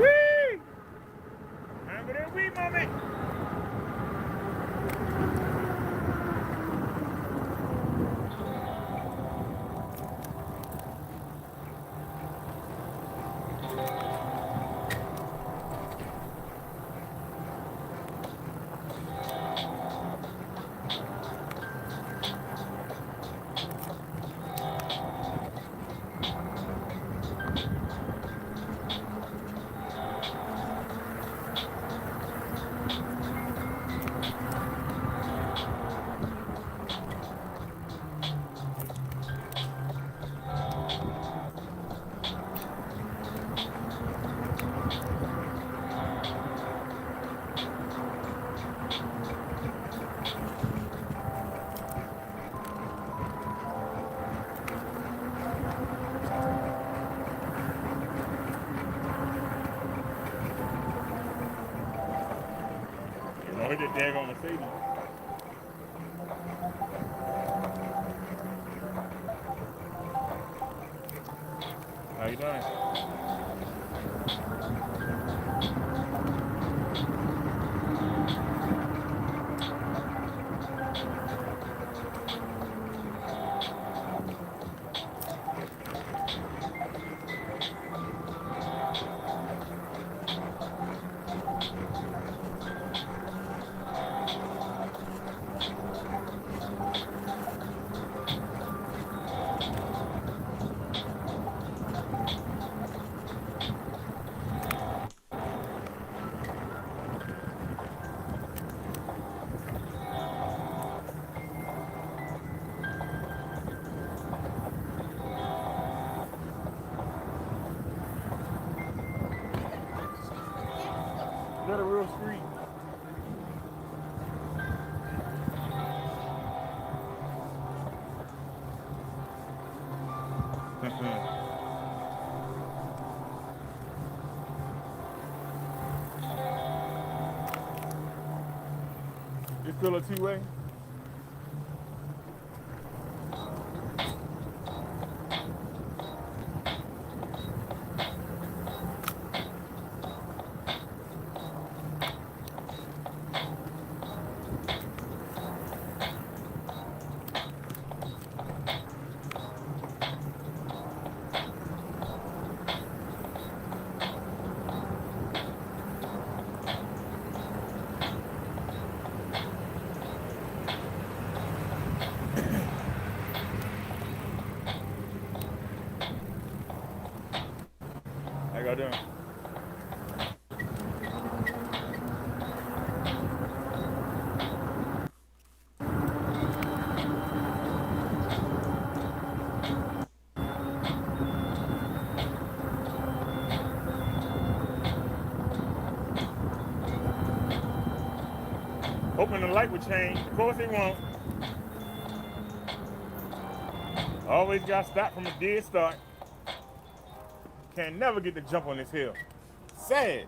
Whee! Time for that wee moment. Look at that daggone Mercedes. How you doing? Is that a real street? It's still a two-way? y'all doing? Hoping the light would change. Of course it won't. Always got stopped from a dead start. Can't never get the jump on this hill. Sad.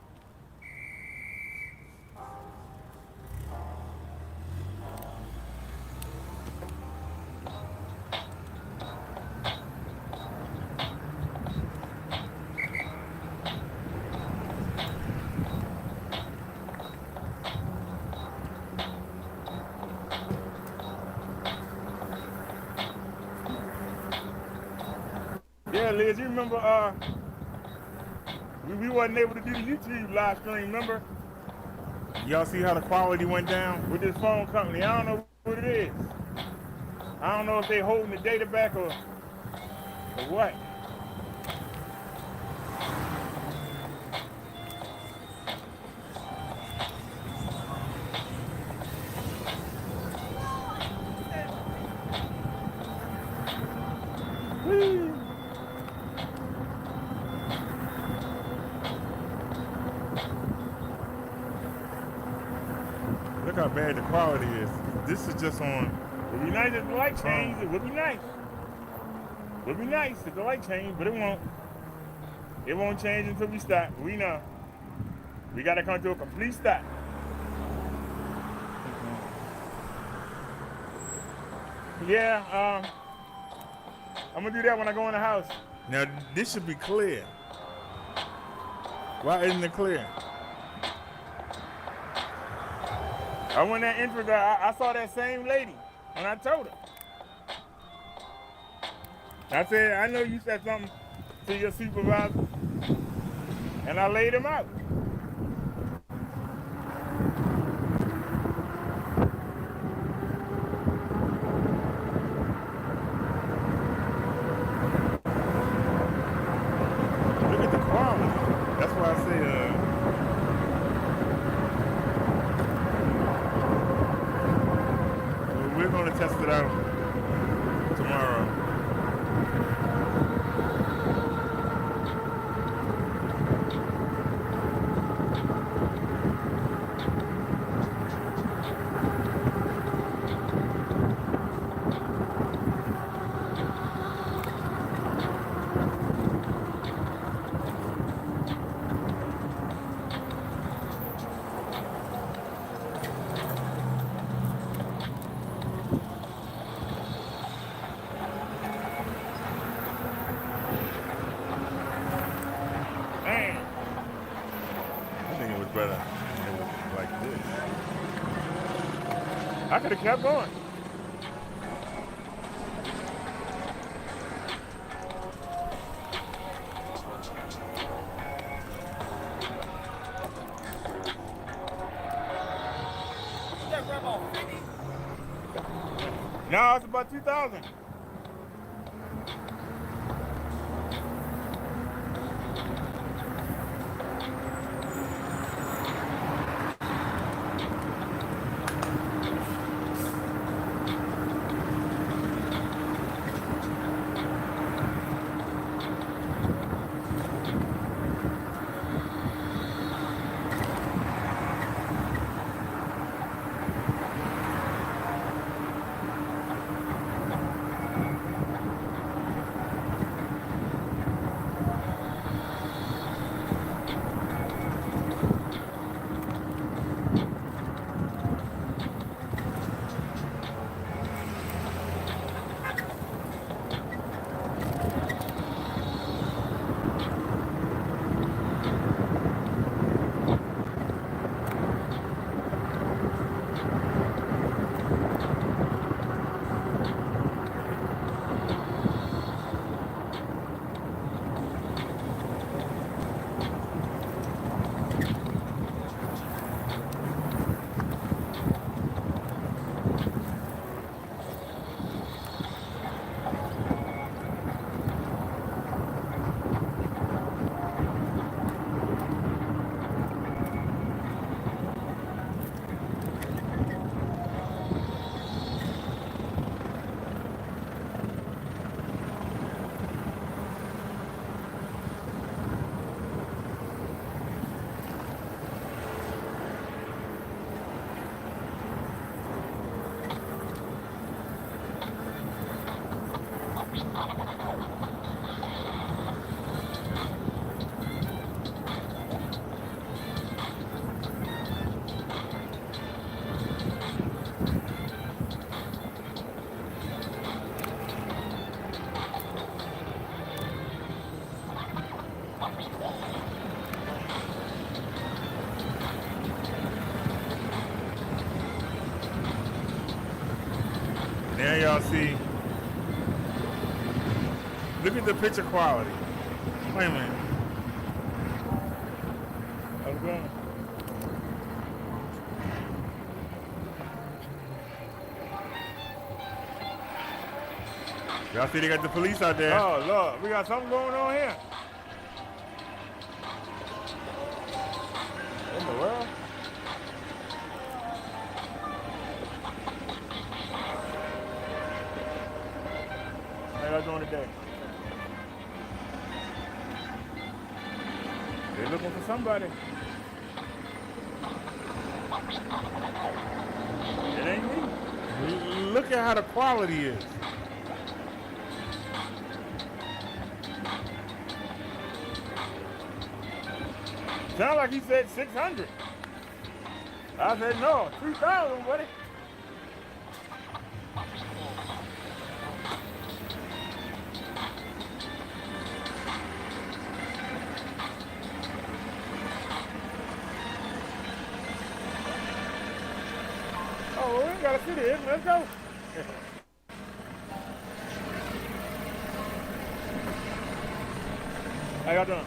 Yeah, Liz, you remember we wasn't able to do the YouTube live stream, remember? Y'all see how the quality went down? With this phone company. I don't know what it is. I don't know if they holding the data back or what. Whee! Look how bad the quality is. This is just on. It'd be nice if the light changed. It would be nice. It would be nice if the light changed, but it won't. It won't change until we stop. We know. We gotta come to a complete stop. Yeah, I'm gonna do that when I go in the house. Now this should be clear. Why isn't it clear? I went that entrance. I saw that same lady, and I told her. I said, I know you said something to your supervisor, and I laid him out. Look at the quality. That's why I say we're going to test it out tomorrow. Better than it was like this. I could have kept going. No, it's about 2,000. Now y'all see. Look at the picture quality. Wait a minute. How's it going? Y'all see they got the police out there. Oh, Lord, we got something going on here. In the world? How y'all doing today? They're looking for somebody. It ain't me. Look at how the quality is. Sound like he said 600. I said no, 3,000, buddy. Oh, we ain't gotta sit here. Let's go. How y'all doing?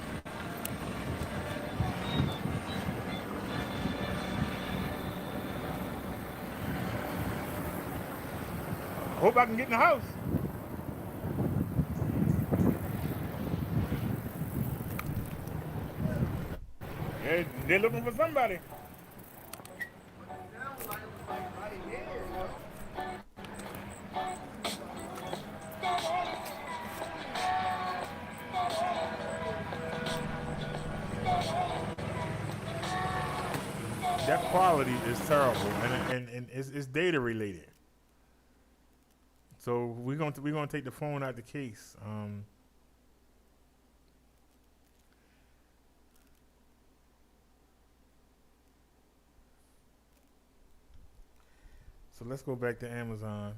Hope I can get in the house. They're looking for somebody. That quality is terrible, and it's data related. So we're gonna take the phone out the case. So let's go back to Amazon.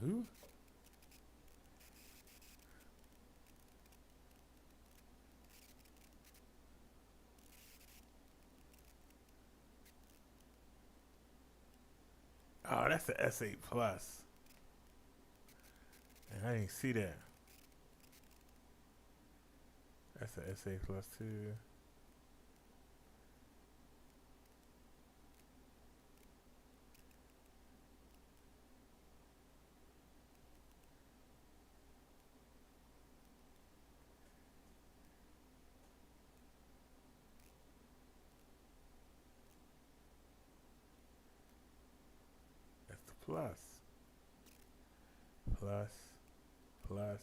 Who? Oh, that's the S8 Plus. And I didn't see that. That's an SA plus 2. That's the plus. Plus, plus.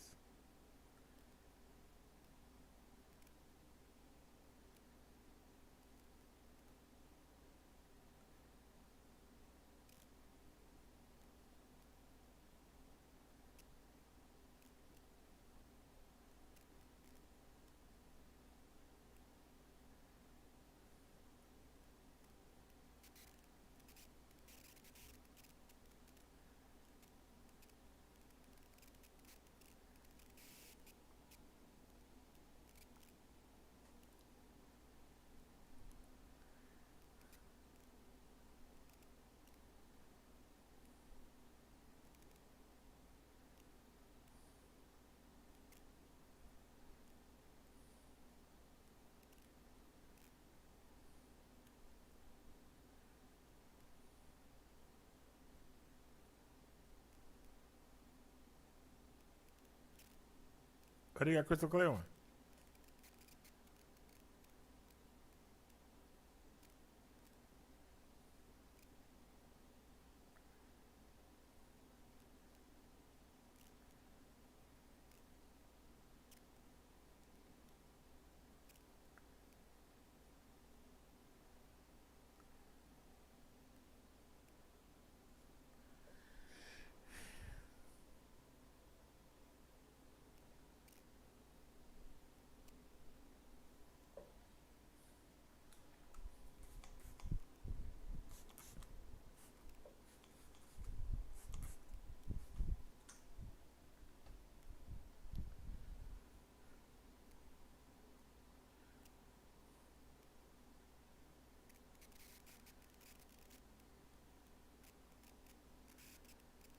Oh, they got crystal clear one.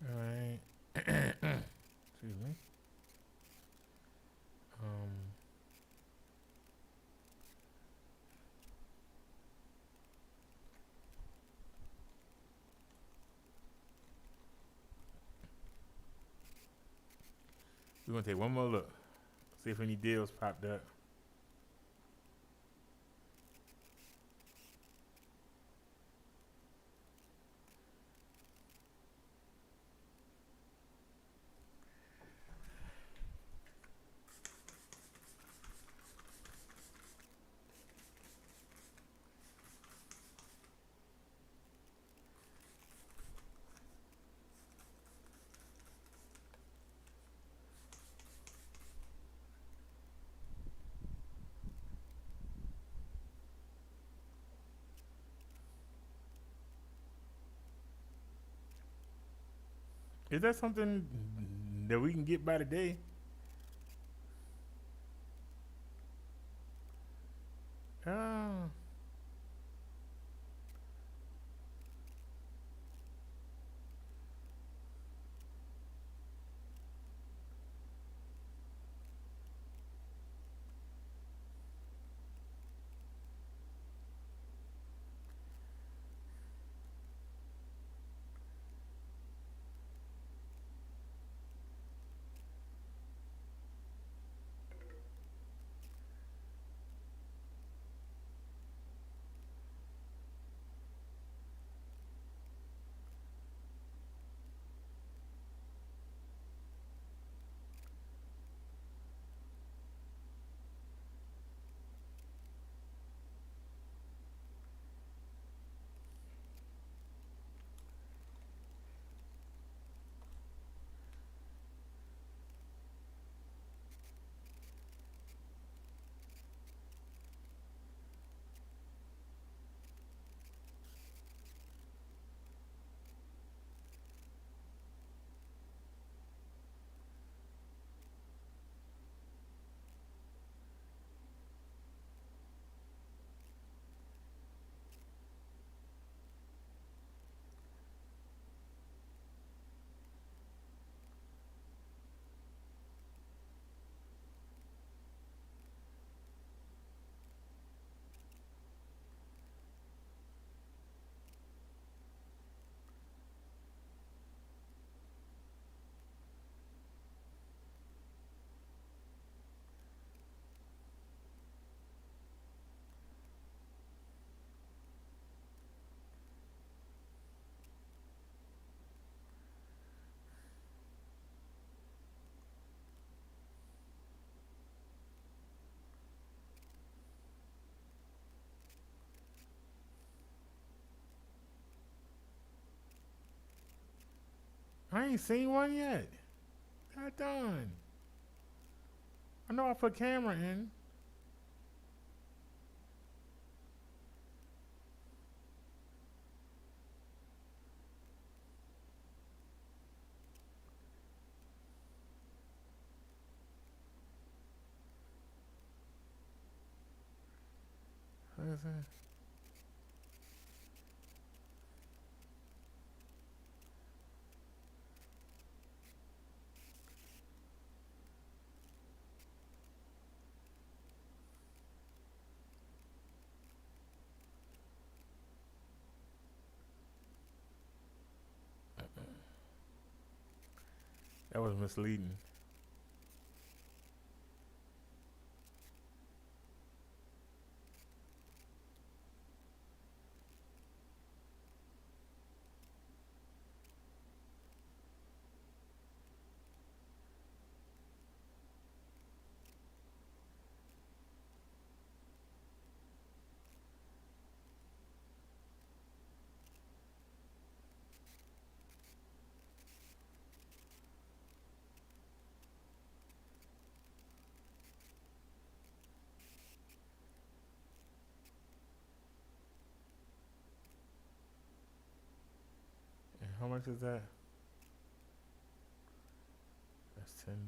All right. Excuse me. We're gonna take one more look. See if any deals popped up. Is that something that we can get by today? Oh. I ain't seen one yet. God done. I know I put camera in. What is that? That was misleading. And how much is that? That's $10.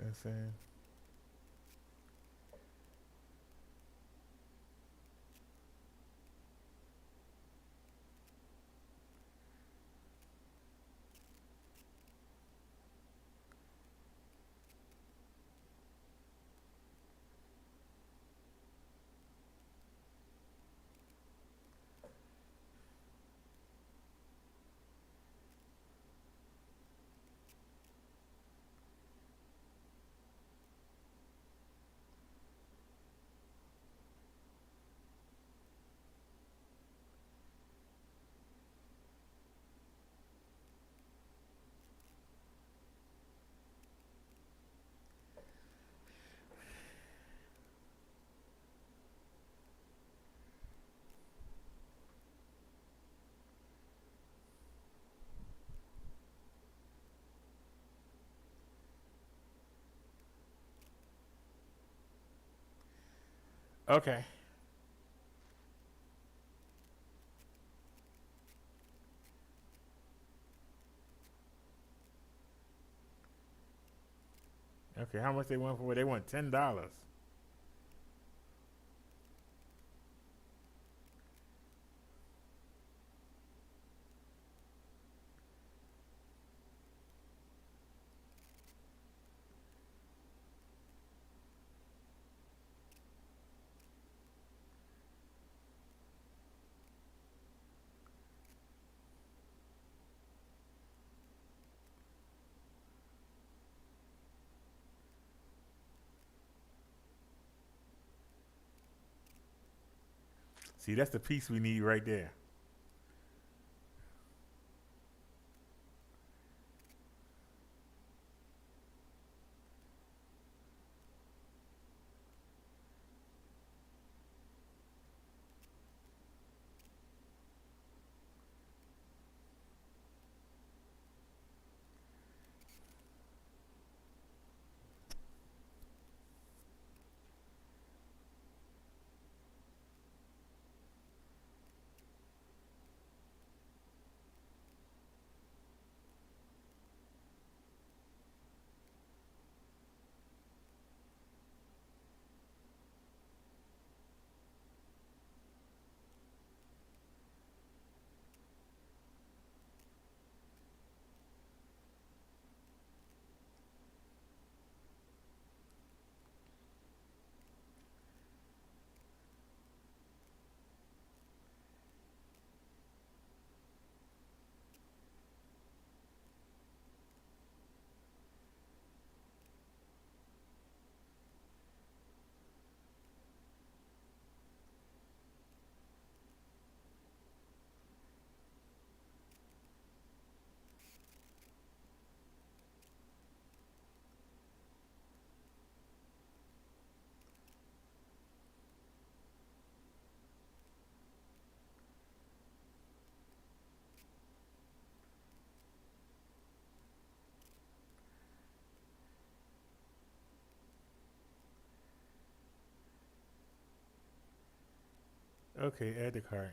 You know what I'm saying? Okay. Okay, how much they want for it? They want $10. See, that's the piece we need right there. Okay, add the cart.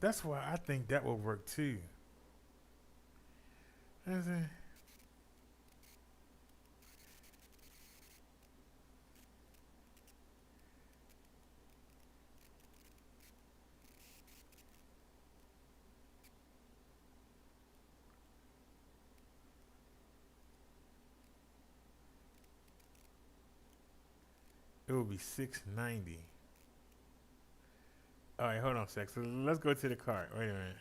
That's why I think that will work too. That's it. It would be $6.90. All right, hold on a sec. So let's go to the cart. Wait a minute.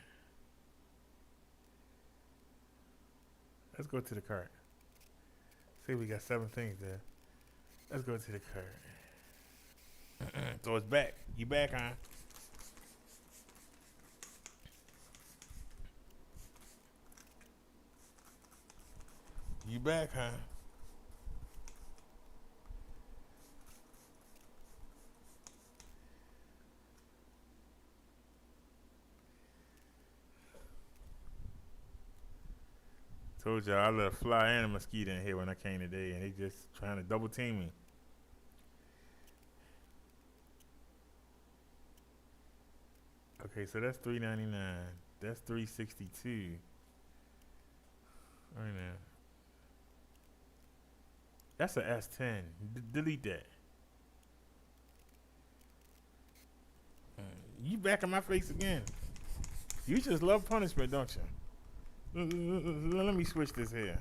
Let's go to the cart. See, we got 7 things there. Let's go to the cart. So it's back. You back, huh? You back, huh? Told y'all I let a fly and a mosquito in here when I came today, and they just trying to double team me. Okay, so that's $3.99. That's $3.62. Right now. That's a S10. Delete that. You back in my face again. You just love punishment, don't you? Let me switch this here.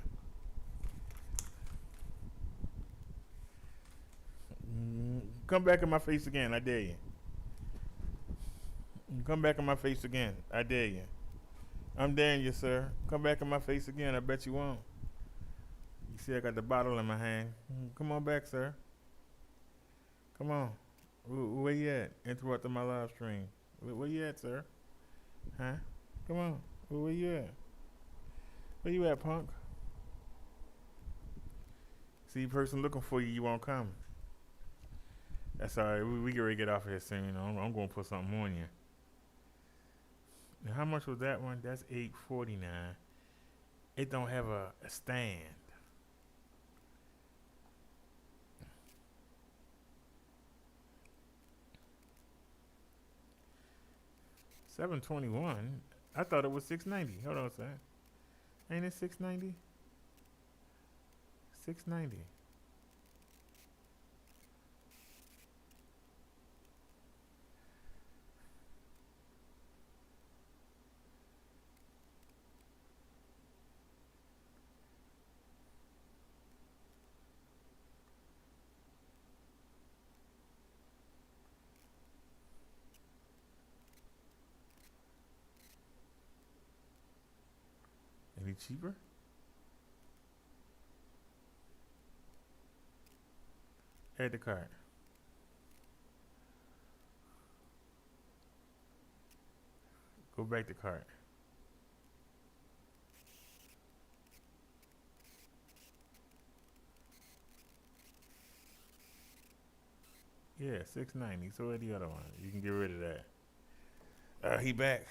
Come back in my face again. I dare you. Come back in my face again. I dare you. I'm daring you, sir. Come back in my face again. I bet you won't. You see I got the bottle in my hand. Come on back, sir. Come on. Where you at? Interrupting my live stream. Where you at, sir? Huh? Come on. Where you at? Where you at, punk? See, person looking for you, you won't come. That's all right. We get ready to get off of here soon. I'm going to put something on you. Now, how much was that one? That's $8.49. It don't have a stand. $7.21. I thought it was $6.90. Hold on a second. Ain't it $6.90? $6.90. Any cheaper? Add the cart. Go back to cart. Yeah, $6.90. So where the other one? You can get rid of that. He back.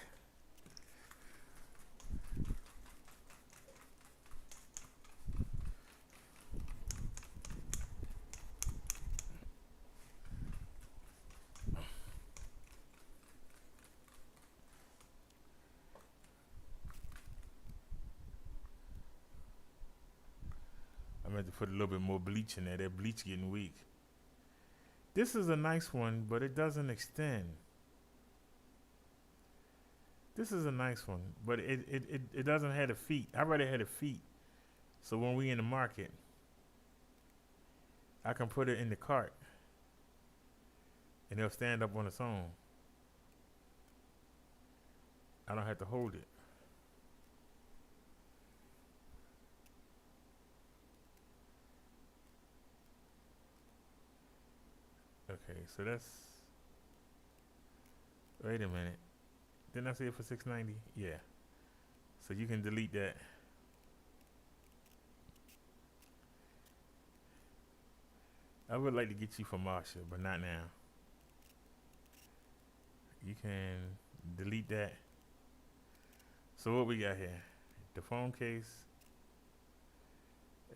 I meant to put a little bit more bleach in there. That bleach getting weak. This is a nice one, but it doesn't extend. This is a nice one, but it doesn't have the feet. I rather had the feet. So when we in the market, I can put it in the cart and it'll stand up on its own. I don't have to hold it. Okay, so that's, wait a minute. Didn't I say it for $6.90? Yeah. So you can delete that. I would like to get you for Marsha, but not now. You can delete that. So what we got here? The phone case.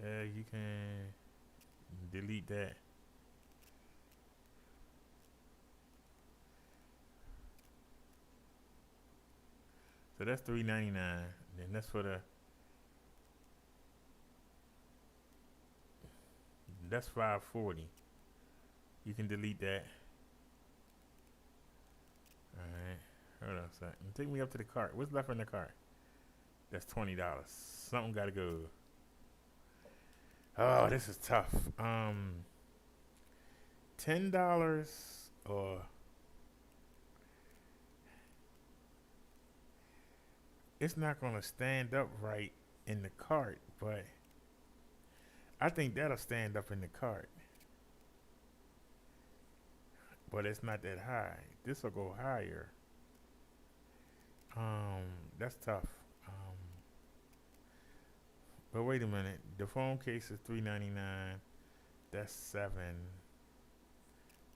You can delete that. So that's $3.99. Then that's for the. That's $5.40. You can delete that. All right. Hold on a second. Take me up to the cart. What's left in the cart? That's $20. Something gotta go. Oh, this is tough. $10 or it's not gonna stand up right in the cart, but I think that'll stand up in the cart. But it's not that high. This will go higher. That's tough. But wait a minute. The phone case is $3.99. That's $7.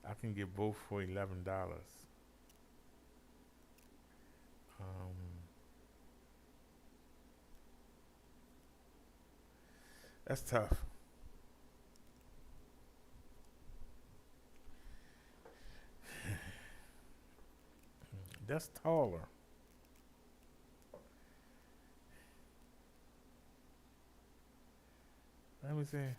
I can get both for $11. That's tough. That's taller. Let me see. And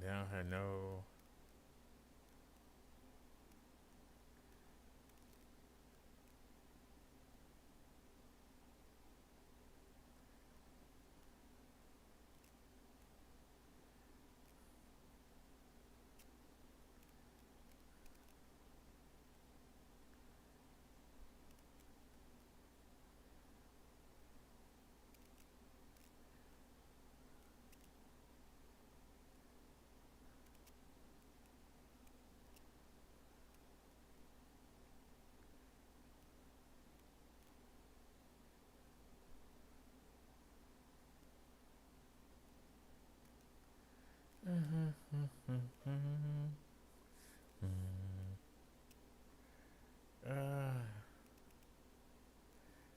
down here, no.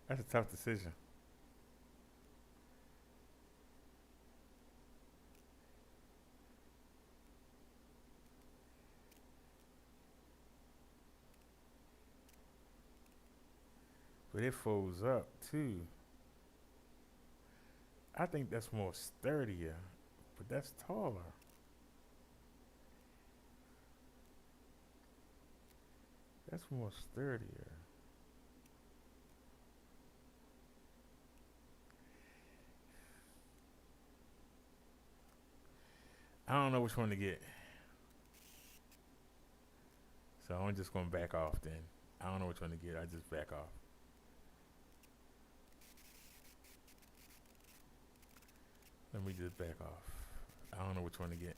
That's a tough decision. But it folds up too. I think that's more sturdier, but that's taller. That's more sturdier. I don't know which one to get. So I'm just going to back off then. I don't know which one to get. I just back off. Let me just back off. I don't know which one to get.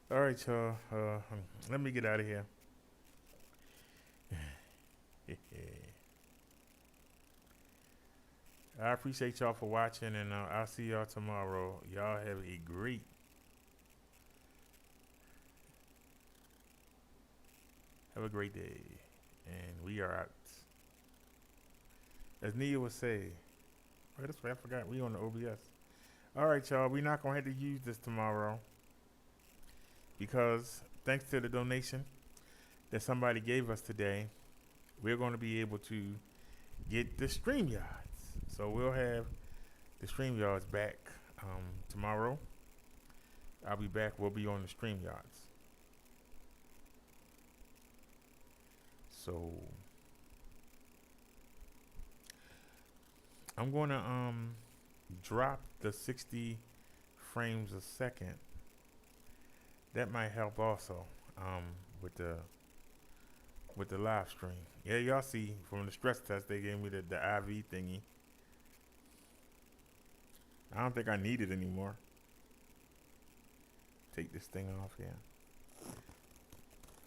All right, y'all. Let me get out of here. I appreciate y'all for watching, and I'll see y'all tomorrow. Y'all have a great day, and we are out. As Nia would say, oh, that's what I forgot. We on the OBS. All right, y'all. We're not gonna have to use this tomorrow because thanks to the donation that somebody gave us today, we're going to be able to get the StreamYards. So we'll have the StreamYards back tomorrow. I'll be back. We'll be on the StreamYards. So I'm going to drop the 60 frames a second. That might help also with the live stream. Yeah, y'all see from the stress test they gave me the IV thingy. I don't think I need it anymore. Take this thing off here.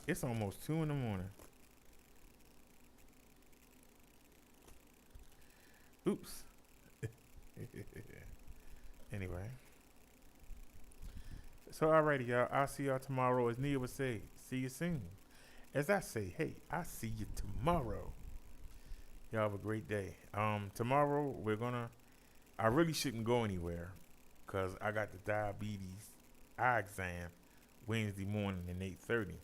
It's almost 2 in the morning. Oops. Anyway. So alrighty, y'all. I'll see y'all tomorrow. As Nia would say, see you soon. As I say, hey, I'll see you tomorrow. Y'all have a great day. Tomorrow I really shouldn't go anywhere because I got the diabetes eye exam Wednesday morning at 8:30.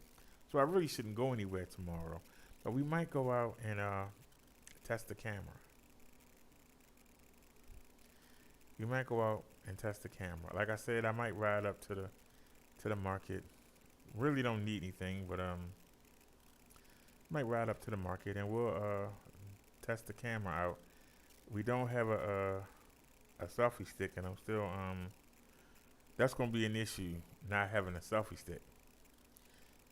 So I really shouldn't go anywhere tomorrow. But we might go out and test the camera. We might go out and test the camera. Like I said, I might ride up to the market. Really don't need anything, but might ride up to the market and we'll test the camera out. We don't have a selfie stick, and I'm still that's gonna be an issue not having a selfie stick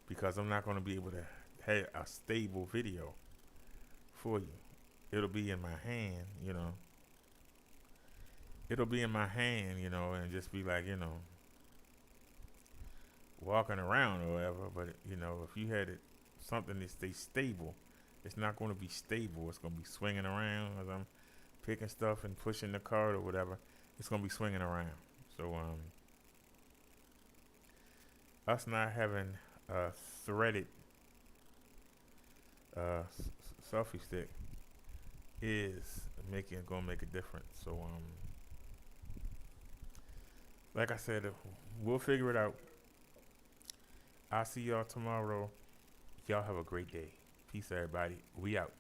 because I'm not gonna be able to have a stable video for you. It'll be in my hand, you know. It'll be in my hand, you know, and just be like, you know, walking around or whatever. But, you know, if you had it something that stays stable, it's not going to be stable. It's going to be swinging around as I'm picking stuff and pushing the cart or whatever. It's going to be swinging around. So, us not having a threaded selfie stick is going to make a difference. So, like I said, we'll figure it out. I'll see y'all tomorrow. Y'all have a great day. Peace, everybody. We out.